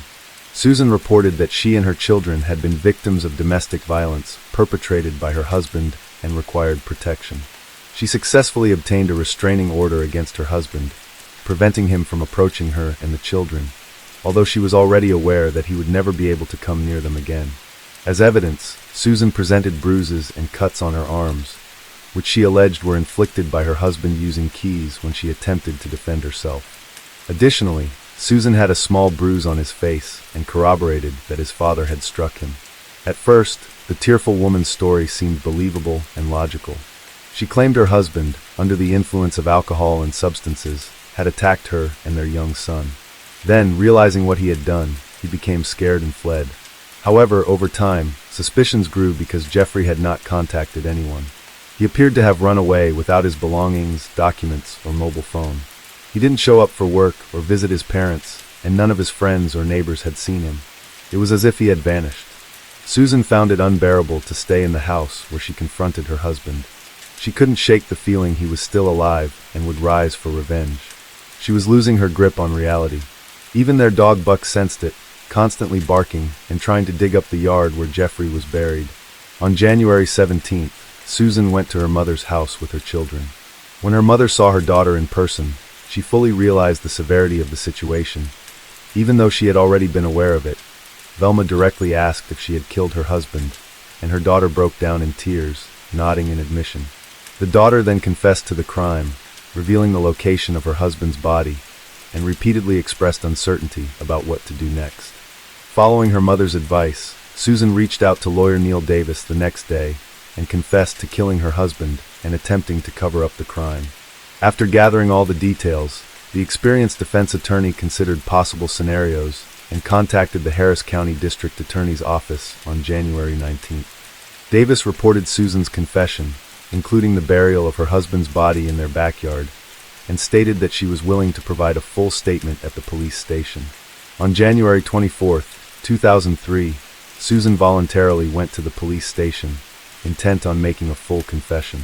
Susan reported that she and her children had been victims of domestic violence perpetrated by her husband and required protection. She successfully obtained a restraining order against her husband, preventing him from approaching her and the children, although she was already aware that he would never be able to come near them again. As evidence, Susan presented bruises and cuts on her arms, which she alleged were inflicted by her husband using keys when she attempted to defend herself. Additionally, Susan had a small bruise on his face and corroborated that his father had struck him. At first, the tearful woman's story seemed believable and logical. She claimed her husband, under the influence of alcohol and substances, had attacked her and their young son. Then, realizing what he had done, he became scared and fled. However, over time, suspicions grew because Jeffrey had not contacted anyone. He appeared to have run away without his belongings, documents, or mobile phone. He didn't show up for work or visit his parents, and none of his friends or neighbors had seen him. It was as if he had vanished. Susan found it unbearable to stay in the house where she confronted her husband. She couldn't shake the feeling he was still alive and would rise for revenge. She was losing her grip on reality. Even their dog Buck sensed it, constantly barking and trying to dig up the yard where Jeffrey was buried. On January 17th, Susan went to her mother's house with her children. When her mother saw her daughter in person, she fully realized the severity of the situation. Even though she had already been aware of it, Velma directly asked if she had killed her husband, and her daughter broke down in tears, nodding in admission. The daughter then confessed to the crime, revealing the location of her husband's body, and repeatedly expressed uncertainty about what to do next. Following her mother's advice, Susan reached out to lawyer Neil Davis the next day and confessed to killing her husband and attempting to cover up the crime. After gathering all the details, the experienced defense attorney considered possible scenarios and contacted the Harris County District Attorney's Office on January 19th. Davis reported Susan's confession, including the burial of her husband's body in their backyard, and stated that she was willing to provide a full statement at the police station. On January 24, 2003, Susan voluntarily went to the police station, intent on making a full confession.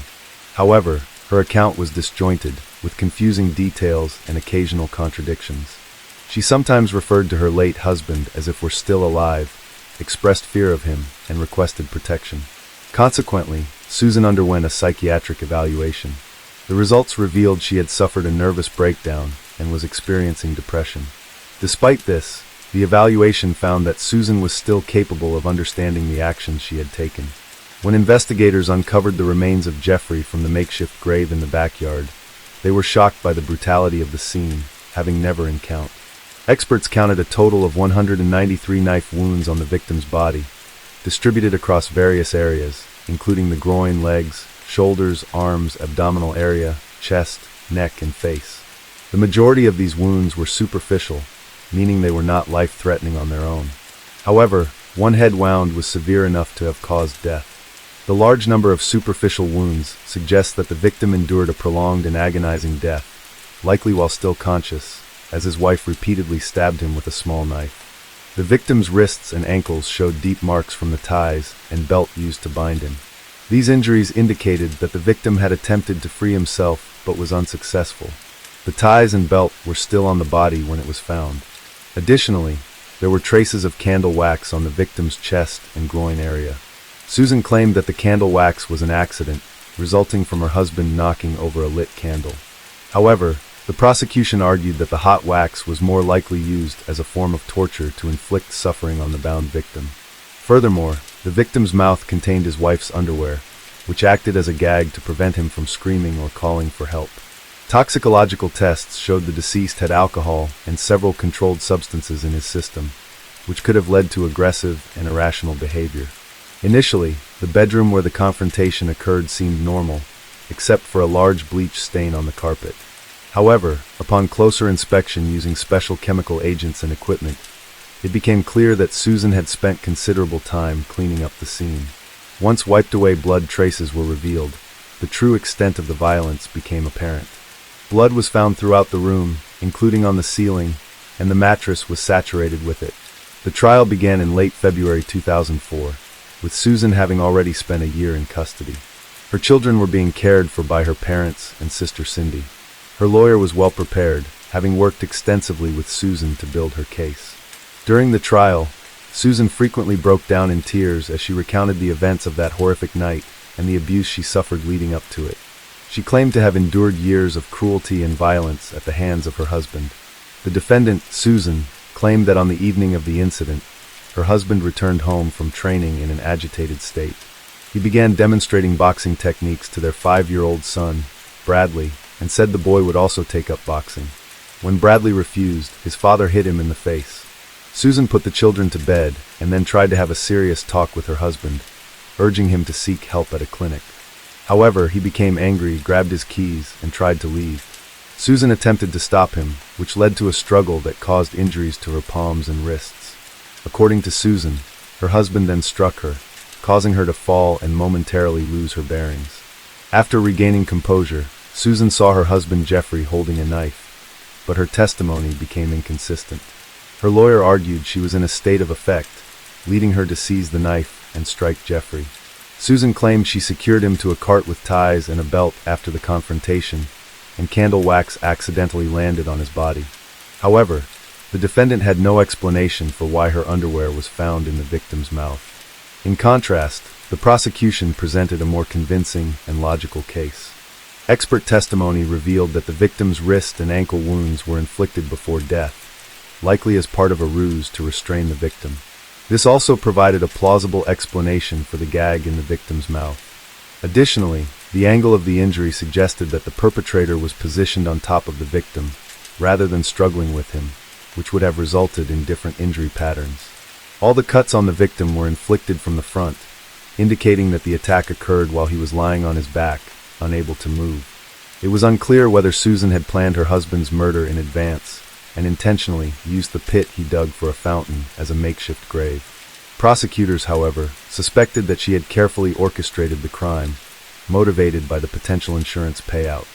However, her account was disjointed, with confusing details and occasional contradictions. She sometimes referred to her late husband as if were still alive, expressed fear of him, and requested protection. Consequently, Susan underwent a psychiatric evaluation. The results revealed she had suffered a nervous breakdown and was experiencing depression. Despite this, the evaluation found that Susan was still capable of understanding the actions she had taken. When investigators uncovered the remains of Jeffrey from the makeshift grave in the backyard, they were shocked by the brutality of the scene, having never encountered. Experts counted a total of 193 knife wounds on the victim's body, distributed across various areas, including the groin, legs, shoulders, arms, abdominal area, chest, neck, and face. The majority of these wounds were superficial, meaning they were not life-threatening on their own. However, one head wound was severe enough to have caused death. The large number of superficial wounds suggests that the victim endured a prolonged and agonizing death, likely while still conscious, as his wife repeatedly stabbed him with a small knife. The victim's wrists and ankles showed deep marks from the ties and belt used to bind him. These injuries indicated that the victim had attempted to free himself but was unsuccessful. The ties and belt were still on the body when it was found. Additionally, there were traces of candle wax on the victim's chest and groin area. Susan claimed that the candle wax was an accident, resulting from her husband knocking over a lit candle. However, the prosecution argued that the hot wax was more likely used as a form of torture to inflict suffering on the bound victim. Furthermore, the victim's mouth contained his wife's underwear, which acted as a gag to prevent him from screaming or calling for help. Toxicological tests showed the deceased had alcohol and several controlled substances in his system, which could have led to aggressive and irrational behavior. Initially, the bedroom where the confrontation occurred seemed normal, except for a large bleach stain on the carpet. However, upon closer inspection using special chemical agents and equipment, it became clear that Susan had spent considerable time cleaning up the scene. Once wiped-away blood traces were revealed, the true extent of the violence became apparent. Blood was found throughout the room, including on the ceiling, and the mattress was saturated with it. The trial began in late February 2004, with Susan having already spent a year in custody. Her children were being cared for by her parents and sister Cindy. Her lawyer was well prepared, having worked extensively with Susan to build her case. During the trial, Susan frequently broke down in tears as she recounted the events of that horrific night and the abuse she suffered leading up to it. She claimed to have endured years of cruelty and violence at the hands of her husband. The defendant, Susan, claimed that on the evening of the incident, her husband returned home from training in an agitated state. He began demonstrating boxing techniques to their 5-year-old son, Bradley, and said the boy would also take up boxing. When Bradley refused, his father hit him in the face. Susan put the children to bed and then tried to have a serious talk with her husband, urging him to seek help at a clinic. However, he became angry, grabbed his keys, and tried to leave. Susan attempted to stop him, which led to a struggle that caused injuries to her palms and wrists. According to Susan, her husband then struck her, causing her to fall and momentarily lose her bearings. After regaining composure, Susan saw her husband Jeffrey holding a knife, but her testimony became inconsistent. Her lawyer argued she was in a state of affect, leading her to seize the knife and strike Jeffrey. Susan claimed she secured him to a cart with ties and a belt after the confrontation, and candle wax accidentally landed on his body. However, the defendant had no explanation for why her underwear was found in the victim's mouth. In contrast, the prosecution presented a more convincing and logical case. Expert testimony revealed that the victim's wrist and ankle wounds were inflicted before death, likely as part of a ruse to restrain the victim. This also provided a plausible explanation for the gag in the victim's mouth. Additionally, the angle of the injury suggested that the perpetrator was positioned on top of the victim, rather than struggling with him, which would have resulted in different injury patterns. All the cuts on the victim were inflicted from the front, indicating that the attack occurred while he was lying on his back, unable to move. It was unclear whether Susan had planned her husband's murder in advance and intentionally used the pit he dug for a fountain as a makeshift grave. Prosecutors, however, suspected that she had carefully orchestrated the crime, motivated by the potential insurance payout.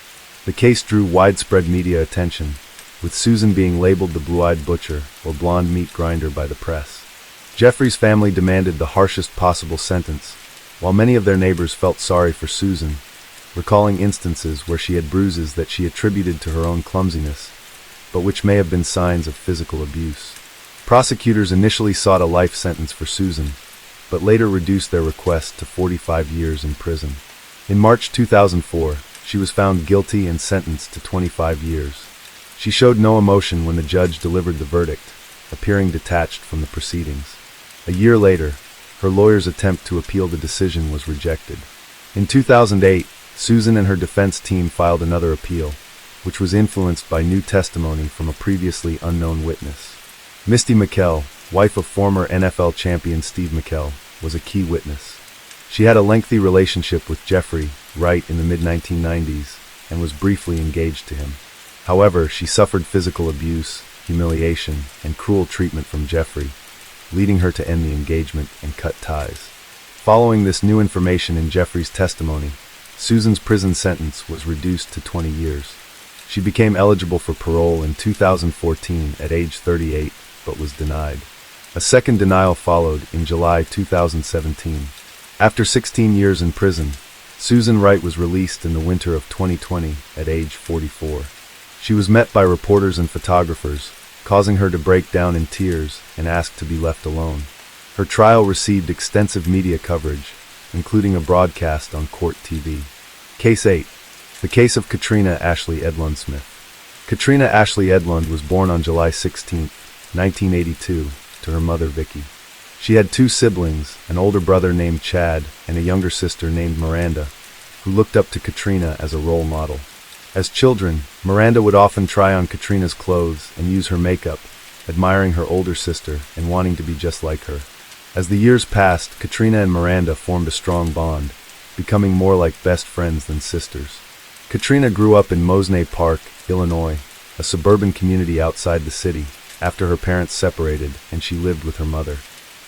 The case drew widespread media attention, with Susan being labeled the blue-eyed butcher or blonde meat grinder by the press. Jeffrey's family demanded the harshest possible sentence, while many of their neighbors felt sorry for Susan, recalling instances where she had bruises that she attributed to her own clumsiness, but which may have been signs of physical abuse. Prosecutors initially sought a life sentence for Susan, but later reduced their request to 45 years in prison. In March 2004, she was found guilty and sentenced to 25 years. She showed no emotion when the judge delivered the verdict, appearing detached from the proceedings. A year later, her lawyer's attempt to appeal the decision was rejected. In 2008, Susan and her defense team filed another appeal, which was influenced by new testimony from a previously unknown witness. Misty McKell, wife of former NFL champion Steve McKell, was a key witness. She had a lengthy relationship with Jeffrey Wright in the mid-1990s and was briefly engaged to him. However, she suffered physical abuse, humiliation, and cruel treatment from Jeffrey, leading her to end the engagement and cut ties. Following this new information in Jeffrey's testimony, Susan's prison sentence was reduced to 20 years. She became eligible for parole in 2014 at age 38, but was denied. A second denial followed in July 2017. After 16 years in prison, Susan Wright was released in the winter of 2020 at age 44. She was met by reporters and photographers, causing her to break down in tears and ask to be left alone. Her trial received extensive media coverage, including a broadcast on Court TV. Case 8. The case of Katrina Ashley Edlund Smith. Katrina Ashley Edlund was born on July 16, 1982, to her mother Vicky. She had two siblings, an older brother named Chad and a younger sister named Miranda, who looked up to Katrina as a role model. As children, Miranda would often try on Katrina's clothes and use her makeup, admiring her older sister and wanting to be just like her. As the years passed, Katrina and Miranda formed a strong bond, becoming more like best friends than sisters. Katrina grew up in Mosney Park, Illinois, a suburban community outside the city, after her parents separated and she lived with her mother.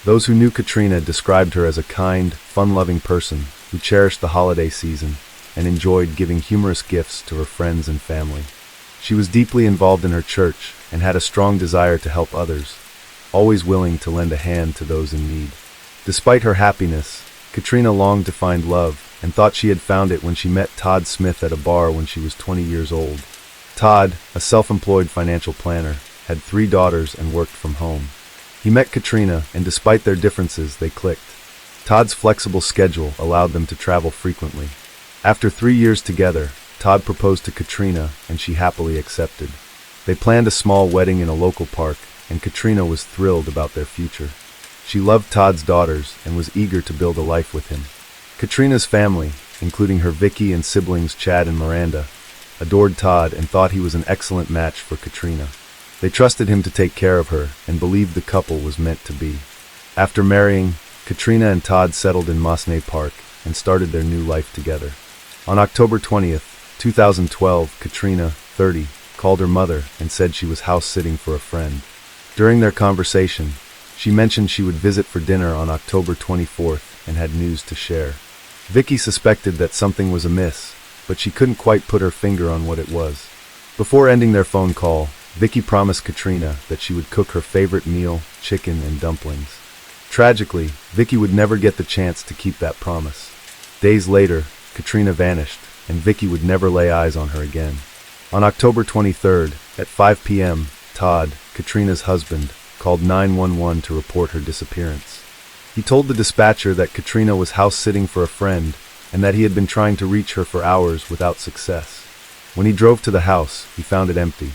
Those who knew Katrina described her as a kind, fun-loving person who cherished the holiday season and enjoyed giving humorous gifts to her friends and family. She was deeply involved in her church and had a strong desire to help others, always willing to lend a hand to those in need. Despite her happiness, Katrina longed to find love and thought she had found it when she met Todd Smith at a bar when she was 20 years old. Todd, a self-employed financial planner, had 3 daughters and worked from home. He met Katrina, and despite their differences, they clicked. Todd's flexible schedule allowed them to travel frequently. After 3 years together, Todd proposed to Katrina, and she happily accepted. They planned a small wedding in a local park, and Katrina was thrilled about their future. She loved Todd's daughters and was eager to build a life with him. Katrina's family, including her Vicky and siblings Chad and Miranda, adored Todd and thought he was an excellent match for Katrina. They trusted him to take care of her and believed the couple was meant to be. After marrying, Katrina and Todd settled in Mosney Park and started their new life together. On October 20th, 2012, Katrina, 30, called her mother and said she was house-sitting for a friend. During their conversation, she mentioned she would visit for dinner on October 24th and had news to share. Vicky suspected that something was amiss, but she couldn't quite put her finger on what it was. Before ending their phone call, Vicky promised Katrina that she would cook her favorite meal, chicken and dumplings. Tragically, Vicky would never get the chance to keep that promise. Days later, Katrina vanished, and Vicky would never lay eyes on her again. On October 23rd, at 5 p.m., Todd, Katrina's husband, called 911 to report her disappearance. He told the dispatcher that Katrina was house-sitting for a friend and that he had been trying to reach her for hours without success. When he drove to the house, he found it empty.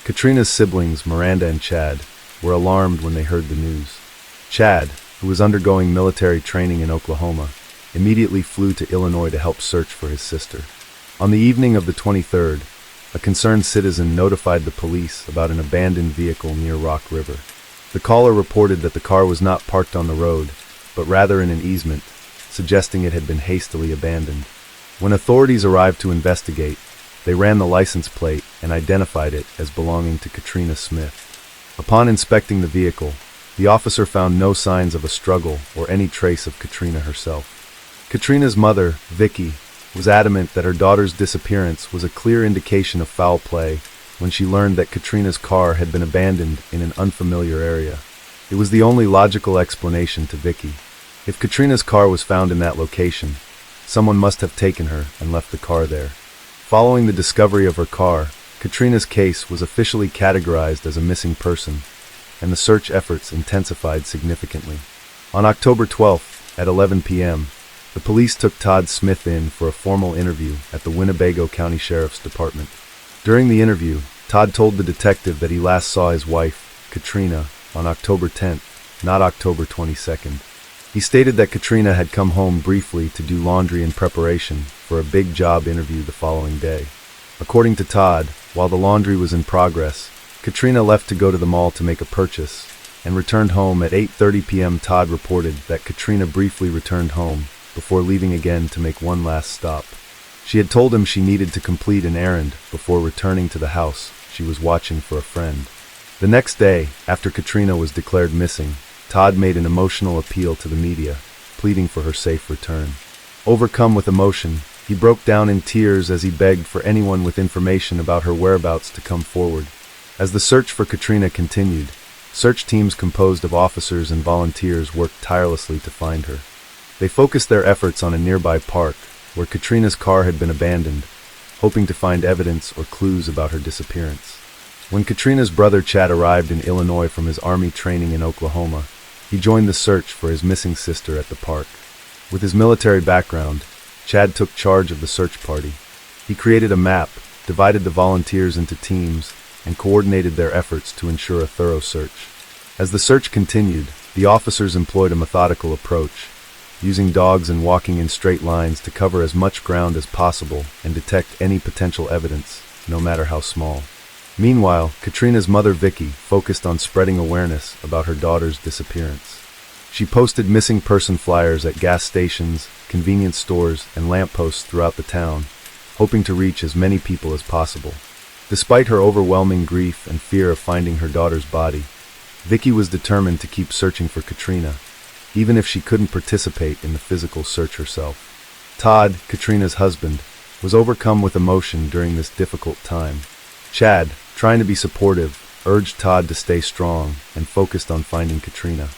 Katrina's siblings, Miranda and Chad, were alarmed when they heard the news. Chad, who was undergoing military training in Oklahoma, immediately flew to Illinois to help search for his sister. On the evening of the 23rd, a concerned citizen notified the police about an abandoned vehicle near Rock River. The caller reported that the car was not parked on the road, but rather in an easement, suggesting it had been hastily abandoned. When authorities arrived to investigate, they ran the license plate and identified it as belonging to Katrina Smith. Upon inspecting the vehicle, the officer found no signs of a struggle or any trace of Katrina herself. Katrina's mother, Vicky, was adamant that her daughter's disappearance was a clear indication of foul play when she learned that Katrina's car had been abandoned in an unfamiliar area. It was the only logical explanation to Vicky. If Katrina's car was found in that location, someone must have taken her and left the car there. Following the discovery of her car, Katrina's case was officially categorized as a missing person, and the search efforts intensified significantly. On October 12th, at 11 p.m., the police took Todd Smith in for a formal interview at the Winnebago County Sheriff's Department. During the interview, Todd told the detective that he last saw his wife, Katrina, on October 10th, not October 22nd. He stated that Katrina had come home briefly to do laundry in preparation for a big job interview the following day. According to Todd, While the laundry was in progress, Katrina left to go to the mall to make a purchase, and returned home at 8:30 p.m. Todd reported that Katrina briefly returned home, before leaving again to make one last stop. She had told him she needed to complete an errand before returning to the house she was watching for a friend. The next day, after Katrina was declared missing, Todd made an emotional appeal to the media, pleading for her safe return. Overcome with emotion, he broke down in tears as he begged for anyone with information about her whereabouts to come forward. As the search for Katrina continued, search teams composed of officers and volunteers worked tirelessly to find her. They focused their efforts on a nearby park, where Katrina's car had been abandoned, hoping to find evidence or clues about her disappearance. When Katrina's brother Chad arrived in Illinois from his army training in Oklahoma, he joined the search for his missing sister at the park. With his military background, Chad took charge of the search party. He created a map, divided the volunteers into teams, and coordinated their efforts to ensure a thorough search. As the search continued, the officers employed a methodical approach, using dogs and walking in straight lines to cover as much ground as possible and detect any potential evidence, no matter how small. Meanwhile, Katrina's mother Vicky focused on spreading awareness about her daughter's disappearance. She posted missing person flyers at gas stations, convenience stores, and lampposts throughout the town, hoping to reach as many people as possible. Despite her overwhelming grief and fear of finding her daughter's body, Vicky was determined to keep searching for Katrina, even if she couldn't participate in the physical search herself. Todd, Katrina's husband, was overcome with emotion during this difficult time. Chad, trying to be supportive, urged Todd to stay strong and focused on finding Katrina.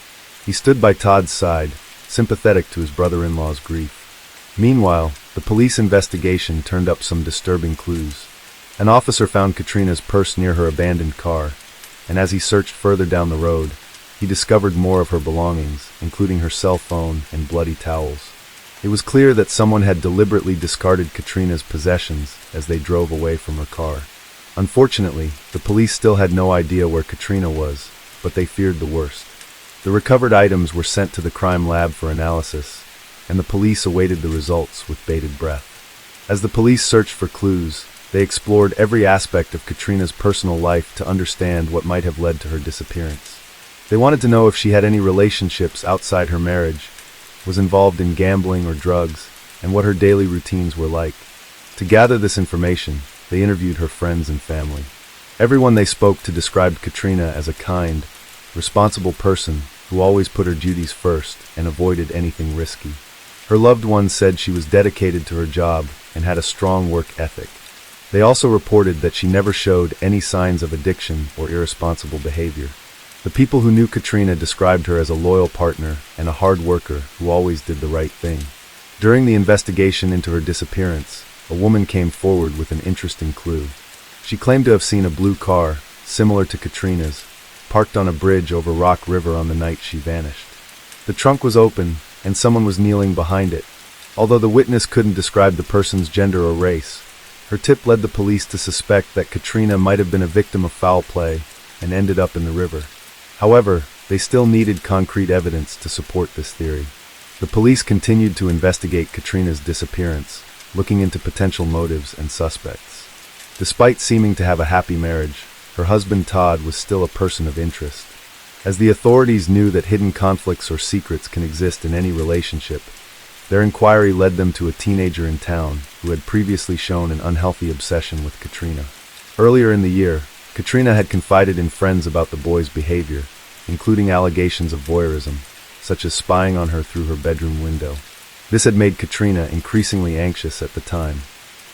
He stood by Todd's side, sympathetic to his brother-in-law's grief. Meanwhile, the police investigation turned up some disturbing clues. An officer found Katrina's purse near her abandoned car, and as he searched further down the road, he discovered more of her belongings, including her cell phone and bloody towels. It was clear that someone had deliberately discarded Katrina's possessions as they drove away from her car. Unfortunately, the police still had no idea where Katrina was, but they feared the worst. The recovered items were sent to the crime lab for analysis, and the police awaited the results with bated breath. As the police searched for clues, they explored every aspect of Katrina's personal life to understand what might have led to her disappearance. They wanted to know if she had any relationships outside her marriage, was involved in gambling or drugs, and what her daily routines were like. To gather this information, they interviewed her friends and family. Everyone they spoke to described Katrina as a kind, responsible person who always put her duties first and avoided anything risky. Her loved ones said she was dedicated to her job and had a strong work ethic. They also reported that she never showed any signs of addiction or irresponsible behavior. The people who knew Katrina described her as a loyal partner and a hard worker who always did the right thing. During the investigation into her disappearance, a woman came forward with an interesting clue. She claimed to have seen a blue car, similar to Katrina's, parked on a bridge over Rock River on the night she vanished. The trunk was open, and someone was kneeling behind it. Although the witness couldn't describe the person's gender or race, her tip led the police to suspect that Katrina might have been a victim of foul play and ended up in the river. However, they still needed concrete evidence to support this theory. The police continued to investigate Katrina's disappearance, looking into potential motives and suspects. Despite seeming to have a happy marriage, her husband Todd was still a person of interest. As the authorities knew that hidden conflicts or secrets can exist in any relationship, their inquiry led them to a teenager in town who had previously shown an unhealthy obsession with Katrina. Earlier in the year, Katrina had confided in friends about the boy's behavior, including allegations of voyeurism, such as spying on her through her bedroom window. This had made Katrina increasingly anxious at the time.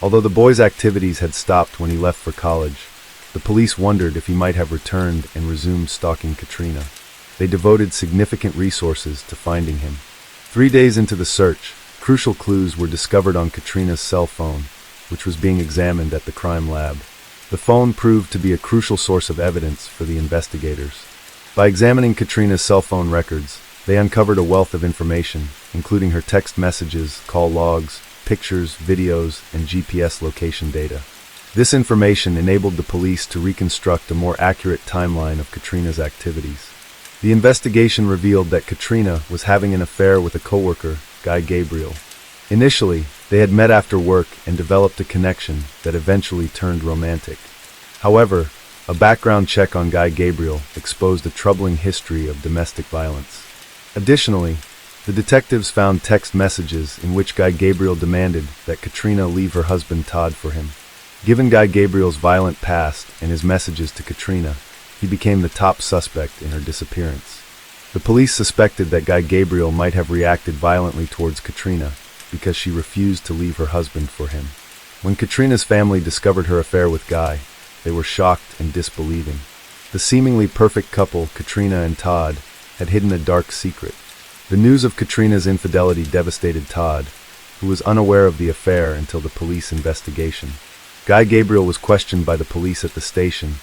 Although the boy's activities had stopped when he left for college, the police wondered if he might have returned and resumed stalking Katrina. They devoted significant resources to finding him. 3 days into the search, crucial clues were discovered on Katrina's cell phone, which was being examined at the crime lab. The phone proved to be a crucial source of evidence for the investigators. By examining Katrina's cell phone records, they uncovered a wealth of information, including her text messages, call logs, pictures, videos, and GPS location data. This information enabled the police to reconstruct a more accurate timeline of Katrina's activities. The investigation revealed that Katrina was having an affair with a coworker, Guy Gabriel. Initially, they had met after work and developed a connection that eventually turned romantic. However, a background check on Guy Gabriel exposed a troubling history of domestic violence. Additionally, the detectives found text messages in which Guy Gabriel demanded that Katrina leave her husband Todd for him. Given Guy Gabriel's violent past and his messages to Katrina, he became the top suspect in her disappearance. The police suspected that Guy Gabriel might have reacted violently towards Katrina because she refused to leave her husband for him. When Katrina's family discovered her affair with Guy, they were shocked and disbelieving. The seemingly perfect couple, Katrina and Todd, had hidden a dark secret. The news of Katrina's infidelity devastated Todd, who was unaware of the affair until the police investigation. Guy Gabriel was questioned by the police at the station,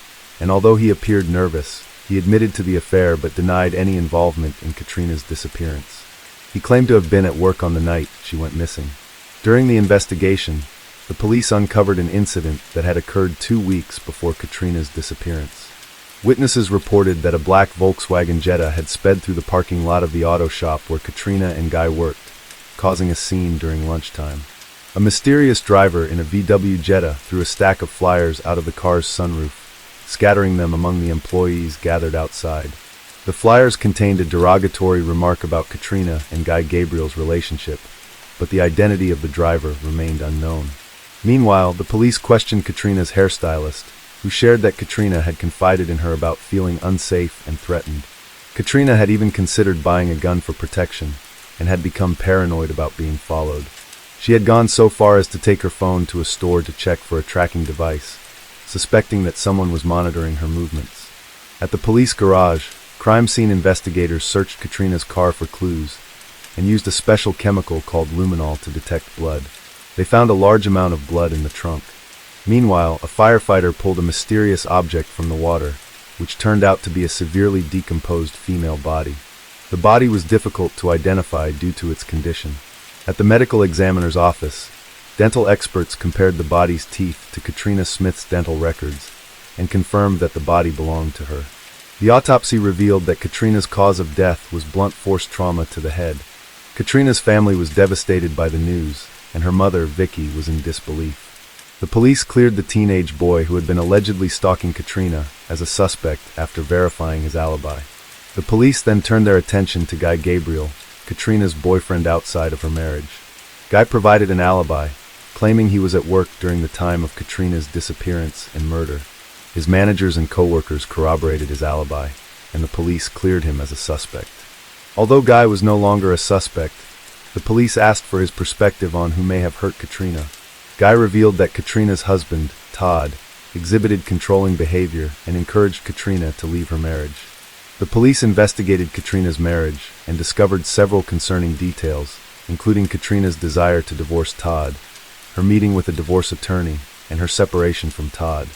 and although he appeared nervous, he admitted to the affair but denied any involvement in Katrina's disappearance. He claimed to have been at work on the night she went missing. During the investigation, the police uncovered an incident that had occurred 2 weeks before Katrina's disappearance. Witnesses reported that a black Volkswagen Jetta had sped through the parking lot of the auto shop where Katrina and Guy worked, causing a scene during lunchtime. A mysterious driver in a VW Jetta threw a stack of flyers out of the car's sunroof, scattering them among the employees gathered outside. The flyers contained a derogatory remark about Katrina and Guy Gabriel's relationship, but the identity of the driver remained unknown. Meanwhile, the police questioned Katrina's hairstylist, who shared that Katrina had confided in her about feeling unsafe and threatened. Katrina had even considered buying a gun for protection, and had become paranoid about being followed. She had gone so far as to take her phone to a store to check for a tracking device, suspecting that someone was monitoring her movements. At the police garage, crime scene investigators searched Katrina's car for clues, and used a special chemical called luminol to detect blood. They found a large amount of blood in the trunk. Meanwhile, a firefighter pulled a mysterious object from the water, which turned out to be a severely decomposed female body. The body was difficult to identify due to its condition. At the medical examiner's office, dental experts compared the body's teeth to Katrina Smith's dental records and confirmed that the body belonged to her. The autopsy revealed that Katrina's cause of death was blunt force trauma to the head. Katrina's family was devastated by the news, and her mother, Vicky, was in disbelief. The police cleared the teenage boy who had been allegedly stalking Katrina as a suspect after verifying his alibi. The police then turned their attention to Guy Gabriel, Katrina's boyfriend outside of her marriage. Guy provided an alibi, claiming he was at work during the time of Katrina's disappearance and murder. His managers and co-workers corroborated his alibi, and the police cleared him as a suspect. Although Guy was no longer a suspect, the police asked for his perspective on who may have hurt Katrina. Guy revealed that Katrina's husband, Todd, exhibited controlling behavior and encouraged Katrina to leave her marriage. The police investigated Katrina's marriage and discovered several concerning details, including Katrina's desire to divorce Todd, her meeting with a divorce attorney, and her separation from Todd.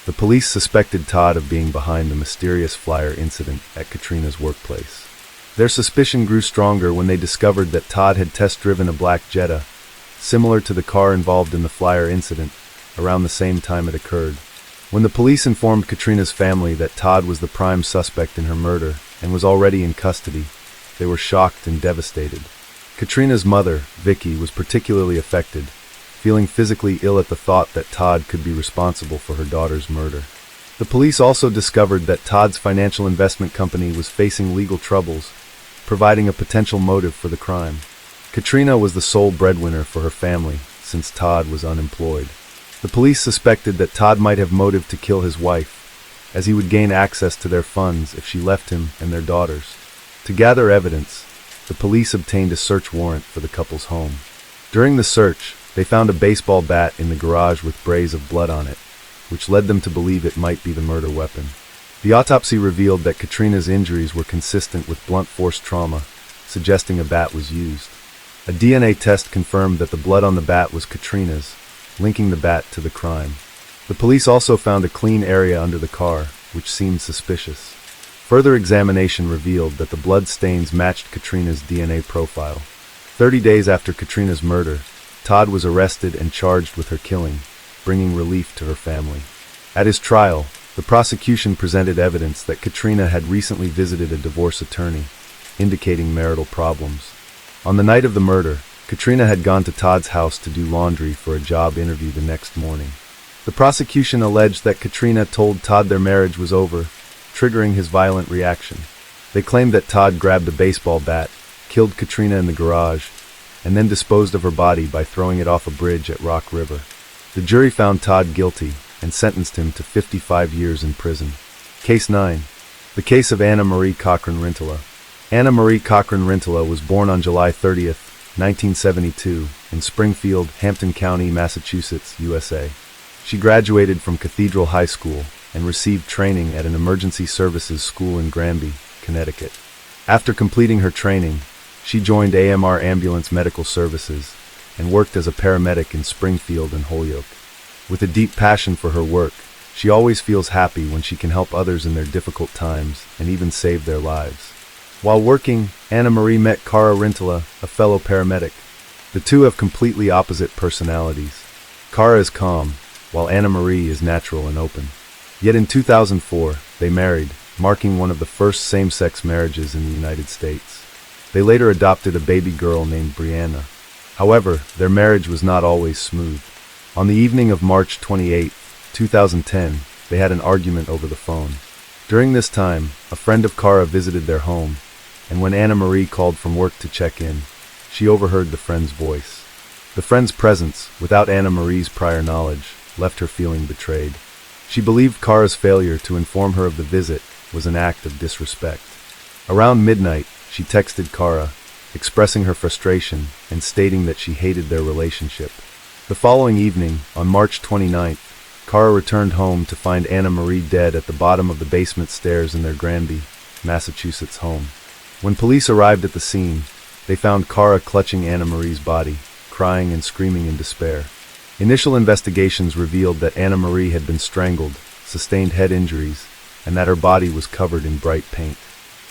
The police suspected Todd of being behind the mysterious flyer incident at Katrina's workplace. Their suspicion grew stronger when they discovered that Todd had test-driven a black Jetta, similar to the car involved in the flyer incident, around the same time it occurred. When the police informed Katrina's family that Todd was the prime suspect in her murder and was already in custody, they were shocked and devastated. Katrina's mother, Vicky, was particularly affected, feeling physically ill at the thought that Todd could be responsible for her daughter's murder. The police also discovered that Todd's financial investment company was facing legal troubles, providing a potential motive for the crime. Katrina was the sole breadwinner for her family, since Todd was unemployed. The police suspected that Todd might have motive to kill his wife, as he would gain access to their funds if she left him and their daughters. To gather evidence, the police obtained a search warrant for the couple's home. During the search, they found a baseball bat in the garage with brays of blood on it, which led them to believe it might be the murder weapon. The autopsy revealed that Katrina's injuries were consistent with blunt force trauma, suggesting a bat was used. A DNA test confirmed that the blood on the bat was Katrina's, linking the bat to the crime. The police also found a clean area under the car, which seemed suspicious. Further examination revealed that the blood stains matched Katrina's DNA profile. 30 days after Katrina's murder, Todd was arrested and charged with her killing, bringing relief to her family. At his trial, the prosecution presented evidence that Katrina had recently visited a divorce attorney, indicating marital problems. On the night of the murder, Katrina had gone to Todd's house to do laundry for a job interview the next morning. The prosecution alleged that Katrina told Todd their marriage was over, triggering his violent reaction. They claimed that Todd grabbed a baseball bat, killed Katrina in the garage, and then disposed of her body by throwing it off a bridge at Rock River. The jury found Todd guilty and sentenced him to 55 years in prison. Case 9. The case of Anna Marie Cochran Rintola. Anna Marie Cochran Rintola was born on July 30, 1972, in Springfield, Hampton County, Massachusetts, USA. She graduated from Cathedral High School and received training at an emergency services school in Granby, Connecticut. After completing her training, she joined AMR Ambulance Medical Services and worked as a paramedic in Springfield and Holyoke. With a deep passion for her work, she always feels happy when she can help others in their difficult times and even save their lives. While working, Anna Marie met Cara Rintola, a fellow paramedic. The two have completely opposite personalities. Cara is calm, while Anna Marie is natural and open. Yet in 2004, they married, marking one of the first same-sex marriages in the United States. They later adopted a baby girl named Brianna. However, their marriage was not always smooth. On the evening of March 28, 2010, they had an argument over the phone. During this time, a friend of Cara visited their home, and when Anna Marie called from work to check in, she overheard the friend's voice. The friend's presence, without Anna Marie's prior knowledge, left her feeling betrayed. She believed Cara's failure to inform her of the visit was an act of disrespect. Around midnight, she texted Cara, expressing her frustration and stating that she hated their relationship. The following evening, on March 29th, Cara returned home to find Anna Marie dead at the bottom of the basement stairs in their Granby, Massachusetts home. When police arrived at the scene, they found Cara clutching Anna Marie's body, crying and screaming in despair. Initial investigations revealed that Anna Marie had been strangled, sustained head injuries, and that her body was covered in bright paint.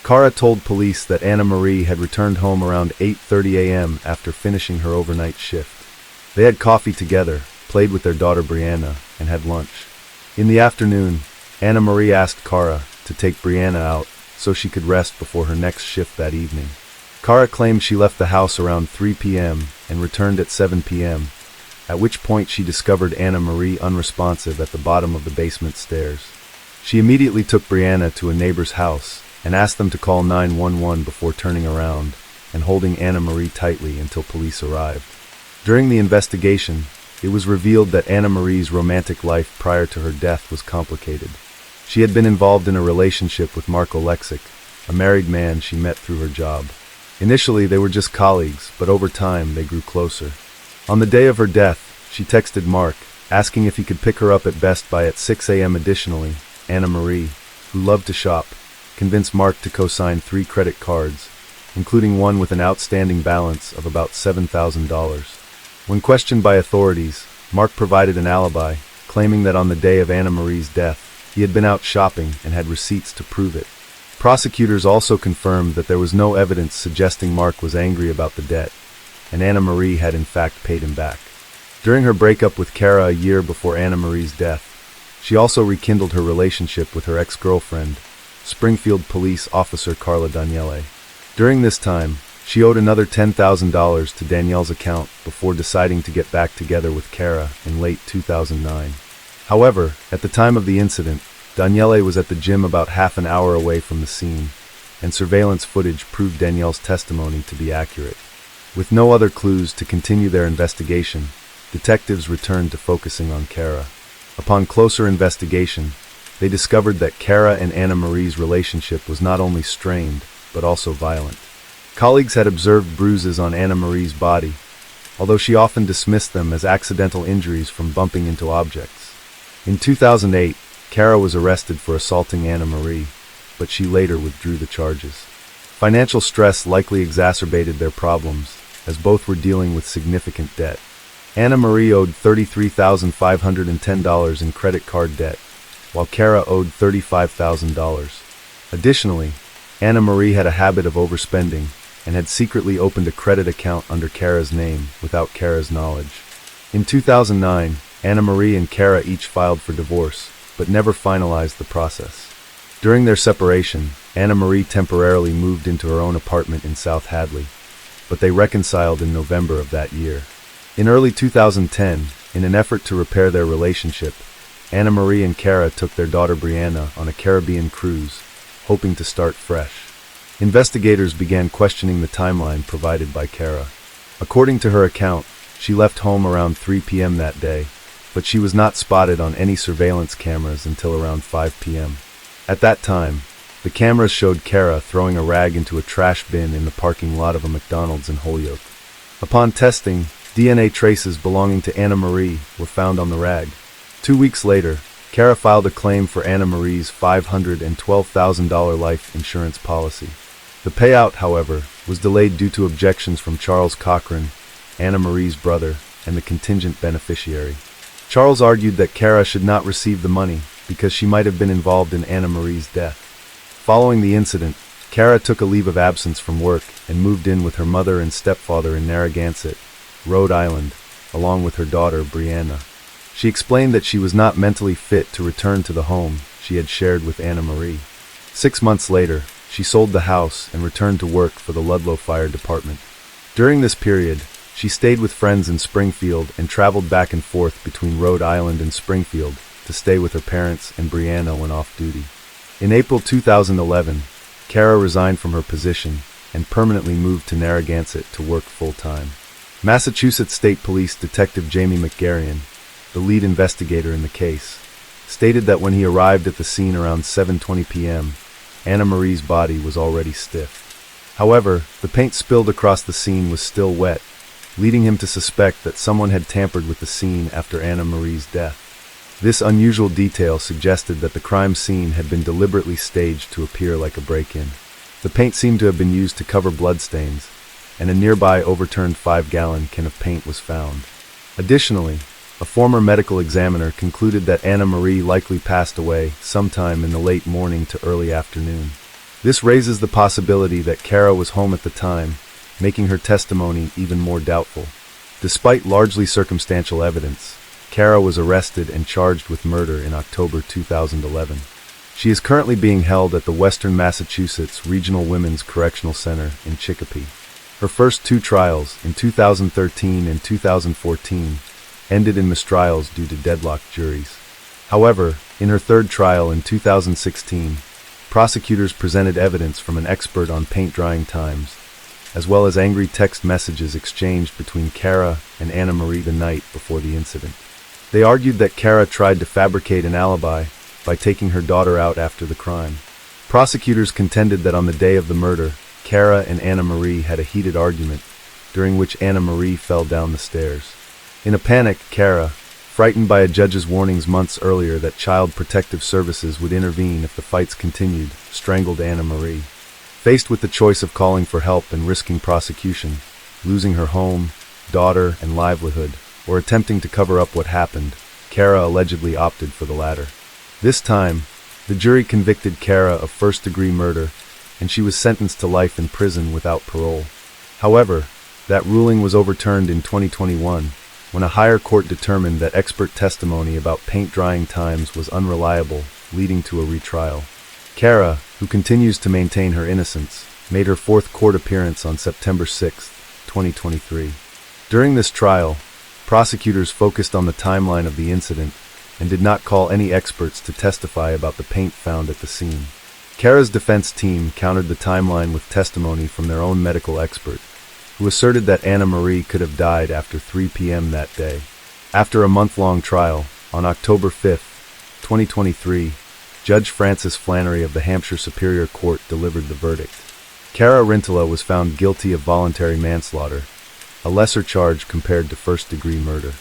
Cara told police that Anna Marie had returned home around 8:30 a.m. after finishing her overnight shift. They had coffee together, played with their daughter Brianna, and had lunch. In the afternoon, Anna Marie asked Cara to take Brianna out so she could rest before her next shift that evening. Cara claimed she left the house around 3 p.m. and returned at 7 p.m., at which point she discovered Anna Marie unresponsive at the bottom of the basement stairs. She immediately took Brianna to a neighbor's house and asked them to call 911 before turning around and holding Anna Marie tightly until police arrived. During the investigation, it was revealed that Anna Marie's romantic life prior to her death was complicated. She had been involved in a relationship with Mark Oleksic, a married man she met through her job. Initially, they were just colleagues, but over time, they grew closer. On the day of her death, she texted Mark, asking if he could pick her up at Best Buy at 6 a.m. Additionally, Anna Marie, who loved to shop, convinced Mark to co-sign 3 credit cards, including one with an outstanding balance of about $7,000. When questioned by authorities, Mark provided an alibi, claiming that on the day of Anna Marie's death, he had been out shopping and had receipts to prove it. Prosecutors also confirmed that there was no evidence suggesting Mark was angry about the debt, and Anna Marie had in fact paid him back. During her breakup with Cara a year before Anna Marie's death, she also rekindled her relationship with her ex-girlfriend, Springfield Police Officer Carla Daniele. During this time, she owed another $10,000 to Danielle's account before deciding to get back together with Cara in late 2009. However, at the time of the incident, Daniele was at the gym about half an hour away from the scene, and surveillance footage proved Danielle's testimony to be accurate. With no other clues to continue their investigation, detectives returned to focusing on Cara. Upon closer investigation, they discovered that Cara and Anna Marie's relationship was not only strained, but also violent. Colleagues had observed bruises on Anna Marie's body, although she often dismissed them as accidental injuries from bumping into objects. In 2008, Cara was arrested for assaulting Anna Marie, but she later withdrew the charges. Financial stress likely exacerbated their problems, as both were dealing with significant debt. Anna Marie owed $33,510 in credit card debt, while Cara owed $35,000. Additionally, Anna Marie had a habit of overspending and had secretly opened a credit account under Cara's name without Cara's knowledge. In 2009, Anna Marie and Cara each filed for divorce, but never finalized the process. During their separation, Anna Marie temporarily moved into her own apartment in South Hadley, but they reconciled in November of that year. In early 2010, In an effort to repair their relationship, Anna Marie and Kara took their daughter Brianna on a Caribbean cruise, hoping to start fresh. Investigators began questioning the timeline provided by Kara. According to her account, she left home around 3 p.m. that day, but she was not spotted on any surveillance cameras until around 5 p.m. At that time, the cameras showed Kara throwing a rag into a trash bin in the parking lot of a McDonald's in Holyoke. Upon testing, DNA traces belonging to Anna Marie were found on the rag. 2 weeks later, Kara filed a claim for Anna Marie's $512,000 life insurance policy. The payout, however, was delayed due to objections from Charles Cochran, Anna Marie's brother, and the contingent beneficiary. Charles argued that Kara should not receive the money because she might have been involved in Anna Marie's death. Following the incident, Kara took a leave of absence from work and moved in with her mother and stepfather in Narragansett, Rhode Island, along with her daughter Brianna. She explained that she was not mentally fit to return to the home she had shared with Anna Marie. 6 months later, she sold the house and returned to work for the Ludlow Fire Department. During this period, she stayed with friends in Springfield and traveled back and forth between Rhode Island and Springfield to stay with her parents and Brianna when off duty. In April 2011, Kara resigned from her position and permanently moved to Narragansett to work full-time. Massachusetts State Police Detective Jamie McGarrion, the lead investigator in the case, stated that when he arrived at the scene around 7:20 p.m., Anna Marie's body was already stiff. However, the paint spilled across the scene was still wet, leading him to suspect that someone had tampered with the scene after Anna Marie's death. This unusual detail suggested that the crime scene had been deliberately staged to appear like a break-in. The paint seemed to have been used to cover bloodstains, and a nearby overturned 5-gallon can of paint was found. Additionally, a former medical examiner concluded that Anna Marie likely passed away sometime in the late morning to early afternoon. This raises the possibility that Kara was home at the time, making her testimony even more doubtful. Despite largely circumstantial evidence, Kara was arrested and charged with murder in October 2011. She is currently being held at the Western Massachusetts Regional Women's Correctional Center in Chicopee. Her first 2 trials, in 2013 and 2014, ended in mistrials due to deadlocked juries. However, in her 3rd trial in 2016, prosecutors presented evidence from an expert on paint drying times, as well as angry text messages exchanged between Kara and Anna Marie the night before the incident. They argued that Kara tried to fabricate an alibi by taking her daughter out after the crime. Prosecutors contended that on the day of the murder, Kara and Anna Marie had a heated argument, during which Anna Marie fell down the stairs. In a panic, Kara, frightened by a judge's warnings months earlier that Child Protective Services would intervene if the fights continued, strangled Anna Marie. Faced with the choice of calling for help and risking prosecution, losing her home, daughter, and livelihood, or attempting to cover up what happened, Kara allegedly opted for the latter. This time, the jury convicted Kara of first-degree murder, and she was sentenced to life in prison without parole. However, that ruling was overturned in 2021, when a higher court determined that expert testimony about paint drying times was unreliable, leading to a retrial. Kara, who continues to maintain her innocence, made her 4th court appearance on September 6, 2023. During this trial, prosecutors focused on the timeline of the incident and did not call any experts to testify about the paint found at the scene. Kara's defense team countered the timeline with testimony from their own medical expert, who asserted that Anna Marie could have died after 3 p.m. that day. After a month-long trial, on October 5, 2023, Judge Francis Flannery of the Hampshire Superior Court delivered the verdict. Kara Rintola was found guilty of voluntary manslaughter, a lesser charge compared to first-degree murder.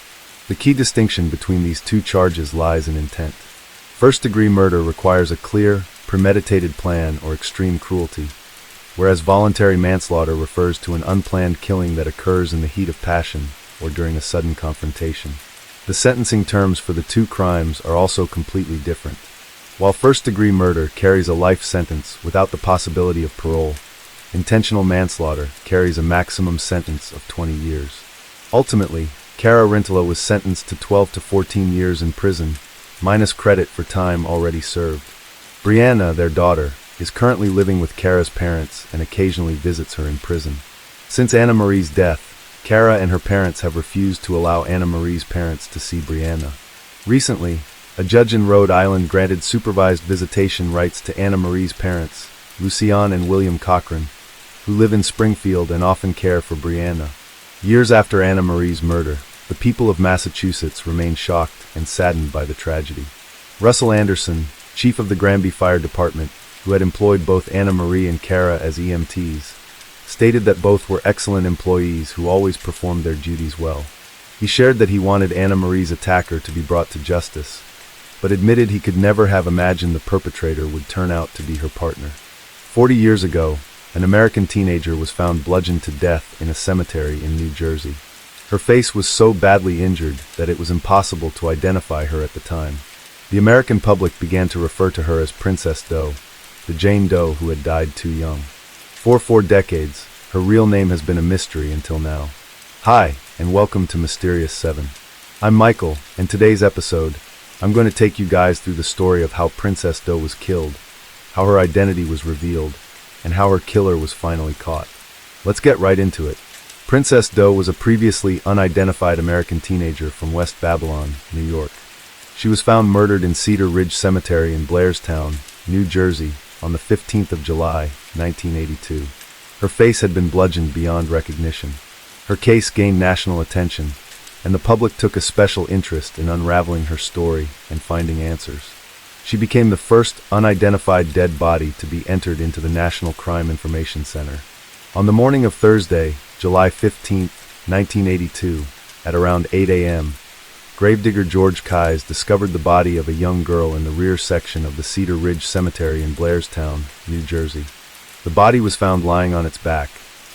The key distinction between these 2 charges lies in intent. First-degree murder requires a clear, premeditated plan or extreme cruelty, whereas voluntary manslaughter refers to an unplanned killing that occurs in the heat of passion or during a sudden confrontation. The sentencing terms for the 2 crimes are also completely different. While first-degree murder carries a life sentence without the possibility of parole, intentional manslaughter carries a maximum sentence of 20 years. Ultimately, Kara Rintola was sentenced to 12 to 14 years in prison, minus credit for time already served. Brianna, their daughter, is currently living with Kara's parents and occasionally visits her in prison. Since Anna Marie's death, Kara and her parents have refused to allow Anna Marie's parents to see Brianna. Recently, a judge in Rhode Island granted supervised visitation rights to Anna Marie's parents, Lucian and William Cochran, who live in Springfield and often care for Brianna. Years after Anna Marie's murder, the people of Massachusetts remain shocked and saddened by the tragedy. Russell Anderson, chief of the Granby Fire Department, who had employed both Anna Marie and Kara as EMTs, stated that both were excellent employees who always performed their duties well. He shared that he wanted Anna Marie's attacker to be brought to justice, but admitted he could never have imagined the perpetrator would turn out to be her partner. 40 years ago, an American teenager was found bludgeoned to death in a cemetery in New Jersey. Her face was so badly injured that it was impossible to identify her at the time. The American public began to refer to her as Princess Doe, the Jane Doe who had died too young. For 4 decades, her real name has been a mystery until now. Hi, and welcome to Mysterious 7. I'm Michael, and today's episode, I'm going to take you guys through the story of how Princess Doe was killed, how her identity was revealed, and how her killer was finally caught. Let's get right into it. Princess Doe was a previously unidentified American teenager from West Babylon, New York. She was found murdered in Cedar Ridge Cemetery in Blairstown, New Jersey, on the 15th of July, 1982. Her face had been bludgeoned beyond recognition. Her case gained national attention, and the public took a special interest in unraveling her story and finding answers. She became the first unidentified dead body to be entered into the National Crime Information Center. On the morning of Thursday, July 15, 1982, at around 8 a.m., gravedigger George Keyes discovered the body of a young girl in the rear section of the Cedar Ridge Cemetery in Blairstown, New Jersey. The body was found lying on its back,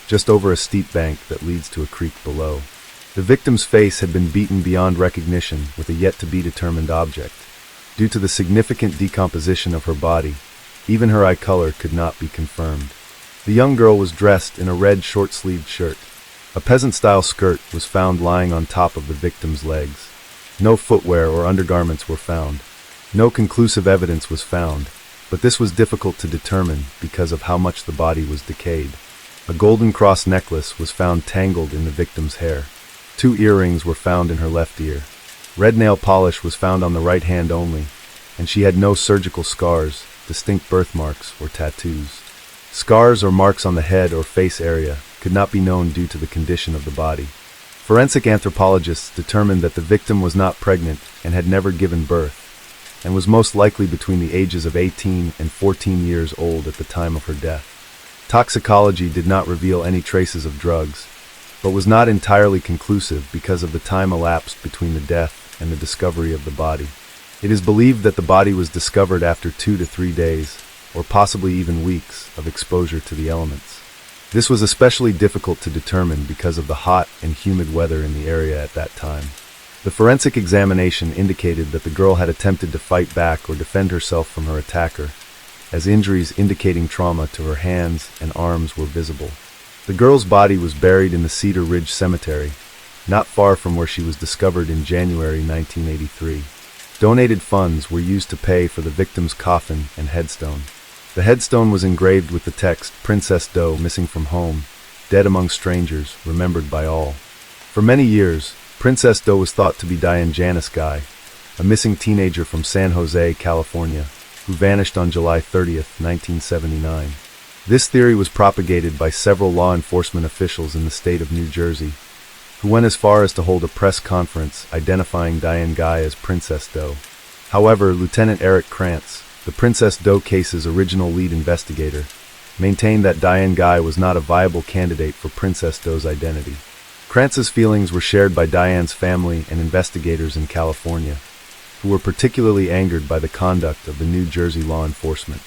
just over a steep bank that leads to a creek below. The victim's face had been beaten beyond recognition with a yet-to-be-determined object. Due to the significant decomposition of her body, even her eye color could not be confirmed. The young girl was dressed in a red short-sleeved shirt. A peasant-style skirt was found lying on top of the victim's legs. No footwear or undergarments were found. No conclusive evidence was found, but this was difficult to determine because of how much the body was decayed. A golden cross necklace was found tangled in the victim's hair. 2 earrings were found in her left ear. Red nail polish was found on the right hand only, and she had no surgical scars, distinct birthmarks, or tattoos. Scars or marks on the head or face area could not be known due to the condition of the body. Forensic anthropologists determined that the victim was not pregnant and had never given birth, and was most likely between the ages of 18 and 14 years old at the time of her death. Toxicology did not reveal any traces of drugs, but was not entirely conclusive because of the time elapsed between the death and the discovery of the body. It is believed that the body was discovered after 2 to 3 days, or possibly even weeks, of exposure to the elements. This was especially difficult to determine because of the hot and humid weather in the area at that time. The forensic examination indicated that the girl had attempted to fight back or defend herself from her attacker, as injuries indicating trauma to her hands and arms were visible. The girl's body was buried in the Cedar Ridge Cemetery, not far from where she was discovered in January 1983. Donated funds were used to pay for the victim's coffin and headstone. The headstone was engraved with the text, "Princess Doe, missing from home, dead among strangers, remembered by all." For many years, Princess Doe was thought to be Diane Janice Guy, a missing teenager from San Jose, California, who vanished on July 30, 1979. This theory was propagated by several law enforcement officials in the state of New Jersey, who went as far as to hold a press conference identifying Diane Guy as Princess Doe. However, Lieutenant Eric Krantz, the Princess Doe case's original lead investigator, maintained that Diane Guy was not a viable candidate for Princess Doe's identity. Krantz's feelings were shared by Diane's family and investigators in California, who were particularly angered by the conduct of the New Jersey law enforcement.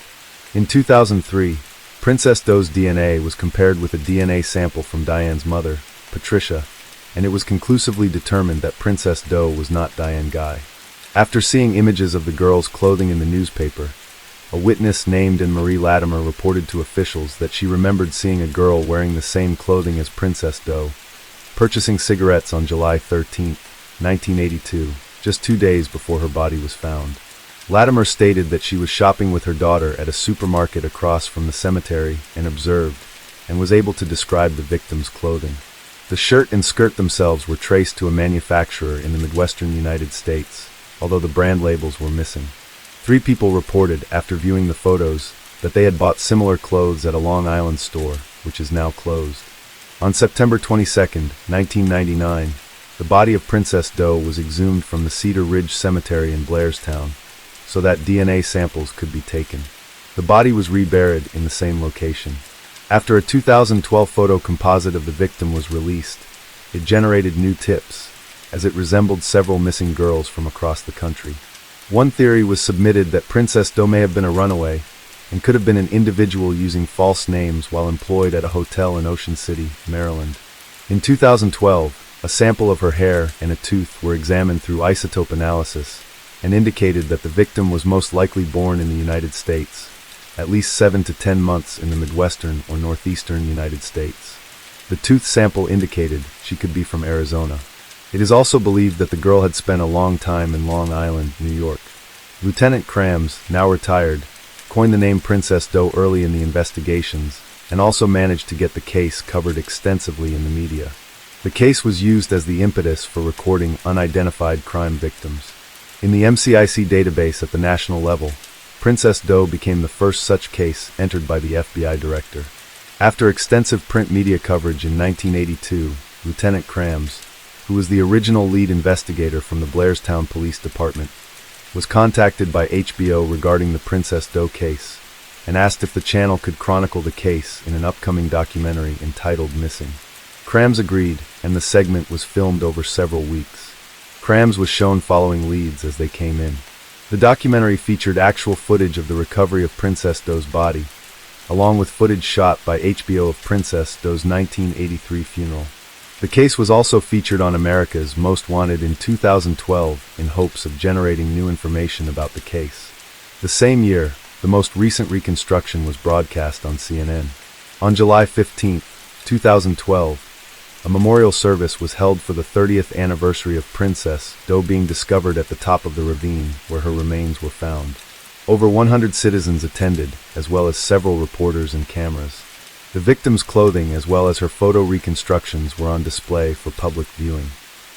In 2003, Princess Doe's DNA was compared with a DNA sample from Diane's mother, Patricia, and it was conclusively determined that Princess Doe was not Diane Guy. After seeing images of the girl's clothing in the newspaper, a witness named Marie Latimer reported to officials that she remembered seeing a girl wearing the same clothing as Princess Doe, purchasing cigarettes on July 13, 1982, just 2 days before her body was found. Latimer stated that she was shopping with her daughter at a supermarket across from the cemetery and observed, and was able to describe the victim's clothing. The shirt and skirt themselves were traced to a manufacturer in the Midwestern United States, although the brand labels were missing. 3 people reported, after viewing the photos, that they had bought similar clothes at a Long Island store, which is now closed. On September 22, 1999, the body of Princess Doe was exhumed from the Cedar Ridge Cemetery in Blairstown, so that DNA samples could be taken. The body was reburied in the same location. After a 2012 photo composite of the victim was released, it generated new tips, as it resembled several missing girls from across the country. One theory was submitted that Princess Doe may have been a runaway, and could have been an individual using false names while employed at a hotel in Ocean City, Maryland. In 2012, a sample of her hair and a tooth were examined through isotope analysis, and indicated that the victim was most likely born in the United States, at least 7 to 10 months in the Midwestern or Northeastern United States. The tooth sample indicated she could be from Arizona. It is also believed that the girl had spent a long time in Long Island, New York. Lieutenant Krams, now retired, coined the name Princess Doe early in the investigations, and also managed to get the case covered extensively in the media. The case was used as the impetus for recording unidentified crime victims. In the MCIC database at the national level, Princess Doe became the first such case entered by the FBI director. After extensive print media coverage in 1982, Lieutenant Krams, who was the original lead investigator from the Blairstown Police Department, was contacted by HBO regarding the Princess Doe case, and asked if the channel could chronicle the case in an upcoming documentary entitled Missing. Krams agreed, and the segment was filmed over several weeks. Krams was shown following leads as they came in. The documentary featured actual footage of the recovery of Princess Doe's body, along with footage shot by HBO of Princess Doe's 1983 funeral. The case was also featured on America's Most Wanted in 2012 in hopes of generating new information about the case. The same year, the most recent reconstruction was broadcast on CNN. On July 15, 2012, a memorial service was held for the 30th anniversary of Princess Doe being discovered at the top of the ravine where her remains were found. Over 100 citizens attended, as well as several reporters and cameras. The victim's clothing as well as her photo reconstructions were on display for public viewing.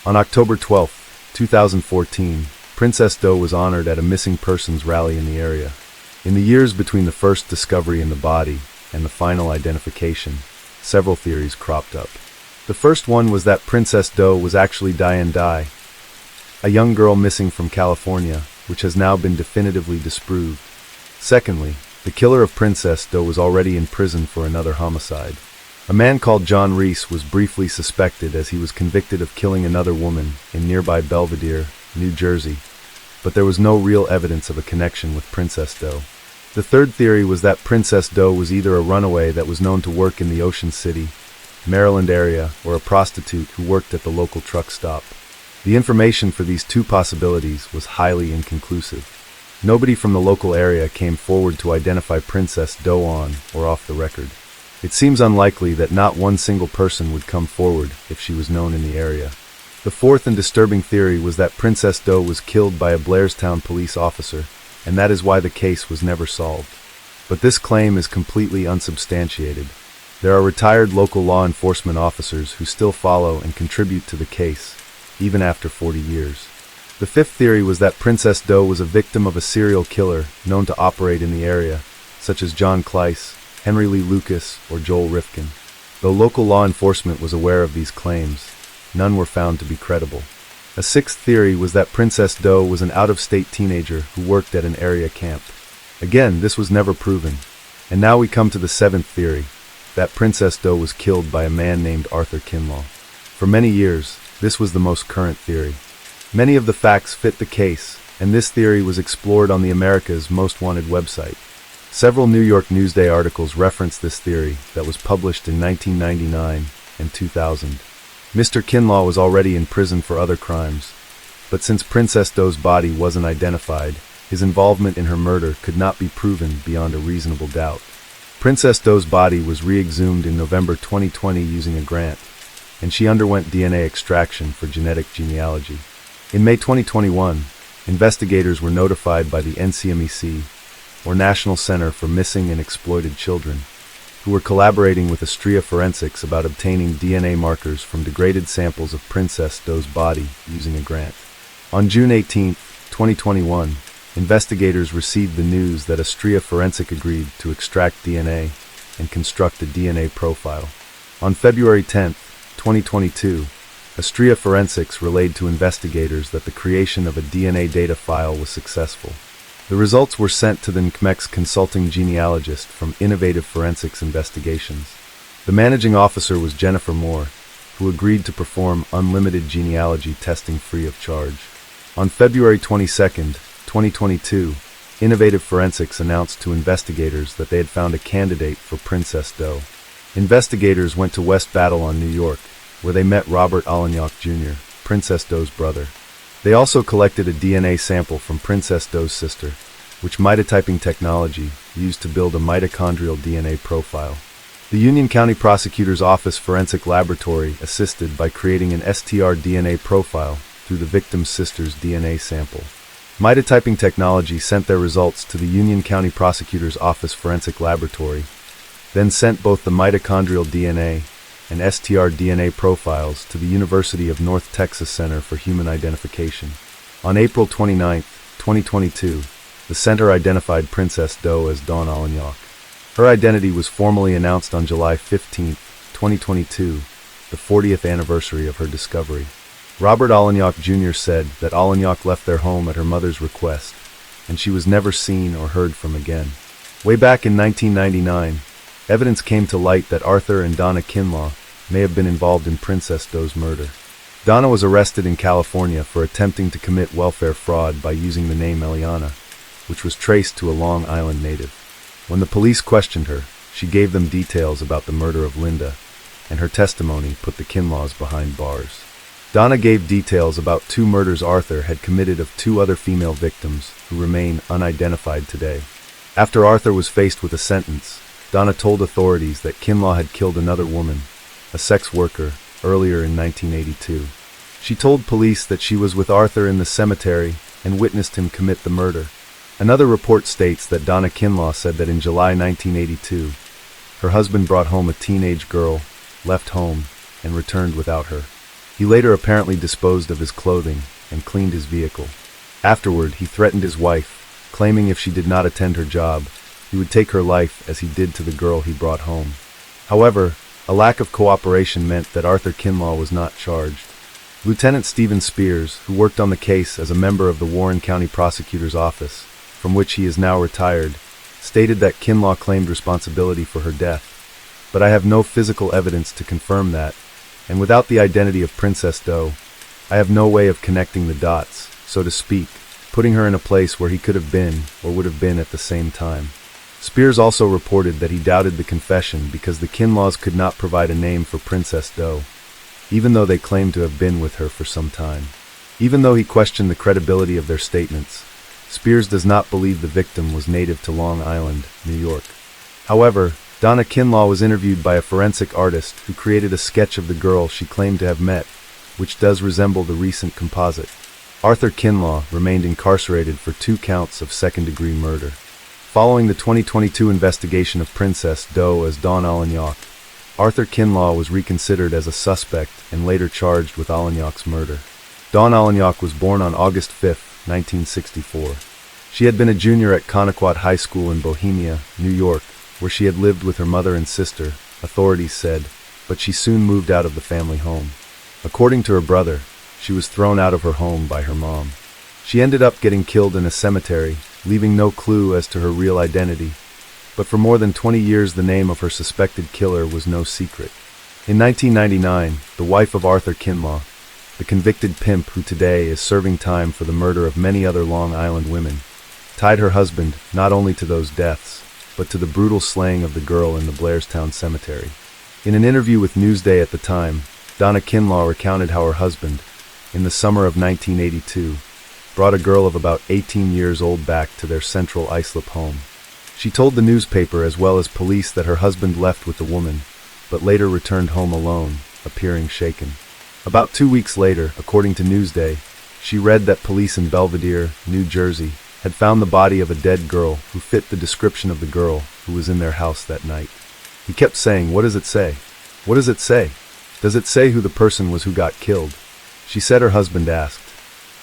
On October 12, 2014, Princess Doe was honored at a missing persons rally in the area. In the years between the first discovery in the body and the final identification, several theories cropped up. The first one was that Princess Doe was actually Diane Dye, a young girl missing from California, which has now been definitively disproved. Secondly, the killer of Princess Doe was already in prison for another homicide. A man called John Reese was briefly suspected as he was convicted of killing another woman in nearby Belvedere, New Jersey, but there was no real evidence of a connection with Princess Doe. The third theory was that Princess Doe was either a runaway that was known to work in the Ocean City, Maryland area, or a prostitute who worked at the local truck stop. The information for these two possibilities was highly inconclusive. Nobody from the local area came forward to identify Princess Doe on or off the record. It seems unlikely that not one single person would come forward if she was known in the area. The fourth and disturbing theory was that Princess Doe was killed by a Blairstown police officer, and that is why the case was never solved. But this claim is completely unsubstantiated. There are retired local law enforcement officers who still follow and contribute to the case, even after 40 years. The fifth theory was that Princess Doe was a victim of a serial killer known to operate in the area, such as John Kleiss, Henry Lee Lucas, or Joel Rifkin. Though local law enforcement was aware of these claims, none were found to be credible. A sixth theory was that Princess Doe was an out-of-state teenager who worked at an area camp. Again, this was never proven. And now we come to the seventh theory, that Princess Doe was killed by a man named Arthur Kinlaw. For many years, this was the most current theory. Many of the facts fit the case, and this theory was explored on the America's Most Wanted website. Several New York Newsday articles reference this theory that was published in 1999 and 2000. Mr. Kinlaw was already in prison for other crimes, but since Princess Doe's body wasn't identified, his involvement in her murder could not be proven beyond a reasonable doubt. Princess Doe's body was re-exhumed in November 2020 using a grant, and she underwent DNA extraction for genetic genealogy. In May 2021, investigators were notified by the NCMEC, or National Center for Missing and Exploited Children, who were collaborating with Astrea Forensics about obtaining DNA markers from degraded samples of Princess Doe's body using a grant. On June 18, 2021, investigators received the news that Astrea Forensic agreed to extract DNA and construct a DNA profile. On February 10, 2022, Astrea Forensics relayed to investigators that the creation of a DNA data file was successful. The results were sent to the NCMEX consulting genealogist from Innovative Forensics Investigations. The managing officer was Jennifer Moore, who agreed to perform unlimited genealogy testing free of charge. On February 22, 2022, Innovative Forensics announced to investigators that they had found a candidate for Princess Doe. Investigators went to West Babylon, New York, where they met Robert Alagnac Jr., Princess Doe's brother. They also collected a DNA sample from Princess Doe's sister, which mitotyping technology used to build a mitochondrial DNA profile. The Union County Prosecutor's Office Forensic Laboratory assisted by creating an STR DNA profile through the victim's sister's DNA sample. Mitotyping technology sent their results to the Union County Prosecutor's Office Forensic Laboratory, then sent both the mitochondrial DNA and STR DNA profiles to the University of North Texas Center for Human Identification. On April 29, 2022, the center identified Princess Doe as Dawn Alagnac. Her identity was formally announced on July 15, 2022, the 40th anniversary of her discovery. Robert Alagnac Jr. said that Alagnac left their home at her mother's request, and she was never seen or heard from again. Way back in 1999, evidence came to light that Arthur and Donna Kinlaw may have been involved in Princess Doe's murder. Donna was arrested in California for attempting to commit welfare fraud by using the name Eliana, which was traced to a Long Island native. When the police questioned her, she gave them details about the murder of Linda, and her testimony put the Kinlaws behind bars. Donna gave details about 2 murders Arthur had committed of 2 other female victims who remain unidentified today. After Arthur was faced with a sentence, Donna told authorities that Kinlaw had killed another woman, a sex worker, earlier in 1982. She told police that she was with Arthur in the cemetery and witnessed him commit the murder. Another report states that Donna Kinlaw said that in July 1982, her husband brought home a teenage girl, left home, and returned without her. He later apparently disposed of his clothing and cleaned his vehicle. Afterward, he threatened his wife, claiming if she did not attend her job, he would take her life as he did to the girl he brought home. However, a lack of cooperation meant that Arthur Kinlaw was not charged. Lieutenant Stephen Spears, who worked on the case as a member of the Warren County Prosecutor's Office, from which he is now retired, stated that Kinlaw claimed responsibility for her death, but I have no physical evidence to confirm that, and without the identity of Princess Doe, I have no way of connecting the dots, so to speak, putting her in a place where he could have been or would have been at the same time. Spears also reported that he doubted the confession because the Kinlaws could not provide a name for Princess Doe, even though they claimed to have been with her for some time. Even though he questioned the credibility of their statements, Spears does not believe the victim was native to Long Island, New York. However, Donna Kinlaw was interviewed by a forensic artist who created a sketch of the girl she claimed to have met, which does resemble the recent composite. Arthur Kinlaw remained incarcerated for 2 counts of second-degree murder. Following the 2022 investigation of Princess Doe as Dawn Alagnac, Arthur Kinlaw was reconsidered as a suspect and later charged with Alagnac's murder. Dawn Alagnac was born on August 5, 1964. She had been a junior at Connequot High School in Bohemia, New York, where she had lived with her mother and sister, authorities said, but she soon moved out of the family home. According to her brother, she was thrown out of her home by her mom. She ended up getting killed in a cemetery, leaving no clue as to her real identity, but for more than 20 years the name of her suspected killer was no secret. In 1999, the wife of Arthur Kinlaw, the convicted pimp who today is serving time for the murder of many other Long Island women, tied her husband not only to those deaths, but to the brutal slaying of the girl in the Blairstown Cemetery. In an interview with Newsday at the time, Donna Kinlaw recounted how her husband, in the summer of 1982, brought a girl of about 18 years old back to their Central Islip home. She told the newspaper as well as police that her husband left with the woman, but later returned home alone, appearing shaken. About 2 weeks later, according to Newsday, she read that police in Belvedere, New Jersey, had found the body of a dead girl who fit the description of the girl who was in their house that night. He kept saying, "What does it say? What does it say? Does it say who the person was who got killed?" She said her husband asked.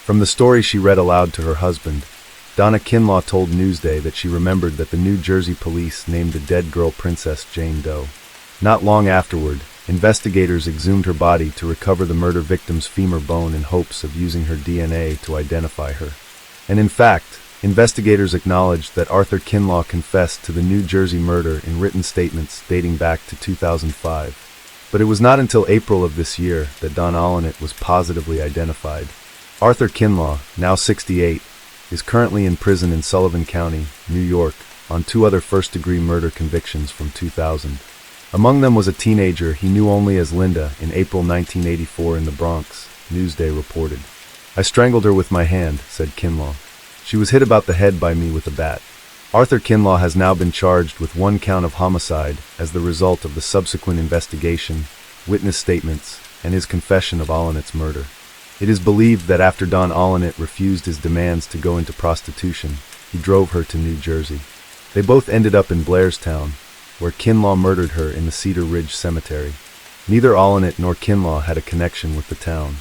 From the story she read aloud to her husband, Donna Kinlaw told Newsday that she remembered that the New Jersey police named the dead girl Princess Jane Doe. Not long afterward, investigators exhumed her body to recover the murder victim's femur bone in hopes of using her DNA to identify her. And in fact, investigators acknowledged that Arthur Kinlaw confessed to the New Jersey murder in written statements dating back to 2005. But it was not until April of this year that Don Ollinet was positively identified. Arthur Kinlaw, now 68, is currently in prison in Sullivan County, New York, on 2 other first-degree murder convictions from 2000. Among them was a teenager he knew only as Linda in April 1984 in the Bronx, Newsday reported. "I strangled her with my hand," said Kinlaw. "She was hit about the head by me with a bat." Arthur Kinlaw has now been charged with 1 count of homicide as the result of the subsequent investigation, witness statements, and his confession of Ollinet's murder. It is believed that after Don Ollinet refused his demands to go into prostitution, he drove her to New Jersey. They both ended up in Blairstown, where Kinlaw murdered her in the Cedar Ridge Cemetery. Neither Ollinet nor Kinlaw had a connection with the town.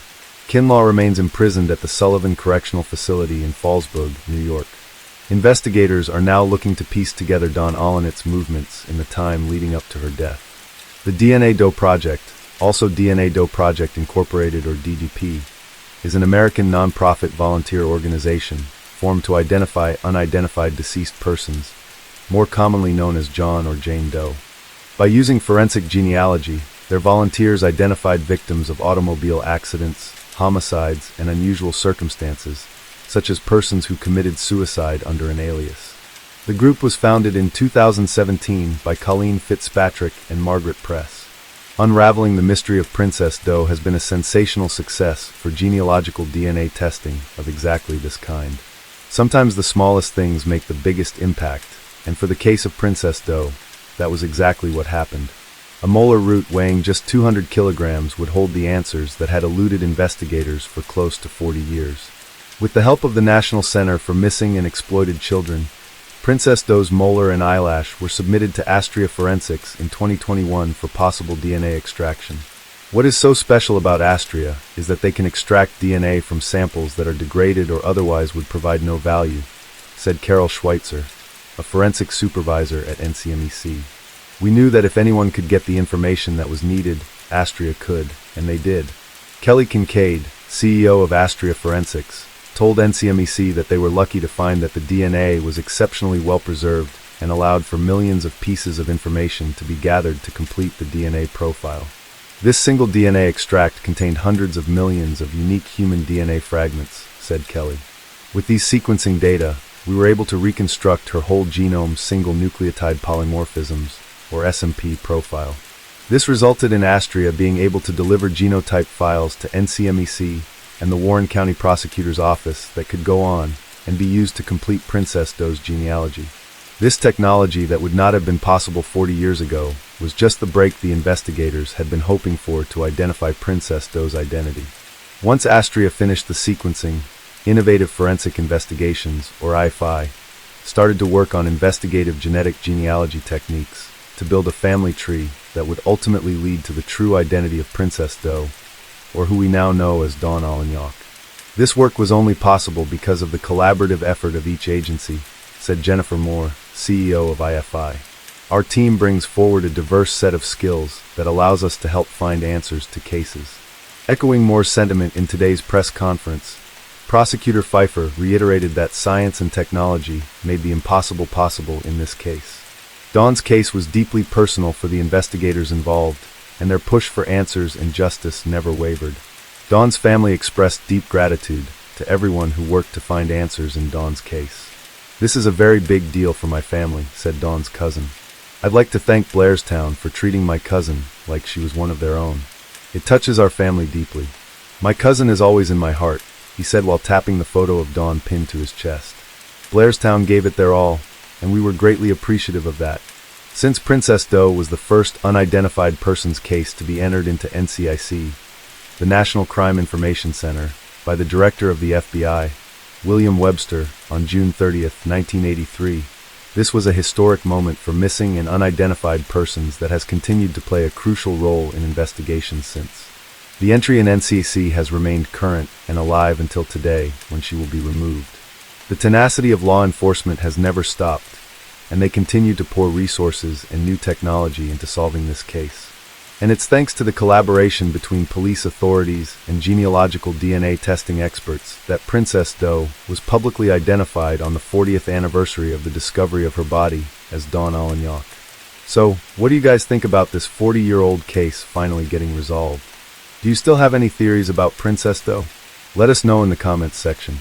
Kinlaw remains imprisoned at the Sullivan Correctional Facility in Fallsburg, New York. Investigators are now looking to piece together Don Ollinet's movements in the time leading up to her death. The DNA Doe Project, also DNA Doe Project Incorporated or DDP, is an American non-profit volunteer organization formed to identify unidentified deceased persons, more commonly known as John or Jane Doe. By using forensic genealogy, their volunteers identified victims of automobile accidents, homicides, and unusual circumstances, such as persons who committed suicide under an alias. The group was founded in 2017 by Colleen Fitzpatrick and Margaret Press. Unraveling the mystery of Princess Doe has been a sensational success for genealogical DNA testing of exactly this kind. Sometimes the smallest things make the biggest impact, and for the case of Princess Doe, that was exactly what happened. A molar root weighing just 200 kilograms would hold the answers that had eluded investigators for close to 40 years. With the help of the National Center for Missing and Exploited Children, Princess Doe's molar and eyelash were submitted to Astria Forensics in 2021 for possible DNA extraction. What is so special about Astria is that they can extract DNA from samples that are degraded or otherwise would provide no value, said Carol Schweitzer, a forensic supervisor at NCMEC. "We knew that if anyone could get the information that was needed, Astria could, and they did." Kelly Kincaid, CEO of Astria Forensics, told NCMEC that they were lucky to find that the DNA was exceptionally well preserved and allowed for millions of pieces of information to be gathered to complete the DNA profile. This single DNA extract contained hundreds of millions of unique human DNA fragments, said Kelly. With these sequencing data, we were able to reconstruct her whole genome single nucleotide polymorphisms, or SMP, profile. This resulted in Astria being able to deliver genotype files to NCMEC and the Warren County Prosecutor's Office that could go on and be used to complete Princess Doe's genealogy. This technology that would not have been possible 40 years ago was just the break the investigators had been hoping for to identify Princess Doe's identity. Once Astria finished the sequencing, Innovative Forensic Investigations, or IFI, started to work on investigative genetic genealogy techniques to build a family tree that would ultimately lead to the true identity of Princess Doe, or who we now know as Dawn Ollenyock. This work was only possible because of the collaborative effort of each agency, said Jennifer Moore, CEO of IFI. Our team brings forward a diverse set of skills that allows us to help find answers to cases. Echoing Moore's sentiment in today's press conference, Prosecutor Pfeiffer reiterated that science and technology made the impossible possible in this case. Dawn's case was deeply personal for the investigators involved, and their push for answers and justice never wavered. Dawn's family expressed deep gratitude to everyone who worked to find answers in Dawn's case. "This is a very big deal for my family," said Dawn's cousin. "I'd like to thank Blairstown for treating my cousin like she was one of their own. It touches our family deeply. My cousin is always in my heart," he said while tapping the photo of Dawn pinned to his chest. "Blairstown gave it their all, and we were greatly appreciative of that." Since Princess Doe was the first unidentified persons case to be entered into NCIC, the National Crime Information Center, by the director of the FBI, William Webster, on June 30, 1983, This was a historic moment for missing and unidentified persons that has continued to play a crucial role in investigations since. The entry in NCC has remained current and alive until today, when she will be removed. The tenacity of law enforcement has never stopped, and they continue to pour resources and new technology into solving this case. And it's thanks to the collaboration between police authorities and genealogical DNA testing experts that Princess Doe was publicly identified on the 40th anniversary of the discovery of her body as Dawn Alagnac. So, what do you guys think about this 40-year-old case finally getting resolved? Do you still have any theories about Princess Doe? Let us know in the comments section.